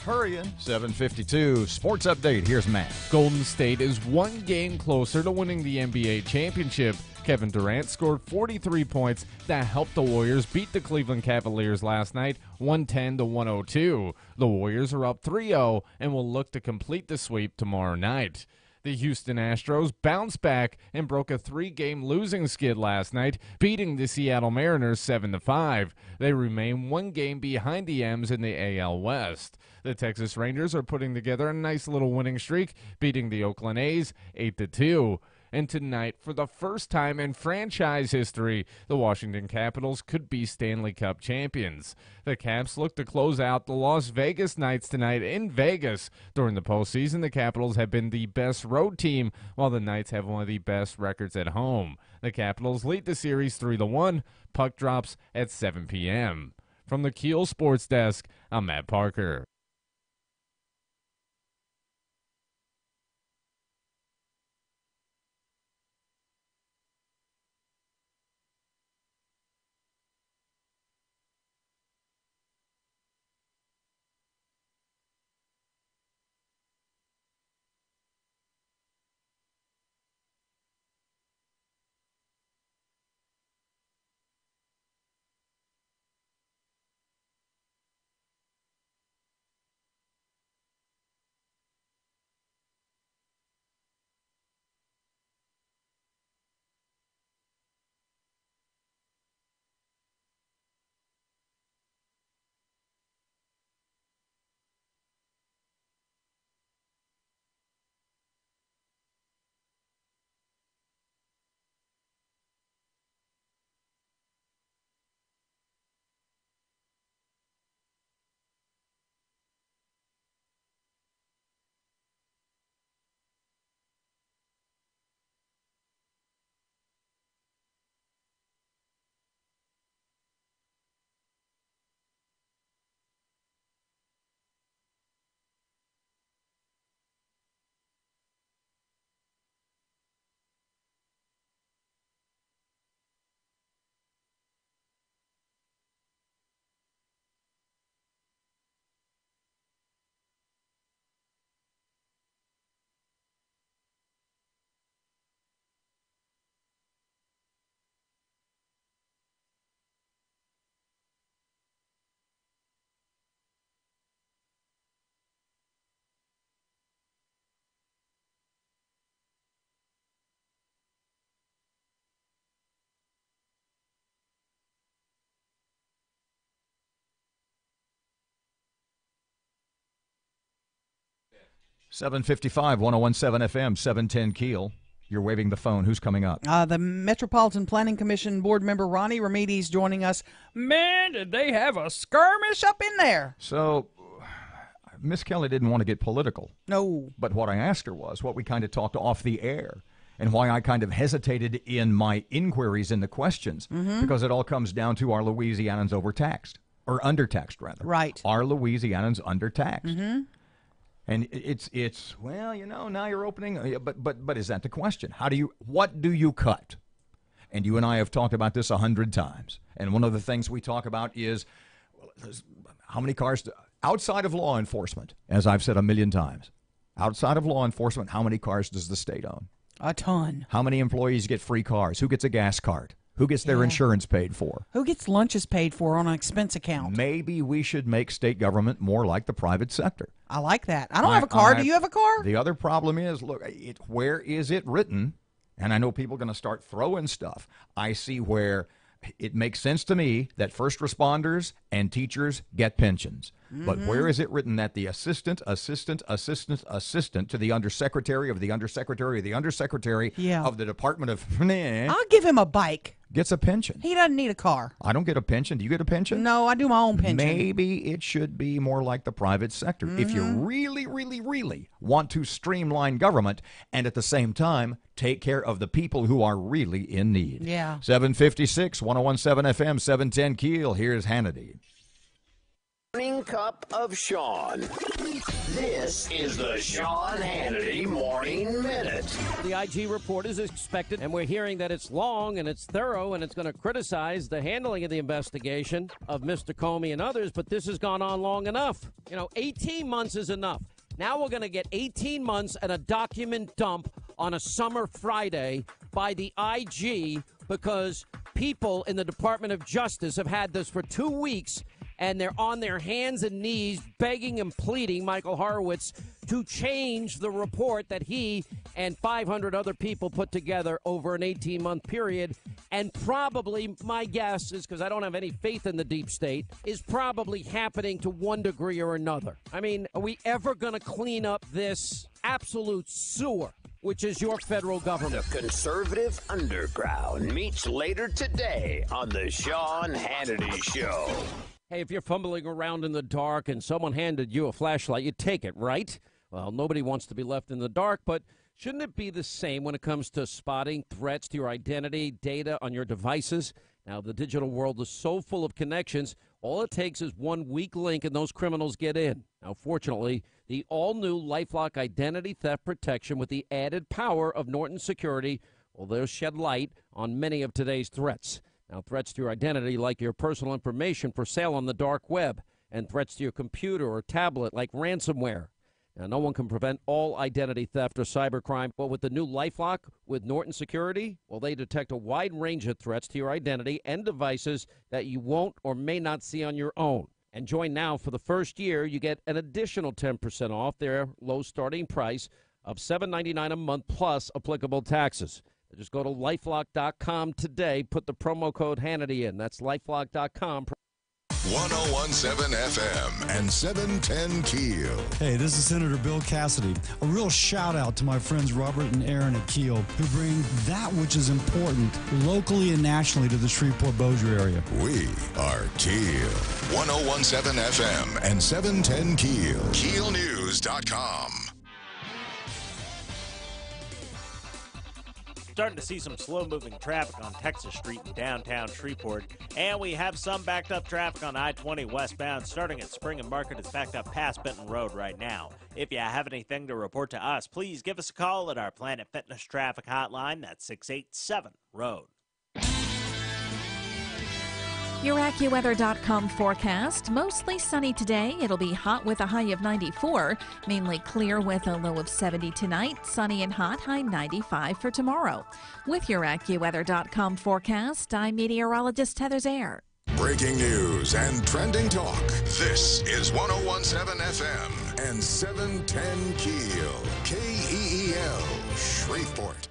Hurrying. 752 Sports Update. Here's Matt. Golden State is one game closer to winning the NBA championship. Kevin Durant scored 43 points that helped the Warriors beat the Cleveland Cavaliers last night, 110-102. The Warriors are up 3-0 and will look to complete the sweep tomorrow night. The Houston Astros bounced back and broke a 3-game losing skid last night, beating the Seattle Mariners 7-5. They remain one game behind the M's in the AL West. The Texas Rangers are putting together a nice little winning streak, beating the Oakland A's 8-2. And tonight, for the first time in franchise history, the Washington Capitals could be Stanley Cup champions. The Caps look to close out the Las Vegas Knights tonight in Vegas. During the postseason, the Capitals have been the best road team, while the Knights have one of the best records at home. The Capitals lead the series 3-1. Puck drops at 7 p.m. From the KEEL Sports Desk, I'm Matt Parker. 755, 1017 FM, 710 Keel. You're waving the phone. Who's coming up? The Metropolitan Planning Commission board member Ronnie Ramirez joining us. Man, did they have a skirmish up in there. So, Miss Kelly didn't want to get political. No. But what I asked her was what we kind of talked off the air and why I kind of hesitated in my inquiries in the questions, because it all comes down to are Louisianans overtaxed or undertaxed, rather. Right. Are Louisianans undertaxed? And it's well, now you're opening, but is that the question? What do you cut? And you and I have talked about this 100 times. And one of the things we talk about is how many cars, outside of law enforcement, as I've said a million times, outside of law enforcement, how many cars does the state own? A ton. How many employees get free cars? Who gets a gas card? Who gets their insurance paid for? Who gets lunches paid for on an expense account? Maybe we should make state government more like the private sector. I like that. I don't have a car. Do you have a car? The other problem is, look, where is it written? And I know people are going to start throwing stuff. I see where it makes sense to me that first responders and teachers get pensions. But where is it written that the assistant to the undersecretary of the undersecretary of the undersecretary of the Department of... I'll give him a bike. Gets a pension. He doesn't need a car. I don't get a pension. Do you get a pension? No, I do my own pension. Maybe it should be more like the private sector. If you really, really, really want to streamline government and at the same time take care of the people who are really in need. Yeah. 756, 1017 FM, 710 Keel. Here's Hannity. Morning Cup of Sean. This is the Sean Hannity Morning Minute. The IG report is expected, and we're hearing that it's long and it's thorough, and it's going to criticize the handling of the investigation of Mr. Comey and others, but this has gone on long enough. 18 months is enough. Now we're going to get 18 months and a document dump on a summer Friday by the IG because people in the Department of Justice have had this for 2 weeks, and they're on their hands and knees begging and pleading Michael Horowitz to change the report that he and 500 other people put together over an 18-month period. And probably, my guess is, because I don't have any faith in the deep state, is probably happening to one degree or another. I mean, are we ever going to clean up this absolute sewer, which is your federal government? The conservative underground meets later today on the Sean Hannity Show. Hey, if you're fumbling around in the dark and someone handed you a flashlight, you take it, right? Well, nobody wants to be left in the dark, but shouldn't it be the same when it comes to spotting threats to your identity, data on your devices? Now, the digital world is so full of connections, all it takes is one weak link and those criminals get in. Now, fortunately, the all-new LifeLock Identity Theft Protection with the added power of Norton Security, well, they'll shed light on many of today's threats. Now, threats to your identity like your personal information for sale on the dark web, and threats to your computer or tablet like ransomware. Now, no one can prevent all identity theft or cybercrime, but with the new LifeLock with Norton Security, well, they detect a wide range of threats to your identity and devices that you won't or may not see on your own. And join now for the first year, you get an additional 10% off their low starting price of $7.99 a month plus applicable taxes. Just go to lifelock.com today. Put the promo code Hannity in. That's lifelock.com. 1017 FM and 710 Keel. Hey, this is Senator Bill Cassidy. A real shout out to my friends Robert and Erin at KEEL, who bring that which is important locally and nationally to the Shreveport-Bossier area. We are KEEL. 1017 FM and 710 Keel. KeelNews.com. Starting to see some slow-moving traffic on Texas Street in downtown Shreveport. And we have some backed-up traffic on I-20 westbound, starting at Spring and Market. It's backed up past Benton Road right now. If you have anything to report to us, please give us a call at our Planet Fitness traffic hotline. That's 687-ROAD. Your AccuWeather.com forecast. Mostly sunny today. It'll be hot with a high of 94. Mainly clear with a low of 70 tonight. Sunny and hot, high 95 for tomorrow. With your AccuWeather.com forecast, I'm meteorologist Heather Zaire. Breaking news and trending talk. This is 1017 FM and 710 Keel. KEEL, Shreveport.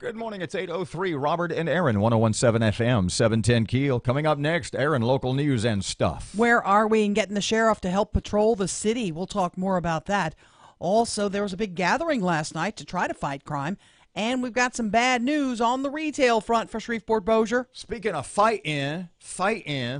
Good morning. It's 8:03. Robert and Erin, 101.7 FM, 710 KEEL. Coming up next, Erin, local news and stuff. Where are we in getting the sheriff to help patrol the city? We'll talk more about that. Also, there was a big gathering last night to try to fight crime. And we've got some bad news on the retail front for Shreveport-Bossier. Speaking of fight in,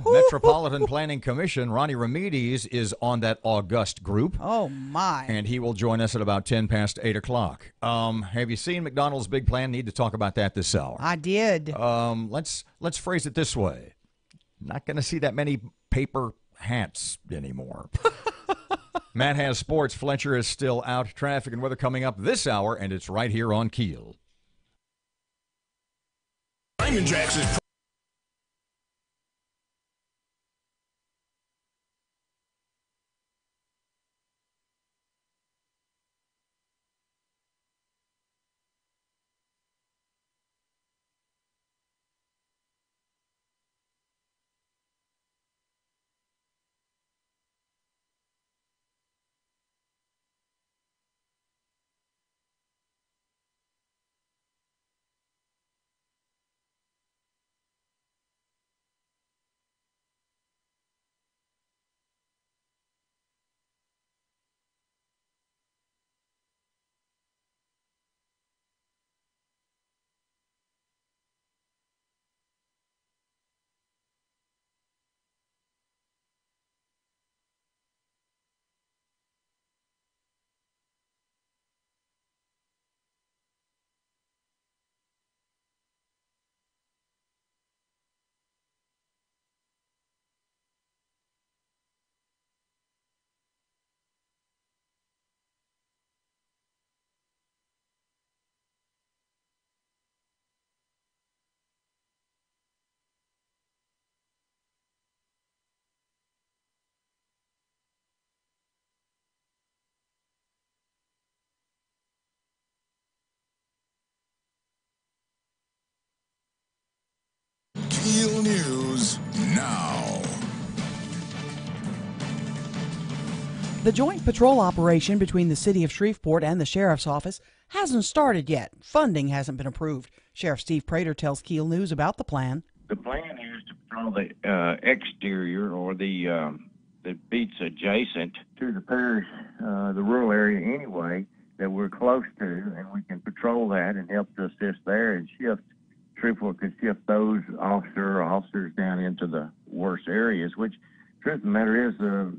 Metropolitan Planning Commission, Ronnie Ramirez is on that august group. Oh, my. And he will join us at about 10 past 8 o'clock. Have you seen McDonald's big plan? Need to talk about that this hour. I did. Let's phrase it this way. Not going to see that many paper hats anymore. Matt has sports. Fletcher is still out. Traffic and weather coming up this hour, and it's right here on KEEL. Raymond Jackson. KEEL News now. The joint patrol operation between the city of Shreveport and the sheriff's office hasn't started yet. Funding hasn't been approved. Sheriff Steve Prater tells KEEL News about the plan. The plan is to patrol the exterior or the beats adjacent to the parish, the rural area anyway, that we're close to, and we can patrol that and help to assist there and shift. Shreveport could shift those officers down into the worst areas, which, truth of the matter is,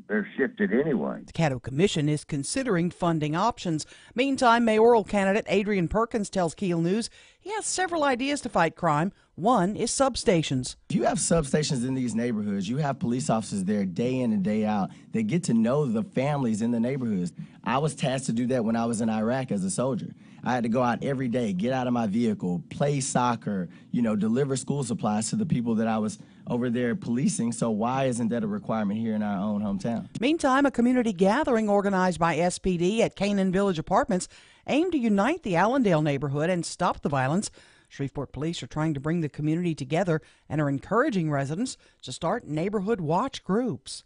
they're shifted anyway. The Caddo Commission is considering funding options. Meantime, mayoral candidate Adrian Perkins tells KEEL News he has several ideas to fight crime. One is substations. If you have substations in these neighborhoods, you have police officers there day in and day out. They get to know the families in the neighborhoods. I was tasked to do that when I was in Iraq as a soldier. I had to go out every day, get out of my vehicle, play soccer, deliver school supplies to the people that I was over there policing. So why isn't that a requirement here in our own hometown? Meantime, a community gathering organized by SPD at Canaan Village Apartments aimed to unite the Allendale neighborhood and stop the violence. Shreveport police are trying to bring the community together and are encouraging residents to start neighborhood watch groups.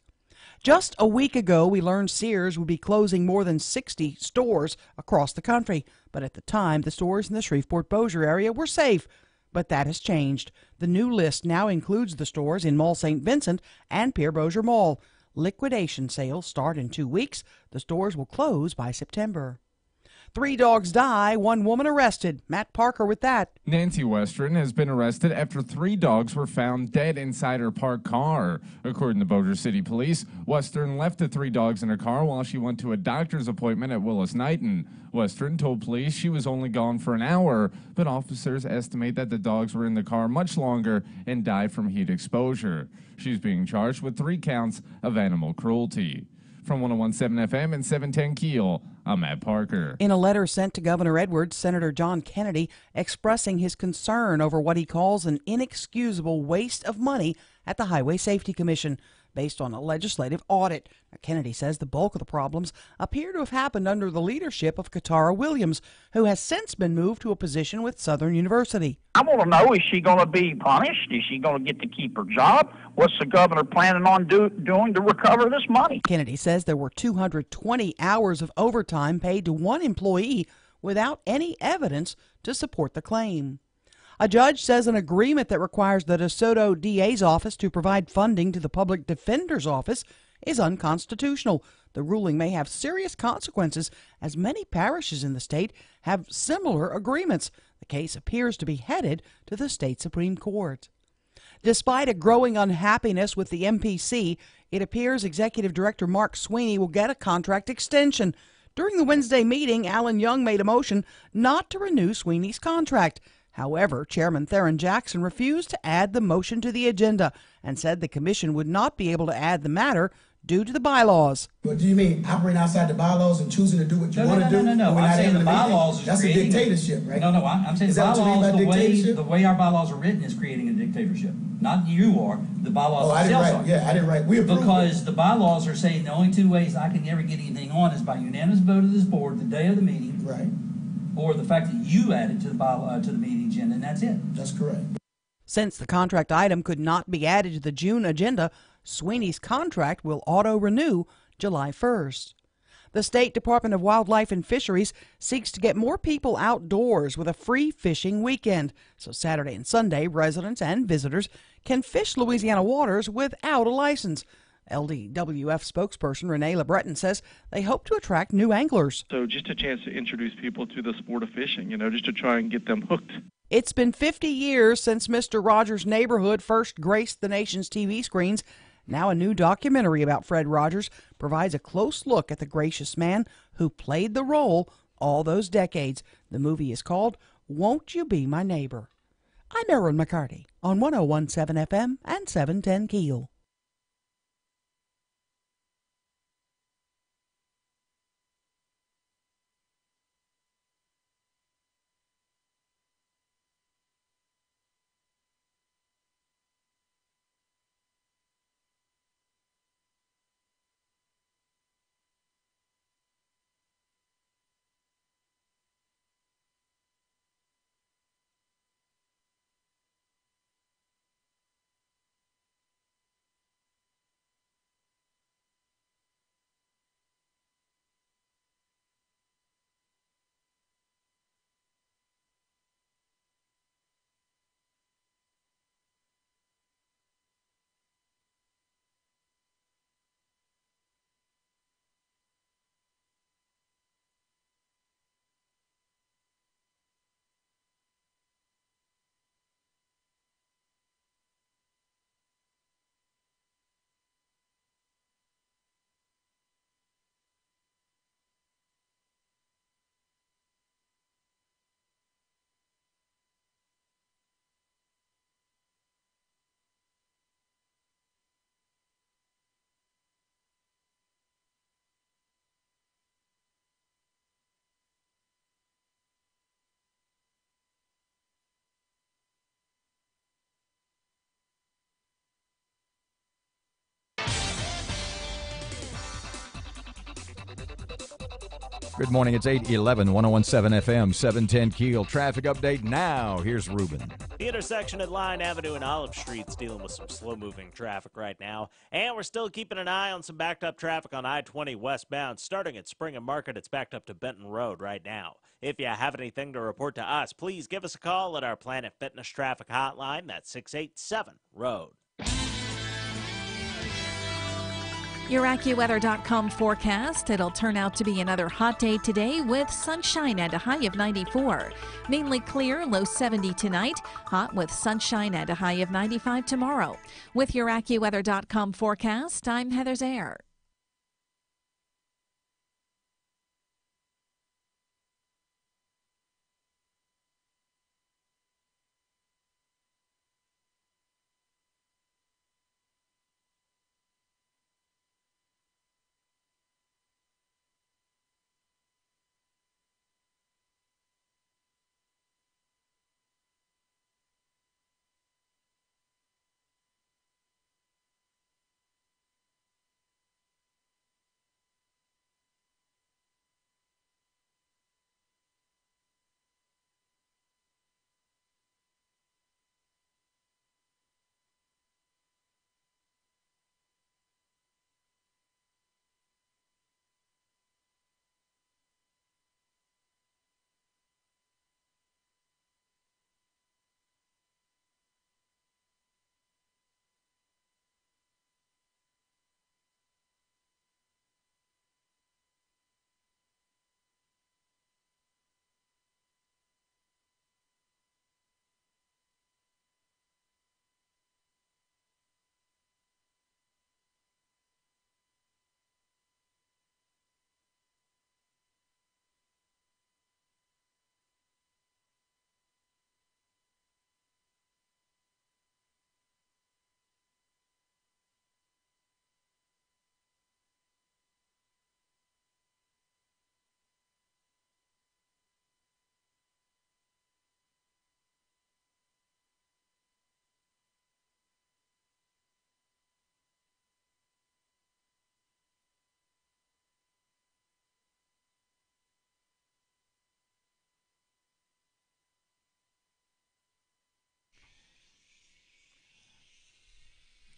Just a week ago, we learned Sears would be closing more than 60 stores across the country. But at the time, the stores in the Shreveport-Bossier area were safe. But that has changed. The new list now includes the stores in Mall St. Vincent and Pierre Bossier Mall. Liquidation sales start in 2 weeks. The stores will close by September. 3 dogs die, 1 woman arrested. Matt Parker with that. Nancy Western has been arrested after 3 dogs were found dead inside her parked car. According to Bossier City Police, Western left the 3 dogs in her car while she went to a doctor's appointment at Willis-Knighton. Western told police she was only gone for an hour, but officers estimate that the dogs were in the car much longer and died from heat exposure. She's being charged with 3 counts of animal cruelty. From 101.7 FM and 710 KEEL, I'm Matt Parker. In a letter sent to Governor Edwards, Senator John Kennedy expressing his concern over what he calls an inexcusable waste of money at the Highway Safety Commission based on a legislative audit. Now, Kennedy says the bulk of the problems appear to have happened under the leadership of Katara Williams, who has since been moved to a position with Southern University. I want to know, is she going to be punished? Is she going to get to keep her job? What's the governor planning on doing to recover this money? Kennedy says there were 220 hours of overtime paid to one employee, without any evidence to support the claim. A judge says an agreement that requires the DeSoto DA's office to provide funding to the public defender's office is unconstitutional. The ruling may have serious consequences, as many parishes in the state have similar agreements. The case appears to be headed to the state Supreme Court. Despite a growing unhappiness with the MPC, it appears Executive Director Mark Sweeney will get a contract extension. During the Wednesday meeting, Alan Young made a motion not to renew Sweeney's contract. However, Chairman Theron Jackson refused to add the motion to the agenda and said the commission would not be able to add the matter due to the bylaws. What do you mean, operating outside the bylaws and choosing to do what you want to do? No. I'm saying the bylaws is that's a dictatorship, right? No, I'm saying the bylaws, the way our bylaws are written is creating a dictatorship. Not you are, the bylaws themselves are. Yeah, I didn't write. We approved because the bylaws are saying the only two ways I can ever get anything on is by unanimous vote of this board the day of the meeting. Right. Or the fact that you added to the meeting agenda, and that's it. That's correct. Since the contract item could not be added to the June agenda, Sweeney's contract will auto-renew July 1st. The State Department of Wildlife and Fisheries seeks to get more people outdoors with a free fishing weekend. So Saturday and Sunday, residents and visitors can fish Louisiana waters without a license. LDWF spokesperson Renee LeBreton says they hope to attract new anglers. So just a chance to introduce people to the sport of fishing, just to try and get them hooked. It's been 50 years since Mr. Rogers' Neighborhood first graced the nation's TV screens. Now a new documentary about Fred Rogers provides a close look at the gracious man who played the role all those decades. The movie is called Won't You Be My Neighbor? I'm Erin McCarty on 101.7 FM and 710 KEEL. Good morning. It's 8:11, 101.7 FM, 710 KEEL. Traffic update now. Here's Ruben. The intersection at Line Avenue and Olive Street's dealing with some slow-moving traffic right now. And we're still keeping an eye on some backed-up traffic on I-20 westbound. Starting at Spring and Market, it's backed up to Benton Road right now. If you have anything to report to us, please give us a call at our Planet Fitness traffic hotline. That's 687-ROAD. Your AccuWeather.com forecast. It'll turn out to be another hot day today with sunshine and a high of 94. Mainly clear, low 70 tonight. Hot with sunshine and a high of 95 tomorrow. With your AccuWeather.com forecast, I'm Heather Zaire.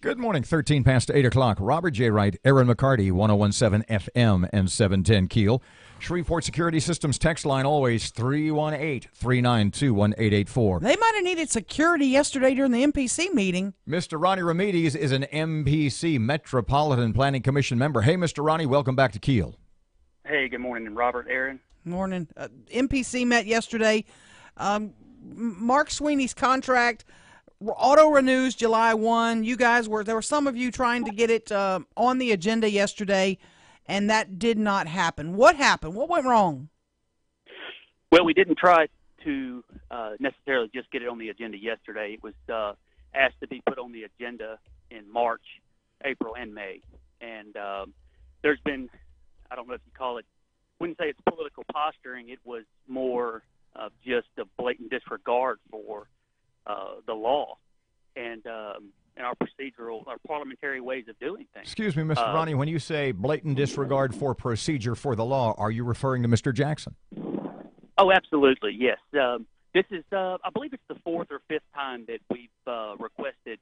Good morning, 13 past 8 o'clock. Robert J. Wright, Erin McCarty, 1017 FM and 710 Keel. Shreveport Security Systems text line always 318-392-1884. They might have needed security yesterday during the MPC meeting. Mr. Ronnie Remedies is an MPC, Metropolitan Planning Commission member. Hey, Mr. Ronnie, welcome back to Keel. Hey, good morning, Robert, Erin. Morning. MPC met yesterday. Mark Sweeney's contract auto renews July 1. There were some of you trying to get it on the agenda yesterday, and that did not happen. What happened? What went wrong? Well, we didn't try to necessarily just get it on the agenda yesterday. It was asked to be put on the agenda in March, April, and May. And there's been, I don't know if you call it, wouldn't say it's political posturing. It was more of just a blatant disregard for the law and our parliamentary ways of doing things. Excuse me, Mr. Ronnie, when you say blatant disregard for procedure for the law, are you referring to Mr. Jackson? Oh, absolutely, yes. This is, I believe it's the fourth or fifth time that we've requested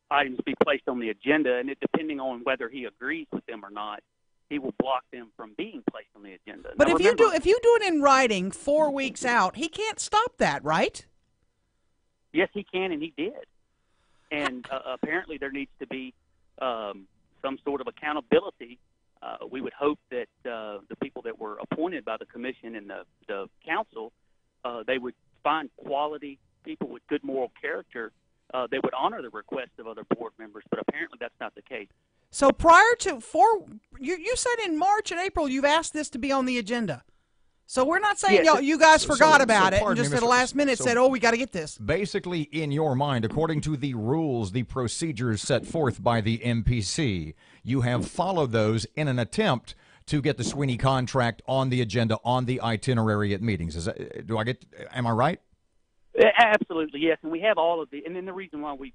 items be placed on the agenda, and depending on whether he agrees with them or not, he will block them from being placed on the agenda. But now, if you do it in writing 4 weeks out, he can't stop that, right? Yes, he can, and he did. And apparently there needs to be some sort of accountability. We would hope that the people that were appointed by the commission and the council, they would find quality people with good moral character. They would honor the request of other board members, but apparently that's not the case. So prior to you said in March and April you've asked this to be on the agenda. So we're not saying you guys forgot about it and just at the last minute said, oh, we got to get this. Basically, in your mind, according to the rules, the procedures set forth by the MPC, you have followed those in an attempt to get the Sweeney contract on the agenda, on the itinerary at meetings. Am I right? Absolutely, yes. And we have all of the, and then the reason why we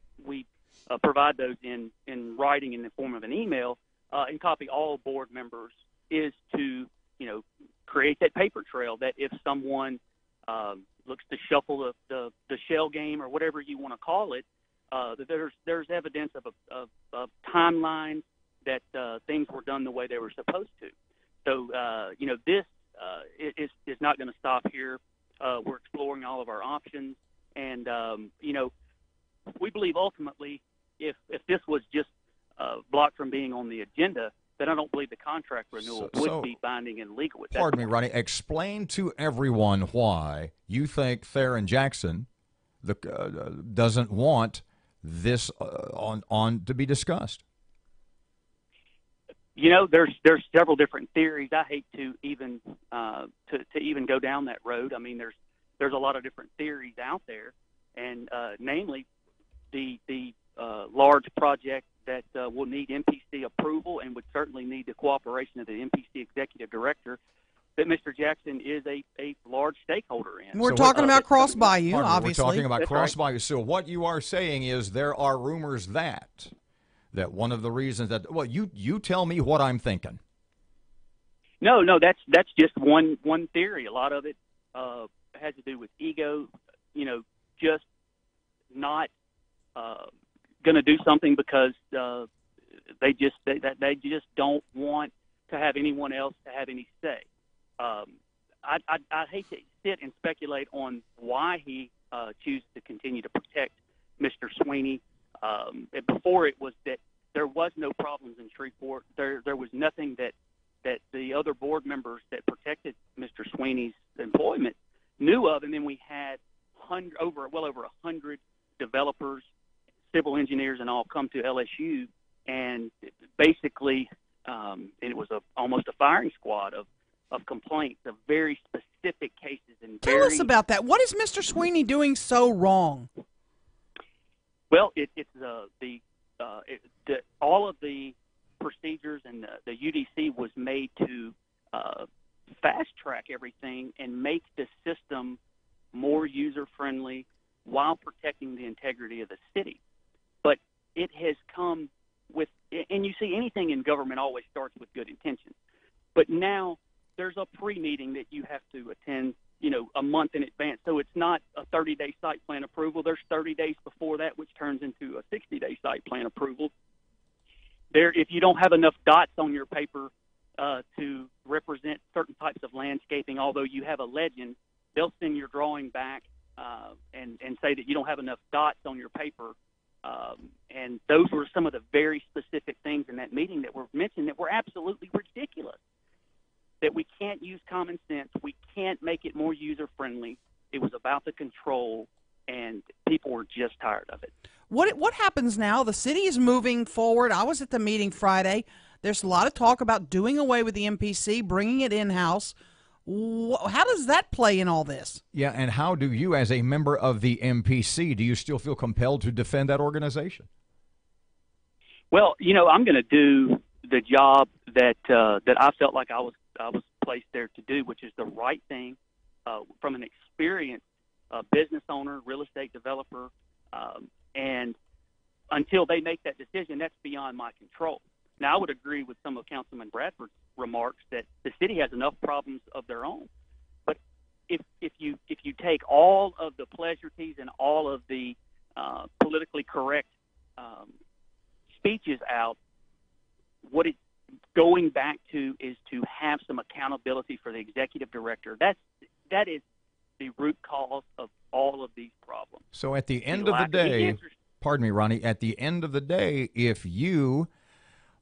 provide those in writing in the form of an email and copy all board members is to, create that paper trail that if someone looks to shuffle the shell game or whatever you want to call it, that there's evidence of timeline that things were done the way they were supposed to. So, this is not going to stop here. We're exploring all of our options. And, we believe ultimately if this was just blocked from being on the agenda, then I don't believe the contract renewal would be binding and legal with that. Pardon me, Ronnie. Explain to everyone why you think Theron Jackson doesn't want this on to be discussed. There's several different theories. I hate to even to even go down that road. I mean, there's a lot of different theories out there, and namely the large project that will need MPC approval and would certainly need the cooperation of the MPC executive director, that Mr. Jackson is a large stakeholder in. We're talking about Cross Bayou, obviously. We're talking about That's Cross right. Bayou. So what you are saying is there are rumors that one of the reasons that, well, you tell me what I'm thinking. No, that's just one theory. A lot of it has to do with ego, just not going to do something because they just don't want to have anyone else to have any say. I hate to sit and speculate on why he chooses to continue to protect Mr. Sweeney. Before it was that there was no problems in Shreveport. There was nothing that the other board members that protected Mr. Sweeney's employment knew of, and then we had well over 100 developers, civil engineers, and all come to LSU, and basically, and it was almost a firing squad of complaints of very specific cases. And tell us about that. What is Mr. Sweeney doing so wrong? Well, all of the procedures and the UDC was made to fast track everything and make the system more user friendly while protecting the integrity of the city. But it has come with, and you see anything in government always starts with good intentions. But now there's a pre-meeting that you have to attend, a month in advance. So it's not a 30-day site plan approval. There's 30 days before that, which turns into a 60-day site plan approval. If you don't have enough dots on your paper to represent certain types of landscaping, although you have a legend, they'll send your drawing back and say that you don't have enough dots on your paper. And those were some of the very specific things in that meeting that were mentioned that were absolutely ridiculous. That we can't use common sense, we can't make it more user-friendly. It was about the control, and people were just tired of it. What happens now? The city is moving forward. I was at the meeting Friday. There's a lot of talk about doing away with the MPC, bringing it in-house. How does that play in all this? Yeah, and how do you, as a member of the MPC, do you still feel compelled to defend that organization? Well, I'm going to do the job that I felt like I was placed there to do, which is the right thing from an experienced business owner, real estate developer, and until they make that decision, that's beyond my control. Now, I would agree with some of Councilman Bradford's remarks that the city has enough problems of their own. But if you take all of the pleasantries and all of the politically correct speeches out, what it's going back to is to have some accountability for the executive director. That is the root cause of all of these problems. So at the end of the day, pardon me, Ronnie, at the end of the day, if you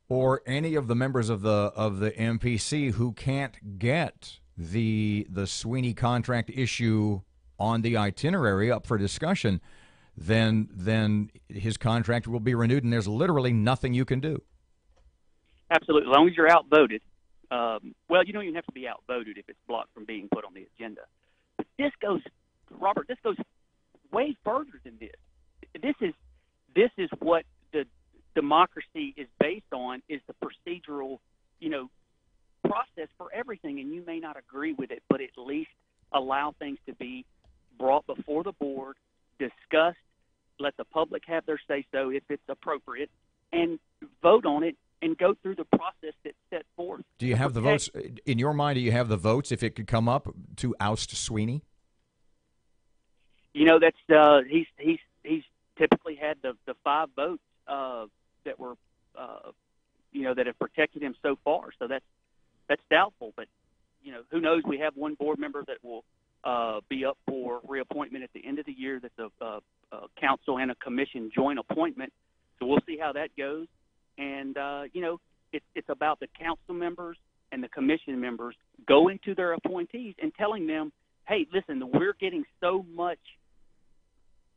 or any of the members of the MPC who can't get the Sweeney contract issue on the itinerary up for discussion, then his contract will be renewed, and there's literally nothing you can do. Absolutely, as long as you're outvoted. Well, you don't even have to be outvoted if it's blocked from being put on the agenda. But this goes way further than this. This is what the democracy is based on, is the procedural, process for everything. And you may not agree with it, but at least allow things to be brought before the board, discussed, let the public have their say-so if it's appropriate, and vote on it and go through the process that's set forth. Do you have the votes in your mind? Do you have the votes if it could come up to oust Sweeney? That's he's typically had the 5 votes that were that have protected him so far. So that's doubtful. But who knows? We have one board member that will be up for reappointment at the end of the year. That's a council and a commission joint appointment. So we'll see how that goes. And it's about the council members and the commission members going to their appointees and telling them, hey, listen, we're getting so much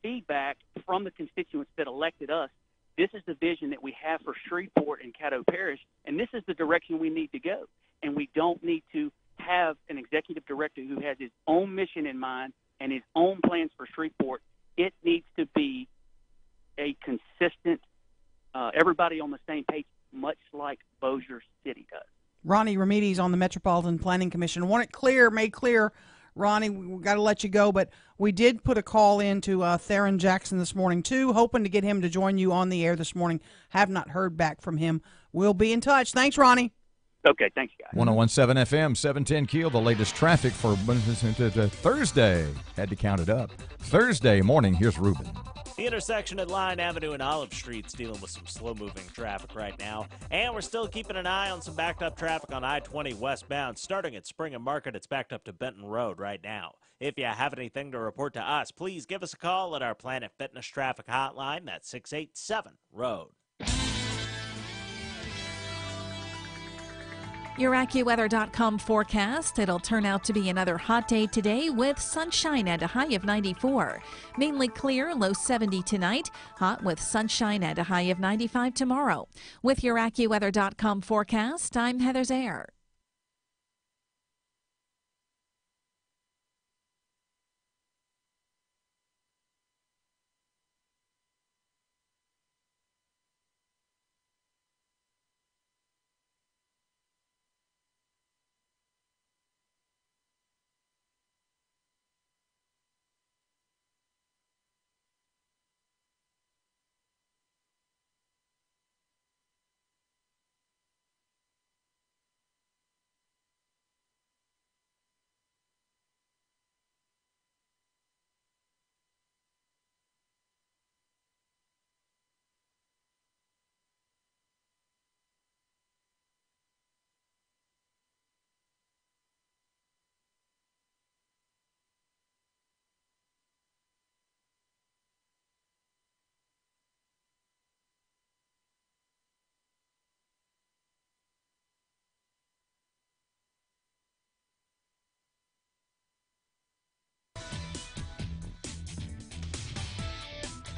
feedback from the constituents that elected us. This is the vision that we have for Shreveport and Caddo Parish, and this is the direction we need to go. And we don't need to have an executive director who has his own mission in mind and his own plans for Shreveport. It needs to be a consistent, everybody on the same page, much like Bossier City does. Ronnie Remedies on the Metropolitan Planning Commission. Want it made clear, Ronnie, we got to let you go, but we did put a call in to Theron Jackson this morning, too, hoping to get him to join you on the air this morning. Have not heard back from him. We'll be in touch. Thanks, Ronnie. Okay, thanks, guys. 101.7 FM, 710 KEEL, the latest traffic for Thursday. Had to count it up. Thursday morning, here's Ruben. The intersection at Line Avenue and Olive Street's dealing with some slow-moving traffic right now. And we're still keeping an eye on some backed-up traffic on I-20 westbound. Starting at Spring and Market, it's backed up to Benton Road right now. If you have anything to report to us, please give us a call at our Planet Fitness traffic hotline. That's 687-ROAD. Your AccuWeather.com forecast. It'll turn out to be another hot day today with sunshine and a high of 94. Mainly clear, low 70 tonight. Hot with sunshine and a high of 95 tomorrow. With your AccuWeather.com forecast, I'm Heather Zaire.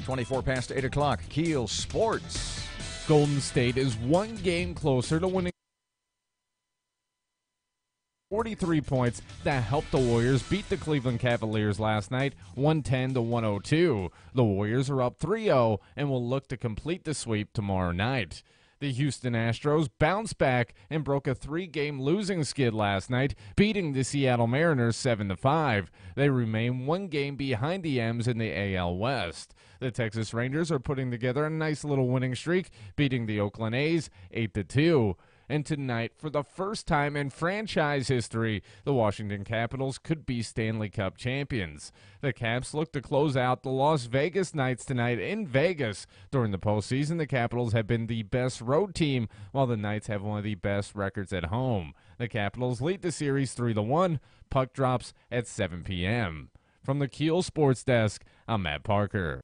24 past 8 o'clock. KEEL Sports. Golden State is one game closer to winning 43 points that helped the Warriors beat the Cleveland Cavaliers last night, 110-102. The Warriors are up 3-0 and will look to complete the sweep tomorrow night. The Houston Astros bounced back and broke a 3-game losing skid last night, beating the Seattle Mariners 7-5. They remain one game behind the M's in the AL West. The Texas Rangers are putting together a nice little winning streak, beating the Oakland A's 8-2. And tonight, for the first time in franchise history, the Washington Capitals could be Stanley Cup champions. The Caps look to close out the Las Vegas Knights tonight in Vegas. During the postseason, the Capitals have been the best road team, while the Knights have one of the best records at home. The Capitals lead the series 3-1. Puck drops at 7 p.m. From the KEEL Sports Desk, I'm Matt Parker.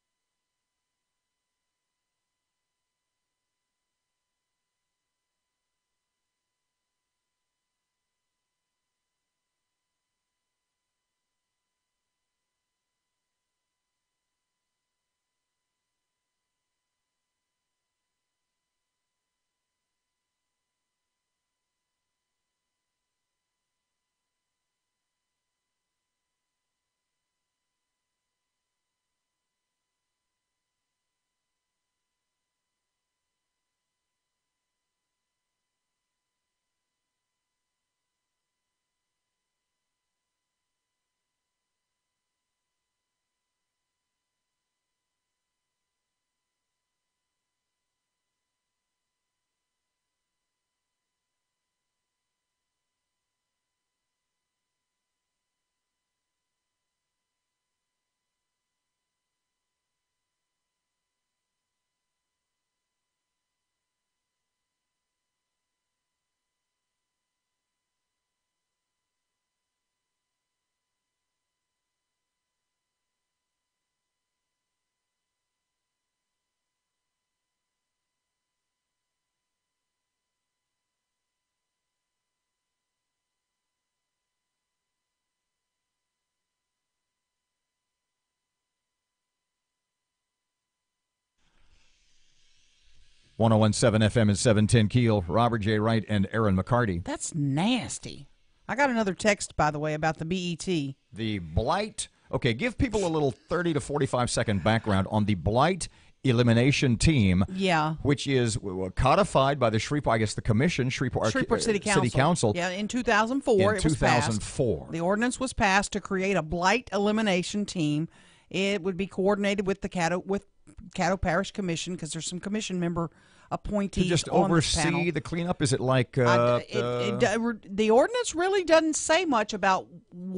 .1017 FM and 710 KEEL. Robert J. Wright and Erin McCarty. That's nasty. I got another text, by the way, about the BET. The blight. Okay, give people a little 30 to 45 second background on the blight elimination team. Yeah. Which is codified by the Shreveport, I guess the commission, Shreveport City Council. Yeah, in 2004 it was passed. The ordinance was passed to create a blight elimination team. It would be coordinated with the Caddo Parish Commission, because there's some commission member appointees to just on oversee this panel. the cleanup. Is it like the ordinance really doesn't say much about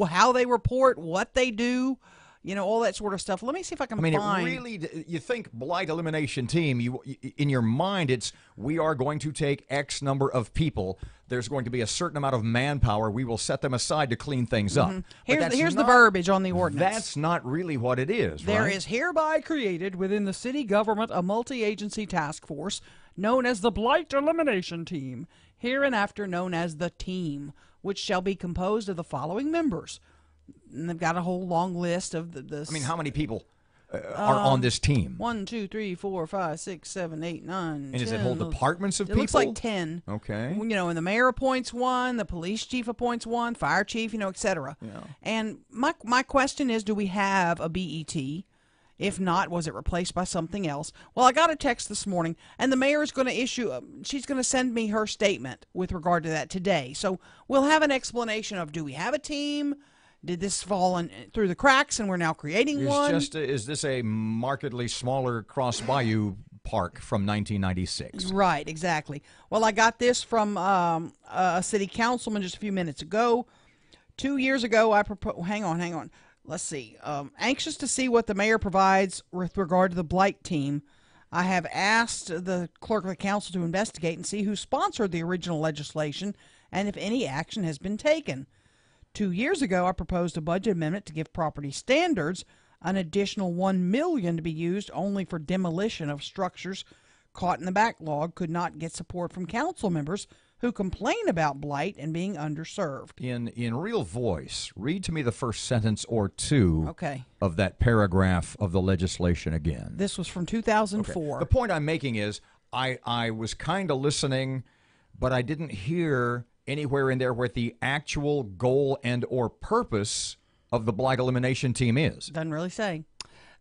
how they report, what they do, all that sort of stuff. Let me see if I can find. It really, you think blight elimination team, you in your mind it's we are going to take X number of people. There's going to be a certain amount of manpower. We will set them aside to clean things up. Here's the verbiage on the ordinance. That's not really what it is, There right? is hereby created within the city government a multi-agency task force known as the Blight Elimination Team, hereinafter known as the Team, which shall be composed of the following members. And they've got a whole long list of the how many people are on this team? 1, 2, 3, 4, 5, 6, 7, 8, 9, and 10. is it whole departments of people? It looks like 10. Okay. And the mayor appoints one, the police chief appoints one, fire chief, etc. Yeah. And my question is, do we have a BET? If not, was it replaced by something else? Well, I got a text this morning, and the mayor is going to she's going to send me her statement with regard to that today. So we'll have an explanation of, do we have a team? Did this fall through the cracks and we're now creating one? Is this a markedly smaller Cross Bayou park from 1996? Right, exactly. Well, I got this from a city councilman just a few minutes ago. 2 years ago, I proposed. Hang on. Let's see. Anxious to see what the mayor provides with regard to the blight team, I have asked the clerk of the council to investigate and see who sponsored the original legislation and if any action has been taken. 2 years ago, I proposed a budget amendment to give property standards an additional $1 million to be used only for demolition of structures caught in the backlog could not get support from council members who complain about blight and being underserved. In real voice, read to me the first sentence or two Okay. of that paragraph of the legislation again. This was from 2004. Okay. The point I'm making is I was kind of listening, but I didn't hear anywhere in there what the actual goal and or purpose of the blight elimination team is. Doesn't really say.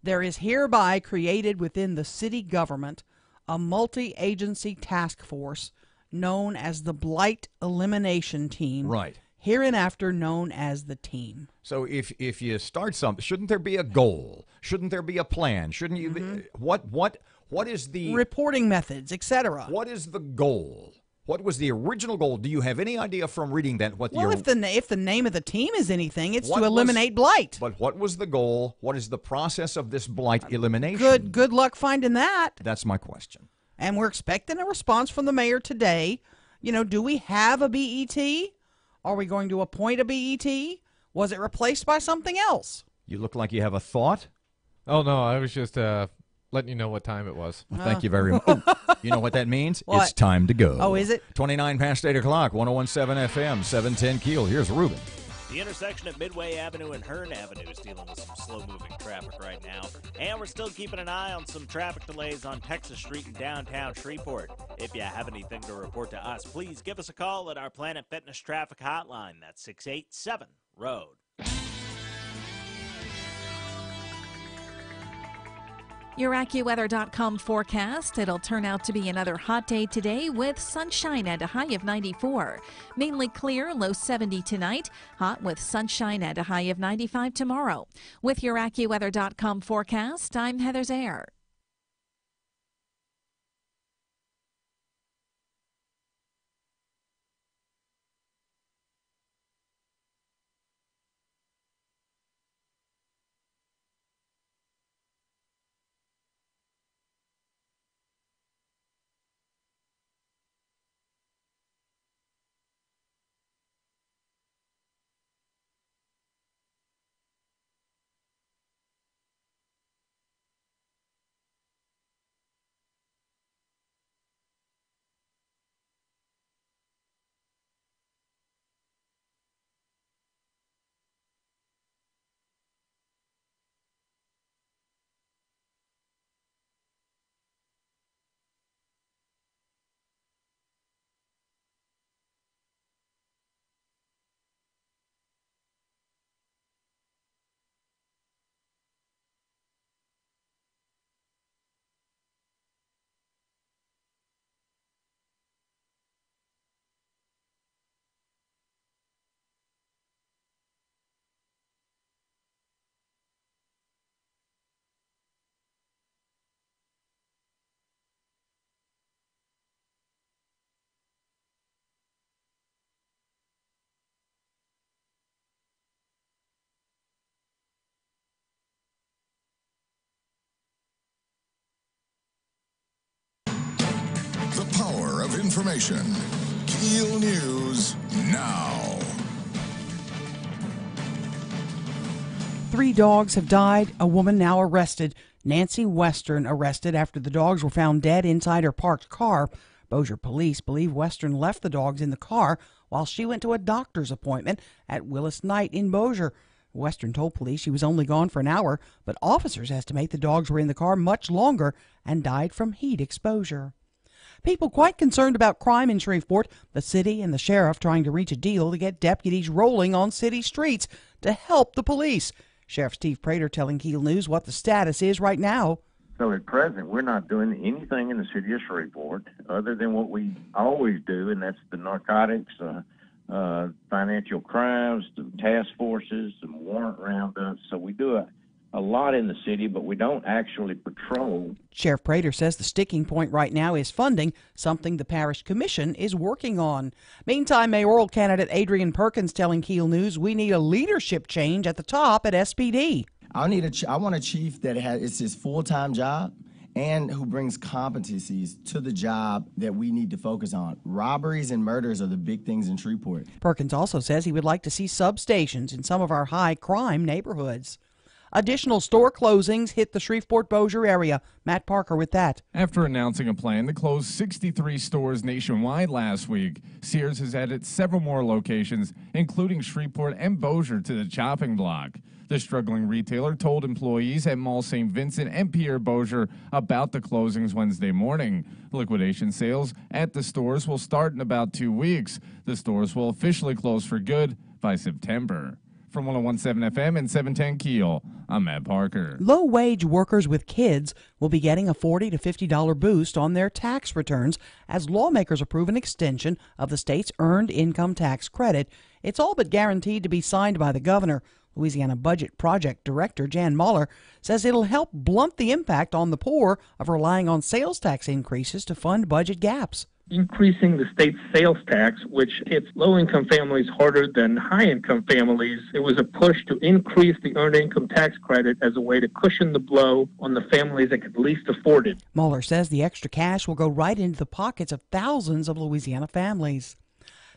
There is hereby created within the city government a multi-agency task force known as the Blight Elimination Team. Right. Hereinafter known as the team. So if you start something, shouldn't there be a goal? Shouldn't there be a plan? Shouldn't you be, what is the reporting methods, etc.? What is the goal? What was the original goal? Do you have any idea from reading that what if the name of the team is anything, it's to eliminate blight. But what was the goal? What is the process of this blight elimination? Good luck finding that. That's my question. And we're expecting a response from the mayor today. You know, do we have a BET? Are we going to appoint a BET? Was it replaced by something else? You look like you have a thought. Oh no, I was just letting you know what time it was. Well, thank you very much. Oh, you know what that means? What? It's time to go. Oh, is it? 29 past 8 o'clock, 101.7 FM, 710 KEEL. Here's Ruben. The intersection of Midway Avenue and Hearn Avenue is dealing with some slow-moving traffic right now. And we're still keeping an eye on some traffic delays on Texas Street in downtown Shreveport. If you have anything to report to us, please give us a call at our Planet Fitness traffic hotline. That's 687-ROAD. Your AccuWeather.com forecast. It'll turn out to be another hot day today with sunshine at a high of 94. Mainly clear, low 70 tonight. Hot with sunshine at a high of 95 tomorrow. With your AccuWeather.com forecast, I'm Heather Zaire. The power of information. KEEL News now. 3 dogs have died. A woman now arrested. Nancy Western arrested after the dogs were found dead inside her parked car. Bossier police believe Western left the dogs in the car while she went to a doctor's appointment at Willis Knight in Bossier. Western told police she was only gone for an hour, but officers estimate the dogs were in the car much longer and died from heat exposure. People quite concerned about crime in Shreveport, the city and the sheriff trying to reach a deal to get deputies rolling on city streets to help the police. Sheriff Steve Prater telling KEEL News what the status is right now. So at present, we're not doing anything in the city of Shreveport other than what we always do, and that's the narcotics, financial crimes, the task forces, some warrant roundups. So we do a lot in the city, but we don't actually patrol. Sheriff Prater says the sticking point right now is funding, something the parish commission is working on. Meantime, mayoral candidate Adrian Perkins telling KEEL News we need a leadership change at the top at SPD. I want a chief that it's his full-time job and who brings competencies to the job that we need to focus on. Robberies and murders are the big things in Shreveport. Perkins also says he would like to see substations in some of our high crime neighborhoods. Additional store closings hit the Shreveport-Bossier area. Matt Parker with that. After announcing a plan to close 63 stores nationwide last week, Sears has added several more locations, including Shreveport and Bossier, to the chopping block. The struggling retailer told employees at Mall St. Vincent and Pierre Bossier about the closings Wednesday morning. Liquidation sales at the stores will start in about 2 weeks. The stores will officially close for good by September. From 101.7 FM and 710 KEEL, I'm Matt Parker. Low-wage workers with kids will be getting a $40 to $50 boost on their tax returns as lawmakers approve an extension of the state's earned income tax credit. It's all but guaranteed to be signed by the governor. Louisiana Budget Project Director Jan Muller says it'll help blunt the impact on the poor of relying on sales tax increases to fund budget gaps. Increasing the state's sales tax, which hits low-income families harder than high-income families. It was a push to increase the earned income tax credit as a way to cushion the blow on the families that could least afford it. Mueller says the extra cash will go right into the pockets of thousands of Louisiana families.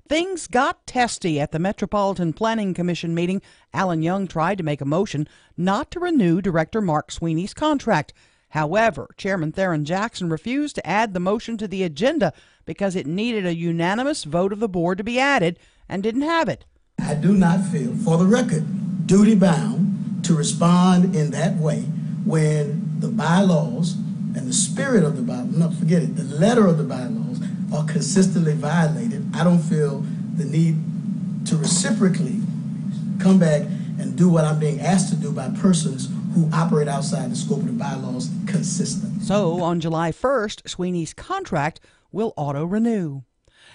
Things got testy at the Metropolitan Planning Commission meeting. Alan Young tried to make a motion not to renew Director Mark Sweeney's contract. However, Chairman Theron Jackson refused to add the motion to the agenda because it needed a unanimous vote of the board to be added and didn't have it. I do not feel, for the record, duty-bound to respond in that way when the bylaws and the spirit of the bylaws, no, forget it, the letter of the bylaws are consistently violated. I don't feel the need to reciprocally come back and do what I'm being asked to do by persons who operate outside the scope of the bylaws consistently. So on July 1st, Sweeney's contract will auto-renew.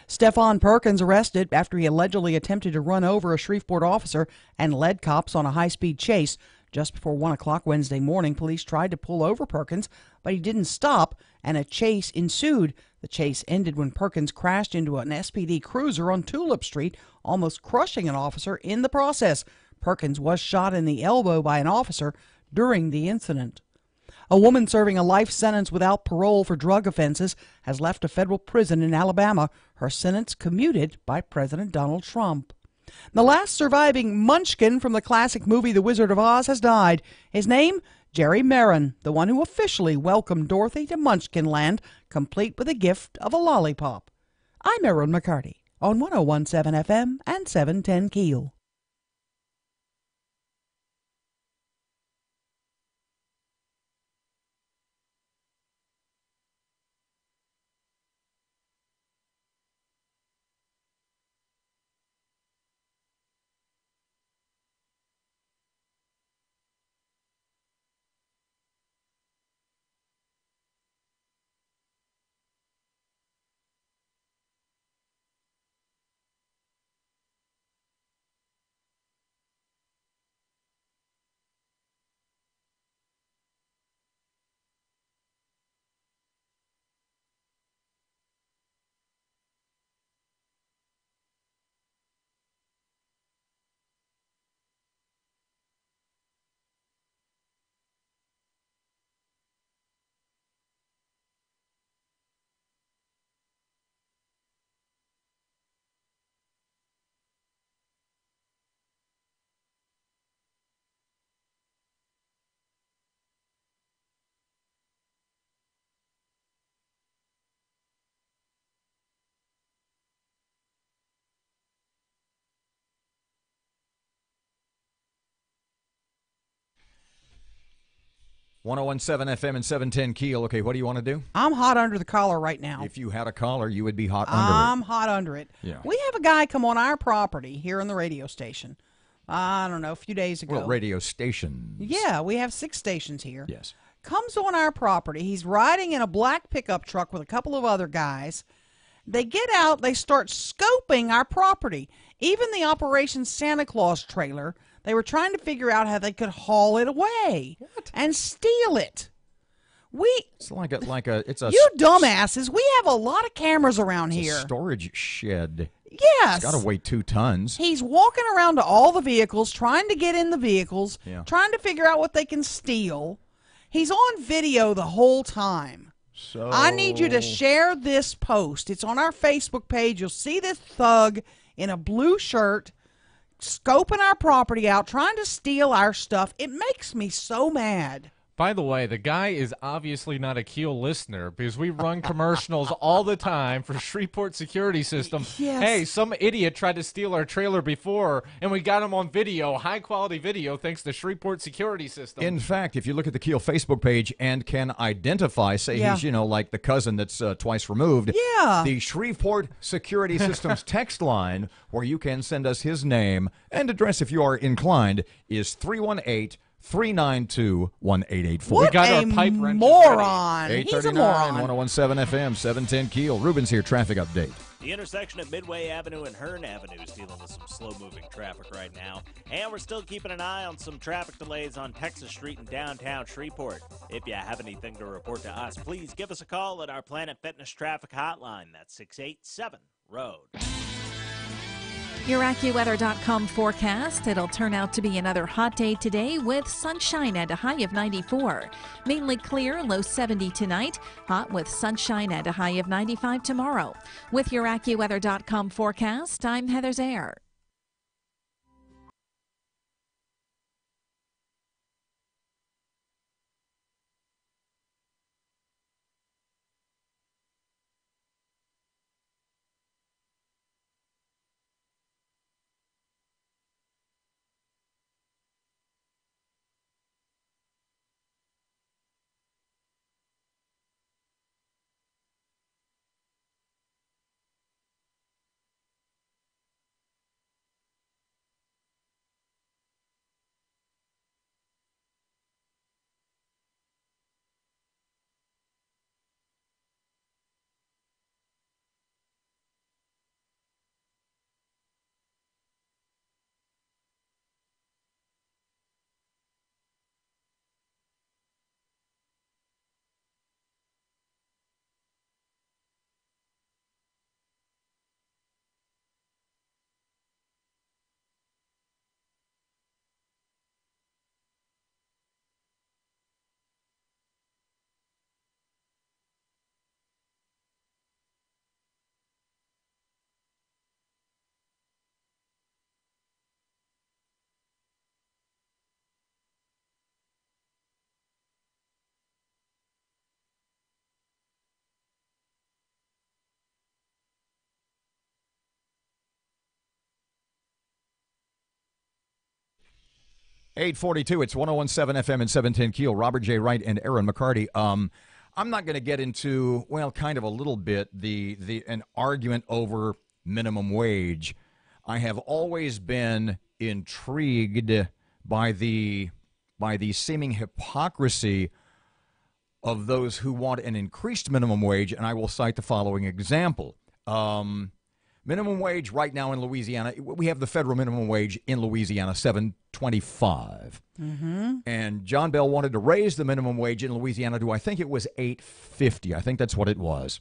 Stephon Perkins arrested after he allegedly attempted to run over a Shreveport officer and led cops on a high-speed chase. Just before 1 o'clock Wednesday morning, police tried to pull over Perkins, but he didn't stop, and a chase ensued. The chase ended when Perkins crashed into an SPD cruiser on Tulip Street, almost crushing an officer in the process. Perkins was shot in the elbow by an officer during the incident. A woman serving a life sentence without parole for drug offenses has left a federal prison in Alabama, her sentence commuted by President Donald Trump. The last surviving Munchkin from the classic movie The Wizard of Oz has died. His name, Jerry Marin, the one who officially welcomed Dorothy to Munchkin Land, complete with a gift of a lollipop. I'm Erin McCarty on 101.7 FM and 710 KEEL. .101.7 FM and 710 KEEL. Okay, what do you want to do? I'm hot under the collar right now. If you had a collar, you would be hot under it. I'm hot under it. Yeah. We have a guy come on our property here in the radio station. I don't know, a few days ago. Well, radio stations. Yeah, we have 6 stations here. Yes. Comes on our property. He's riding in a black pickup truck with a couple of other guys. They get out. They start scoping our property. Even the Operation Santa Claus trailer. They were trying to figure out how they could haul it away and steal it. It's it's a you dumbasses. We have a lot of cameras around it's here. A storage shed. Yes. It's got to weigh 2 tons. He's walking around to all the vehicles, trying to get in the vehicles, Yeah. trying to figure out what they can steal. He's on video the whole time. So I need you to share this post. It's on our Facebook page. You'll see this thug in a blue shirt scoping our property out, trying to steal our stuff. It makes me so mad. By the way, the guy is obviously not a KEEL listener because we run commercials all the time for Shreveport Security System. Yes. Hey, some idiot tried to steal our trailer before, and we got him on video, high-quality video, thanks to Shreveport Security System. In fact, if you look at the KEEL Facebook page and can identify, say he's, like the cousin that's twice removed, the Shreveport Security Systems text line, where you can send us his name and address if you are inclined, is 318 392-1884. We got our pipe wrenches moron. Ready. He's a moron. 1017 FM, 710 KEEL. Ruben's here, traffic update. The intersection of Midway Avenue and Hearn Avenue is dealing with some slow-moving traffic right now. And we're still keeping an eye on some traffic delays on Texas Street in downtown Shreveport. If you have anything to report to us, please give us a call at our Planet Fitness traffic hotline. That's 687-ROAD. Your AccuWeather.com forecast. It'll turn out to be another hot day today with sunshine at a high of 94. Mainly clear, low 70 tonight. Hot with sunshine at a high of 95 tomorrow. With your AccuWeather.com forecast, I'm Heather Zaire. .842, it's 101.7 FM and 710 KEEL. Robert J. Wright and Erin McCarty. I'm not going to get into, well, kind of a little bit, an argument over minimum wage. I have always been intrigued by the seeming hypocrisy of those who want an increased minimum wage, and I will cite the following example. Minimum wage right now in Louisiana, we have the federal minimum wage in Louisiana, $7.25. Mm-hmm. And John Bell wanted to raise the minimum wage in Louisiana to, I think it was $8.50. I think that's what it was,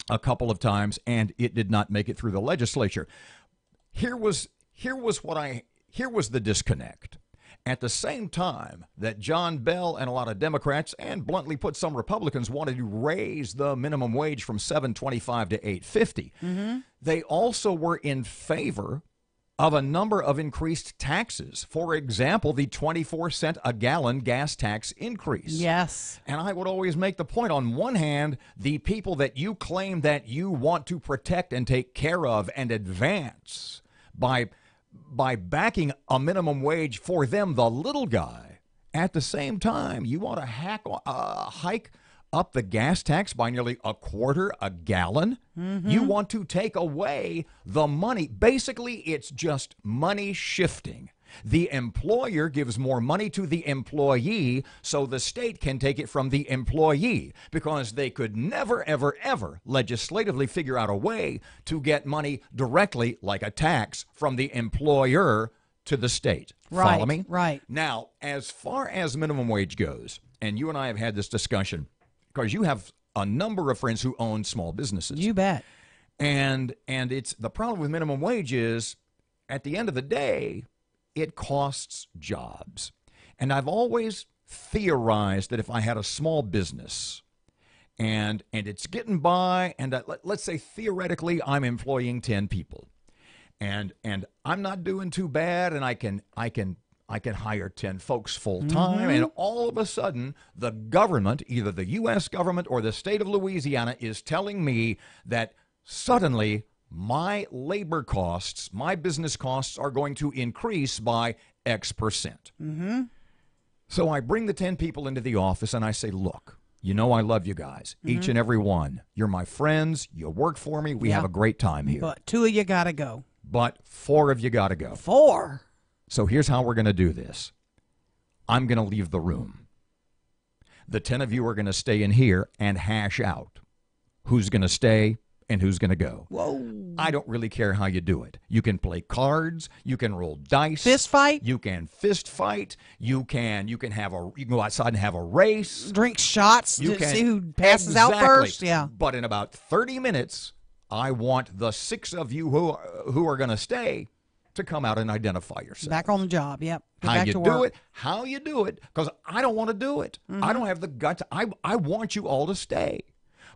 a couple of times, and it did not make it through the legislature. Here was the disconnect. At the same time that John Bell and a lot of Democrats, and bluntly put some Republicans, wanted to raise the minimum wage from $7.25 to $8.50, they also were in favor of a number of increased taxes. For example, the 24-cent a gallon gas tax increase. Yes. And I would always make the point, on one hand, the people that you claim that you want to protect and take care of and advance by backing a minimum wage for them, the little guy, at the same time, you want to hike up the gas tax by nearly a quarter a gallon. Mm-hmm. You want to take away the money. Basically, it's just money shifting. The employer gives more money to the employee so the state can take it from the employee, because they could never, ever, ever legislatively figure out a way to get money directly, like a tax, from the employer to the state. Right, Follow me? right. Now, as far as minimum wage goes, and you and I have had this discussion, because you have a number of friends who own small businesses. You bet. And it's the problem with minimum wage is, at the end of the day, it costs jobs. And I've always theorized that if I had a small business and it's getting by, and let's say theoretically I'm employing 10 people, and I'm not doing too bad, and I can hire 10 folks full time, and all of a sudden, the government, either the U.S. government or the state of Louisiana, is telling me that suddenly my labor costs, my business costs are going to increase by X percent. So I bring the 10 people into the office and I say, look, you know I love you guys, each and every one. You're my friends. You work for me. We have a great time here. But 2 of you got to go. But 4 of you got to go. 4? So here's how we're going to do this. I'm going to leave the room. The 10 of you are going to stay in here and hash out who's going to stay and who's going to go. Whoa. I don't really care how you do it. You can play cards. You can roll dice. Fist fight. You can fist fight. You can go outside and have a race. Drink shots to see who passes out first. Yeah. But in about 30 minutes, I want the 6 of you who are going to stay to come out and identify yourself. Back on the job. Yep. How you do it, because I don't want to do it. I don't have the guts. I want you all to stay.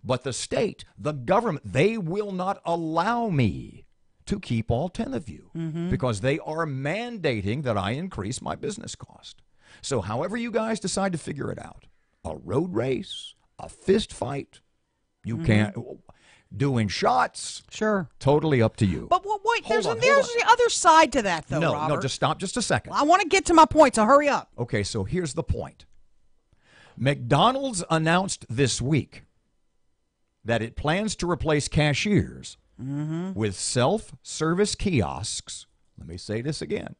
But the state, the government, they will not allow me to keep all 10 of you because they are mandating that I increase my business cost. So however you guys decide to figure it out, a road race, a fist fight, you can't, doing shots. Sure. Totally up to you. But wait, there's the other side to that, though, Robert. No, just stop just a second. I want to get to my point, so hurry up. Okay, so here's the point. McDonald's announced this week that it plans to replace cashiers with self-service kiosks. Let me say this again.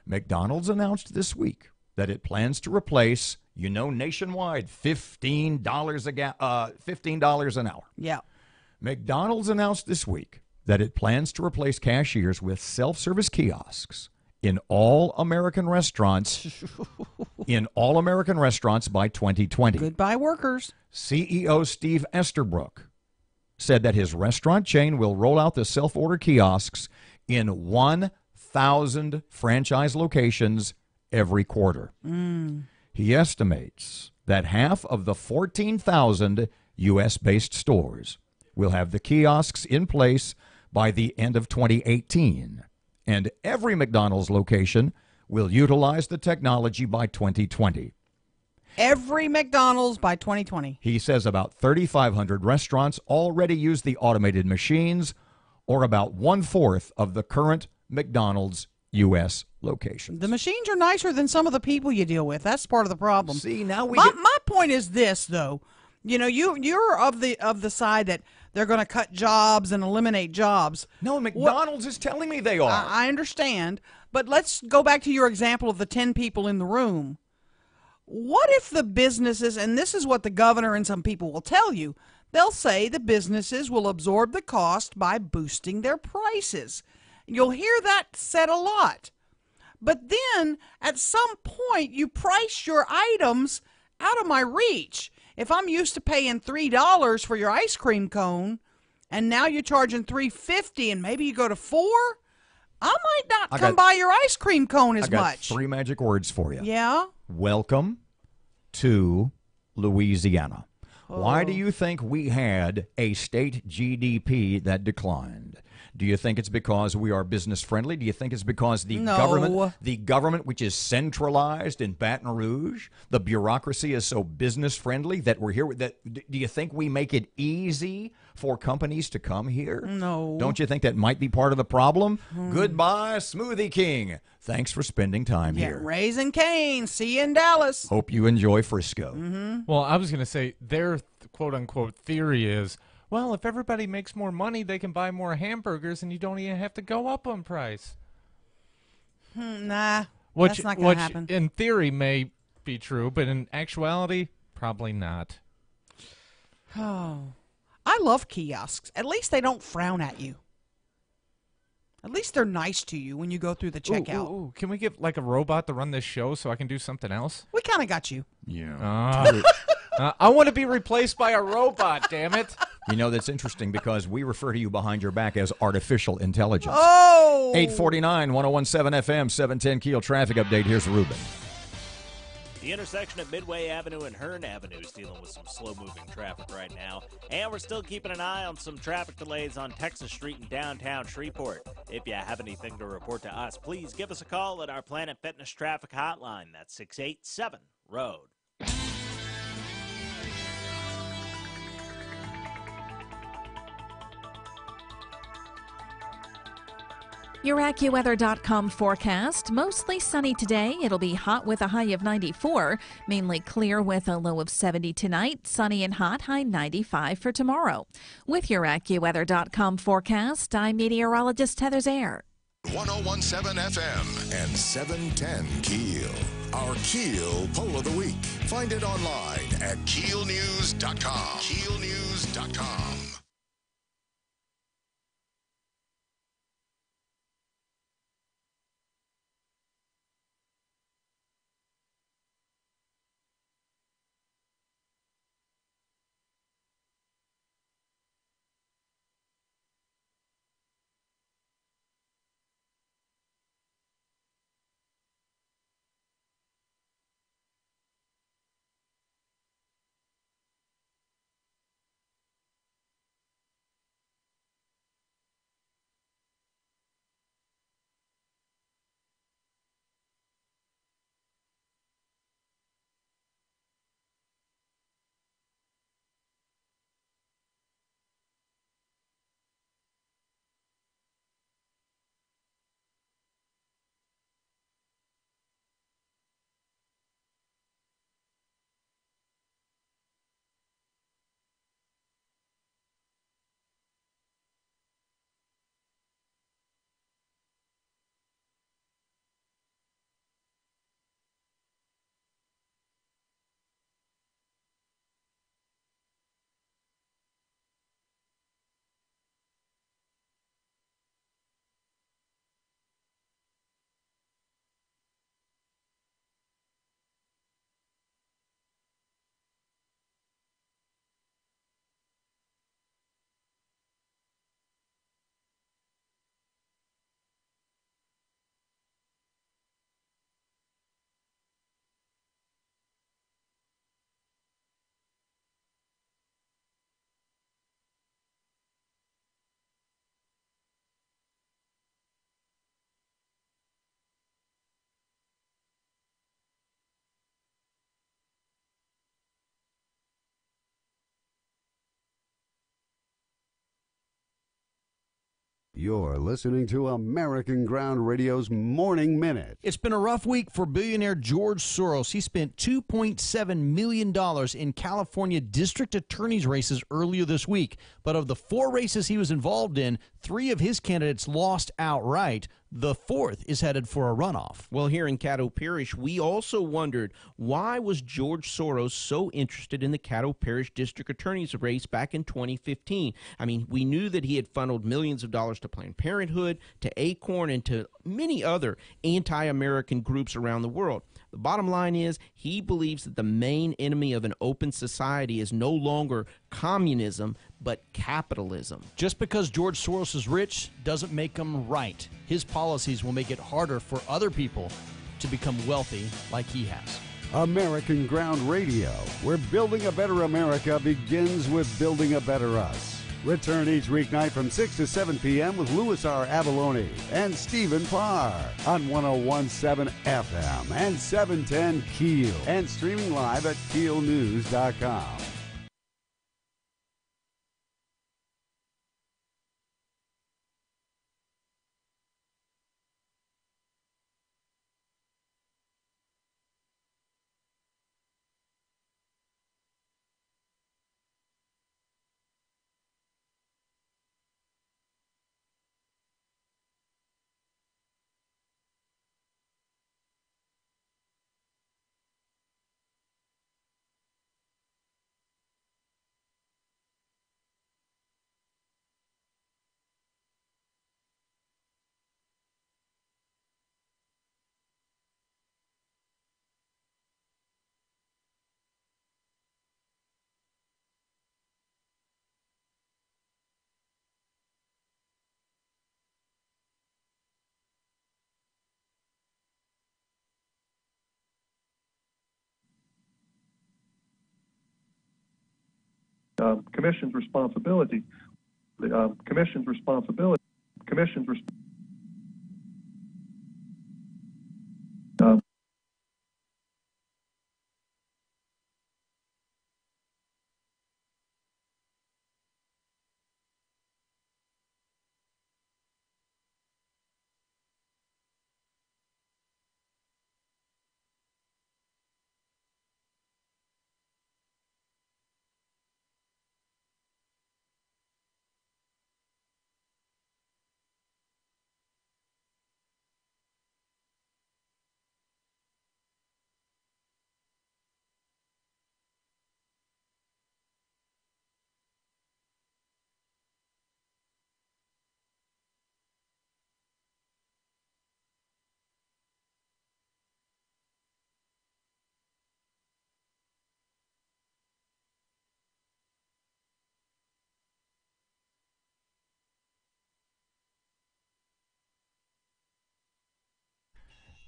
McDonald's announced this week that it plans to replace, nationwide, $15 an hour. Yeah. McDonald's announced this week that it plans to replace cashiers with self-service kiosks in all American restaurants by 2020. Goodbye, workers. CEO Steve Esterbrook said that his restaurant chain will roll out the self-order kiosks in 1,000 franchise locations every quarter. He estimates that half of the 14,000 U.S.-based stores will have the kiosks in place by the end of 2018, and every McDonald's location will utilize the technology by 2020. Every McDonald's by 2020. He says about 3,500 restaurants already use the automated machines, or about 1/4 of the current McDonald's U.S. locations. The machines are nicer than some of the people you deal with. That's part of the problem. See, now my point is this, though. You're of the side that they're going to cut jobs and eliminate jobs. No, McDonald's is telling me they are. I understand, but let's go back to your example of the 10 people in the room. What if the businesses, and this is what the governor and some people will tell you, they'll say the businesses will absorb the cost by boosting their prices. You'll hear that said a lot. But then, at some point, you price your items out of my reach. If I'm used to paying $3 for your ice cream cone, and now you're charging $3.50, and maybe you go to $4, I might not come by your ice cream cone as much. I got 3 magic words for you. Yeah? Welcome to Louisiana. Why do you think we had a state GDP that declined? Do you think it's because we are business friendly? Do you think it's because the government, which is centralized in Baton Rouge, the bureaucracy is so business friendly that we're here? Do you think we make it easy for companies to come here? No. Don't you think that might be part of the problem? Goodbye, Smoothie King. Thanks for spending time here. Raising Cane. See you in Dallas. Hope you enjoy Frisco. Well, I was going to say their quote-unquote theory is, well, if everybody makes more money, they can buy more hamburgers, and you don't even have to go up on price. Nah, that's not going to happen. In theory may be true, but in actuality, probably not. Oh, I love kiosks. At least they don't frown at you. At least they're nice to you when you go through the checkout. Ooh. Can we get like a robot to run this show so I can do something else? We kind of got you. Yeah. I want to be replaced by a robot, damn it. That's interesting because we refer to you behind your back as artificial intelligence. Oh! 849, 1017 FM, 710 KEEL traffic update. Here's Ruben. The intersection of Midway Avenue and Hearn Avenue is dealing with some slow-moving traffic right now. And we're still keeping an eye on some traffic delays on Texas Street in downtown Shreveport. If you have anything to report to us, please give us a call at our Planet Fitness traffic hotline. That's 687-ROAD. Your AccuWeather.com forecast. Mostly sunny today. It'll be hot with a high of 94. Mainly clear with a low of 70 tonight. Sunny and hot, high 95 for tomorrow. With your AccuWeather.com forecast, I'm meteorologist Heather Zaire. 101.7 FM and 710 KEEL. Our KEEL Poll of the Week. Find it online at KEELnews.com. KEELnews.com. You're listening to American Ground Radio's Morning Minute. It's been a rough week for billionaire George Soros. He spent $2.7 million in California district attorneys' races earlier this week. But of the 4 races he was involved in, 3 of his candidates lost outright. The 4th is headed for a runoff. Well, here in Caddo Parish, we also wondered, why was George Soros so interested in the Caddo Parish District Attorney's race back in 2015? I mean, we knew that he had funneled millions of dollars to Planned Parenthood, to Acorn, and to many other anti-American groups around the world. The bottom line is he believes that the main enemy of an open society is no longer communism, but capitalism. Just because George Soros is rich doesn't make him right. His policies will make it harder for other people to become wealthy like he has. American Ground Radio, where building a better America begins with building a better us. Return each weeknight from 6 to 7 p.m. with Louis R. Avalone and Stephen Parr on 101.7 FM and 710 KEEL and streaming live at KEELnews.com. Commission's responsibility. The Commission's responsibility. Commission's responsibility.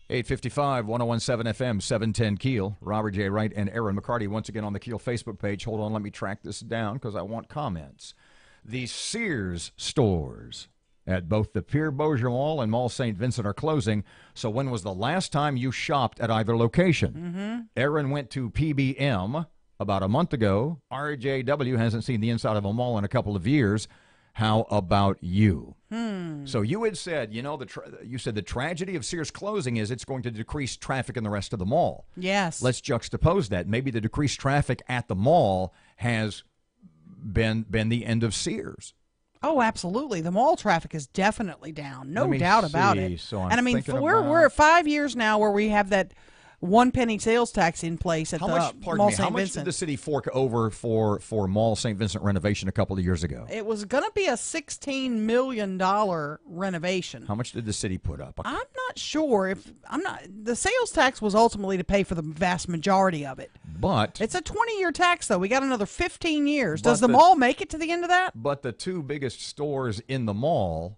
855, 1017 FM, 710 Keel. Robert J. Wright and Erin McCarty once again on the Keel Facebook page. Hold on, let me track this down because I want comments. The Sears stores at both the Pierre Bossier Mall and Mall St. Vincent are closing. So when was the last time you shopped at either location? Erin went to PBM about a month ago. RJW hasn't seen the inside of a mall in a couple of years. How about you? So you had said, you know, you said the tragedy of Sears closing is it's going to decrease traffic in the rest of the mall. Yes. Let's juxtapose that. Maybe the decreased traffic at the mall has been the end of Sears. Oh, absolutely. The mall traffic is definitely down. No doubt about it. So and I mean, we're at 5 years now where we have that 1 penny sales tax in place at Mall St. Vincent. How much did the city fork over for Mall St. Vincent renovation a couple of years ago? It was going to be a $16 million renovation. How much did the city put up? I'm not sure. The sales tax was ultimately to pay for the vast majority of it. But it's a 20-year tax, though. We got another 15 years. Does the mall make it to the end of that? But the two biggest stores in the mall,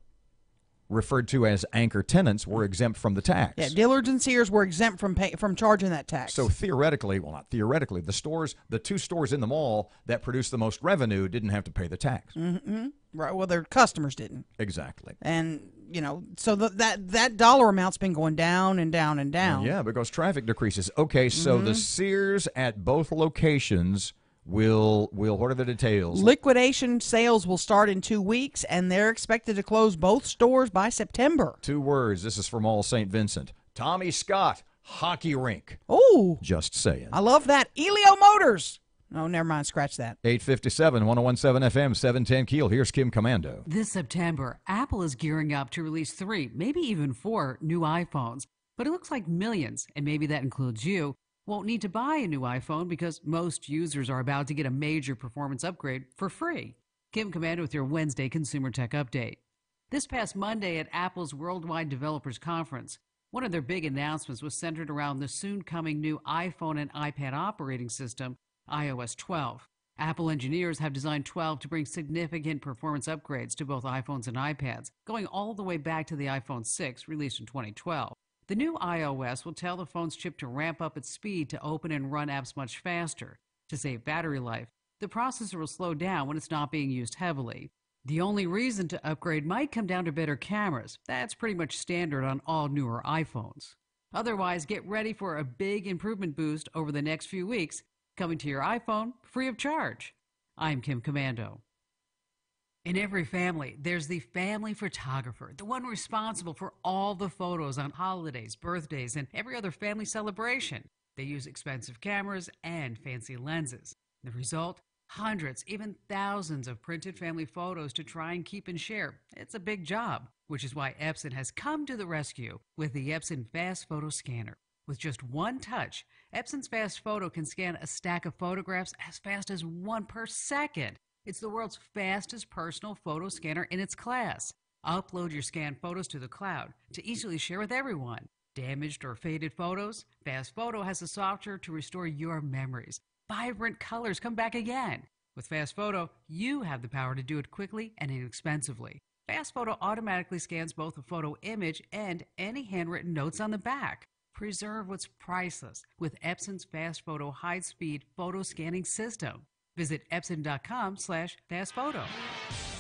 referred to as anchor tenants, were exempt from the tax. Yeah, Dillard's and Sears were exempt from charging that tax. So theoretically, well, not theoretically, the two stores in the mall that produced the most revenue didn't have to pay the tax. Right. Well, their customers didn't. Exactly. And so that dollar amount's been going down and down and down. Yeah, because traffic decreases. Okay, so the Sears at both locations will what are the details? Liquidation sales will start in 2 weeks, and they're expected to close both stores by September. 2 words. This is from Mall St. Vincent. Tommy Scott hockey rink. Oh, just saying. I love that. Elio Motors. Oh, never mind. Scratch that. 857, 1017 FM, 710 Keel. Here's Kim Commando. This September, Apple is gearing up to release 3, maybe even 4 new iPhones. But it looks like millions, and maybe that includes you, won't need to buy a new iPhone because most users are about to get a major performance upgrade for free. Kim Commando with your Wednesday Consumer Tech Update. This past Monday at Apple's Worldwide Developers Conference, one of their big announcements was centered around the soon-coming new iPhone and iPad operating system, iOS 12. Apple engineers have designed 12 to bring significant performance upgrades to both iPhones and iPads, going all the way back to the iPhone 6 released in 2012. The new iOS will tell the phone's chip to ramp up its speed to open and run apps much faster. To save battery life, the processor will slow down when it's not being used heavily. The only reason to upgrade might come down to better cameras. That's pretty much standard on all newer iPhones. Otherwise, get ready for a big improvement boost over the next few weeks, coming to your iPhone free of charge. I'm Kim Commando. In every family, there's the family photographer, the one responsible for all the photos on holidays, birthdays, and every other family celebration. They use expensive cameras and fancy lenses. The result? Hundreds, even thousands of printed family photos to try and keep and share. It's a big job, which is why Epson has come to the rescue with the Epson Fast Photo Scanner. With just one touch, Epson's Fast Photo can scan a stack of photographs as fast as 1 per second. It's the world's fastest personal photo scanner in its class. Upload your scanned photos to the cloud to easily share with everyone. Damaged or faded photos? Fast Photo has the software to restore your memories. Vibrant colors come back again. With Fast Photo, you have the power to do it quickly and inexpensively. Fast Photo automatically scans both the photo image and any handwritten notes on the back. Preserve what's priceless with Epson's Fast Photo high-speed photo scanning system. Visit Epson.com/fastphoto.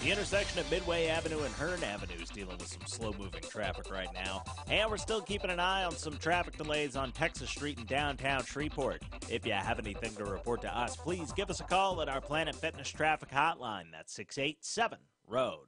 The intersection of Midway Avenue and Hearn Avenue is dealing with some slow-moving traffic right now. And we're still keeping an eye on some traffic delays on Texas Street in downtown Shreveport. If you have anything to report to us, please give us a call at our Planet Fitness traffic hotline. That's 687-ROAD.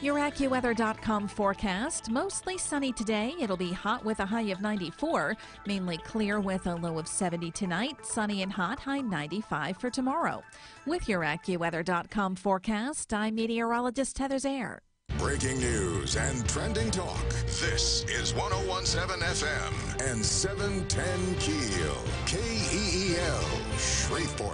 Your AccuWeather.com forecast. Mostly sunny today. It'll be hot with a high of 94. Mainly clear with a low of 70 tonight. Sunny and hot, high 95 for tomorrow. With your AccuWeather.com forecast, I'm meteorologist Heather Zaire. Breaking news and trending talk. This is 101.7 FM and 710 KEEL. KEEL, Shreveport.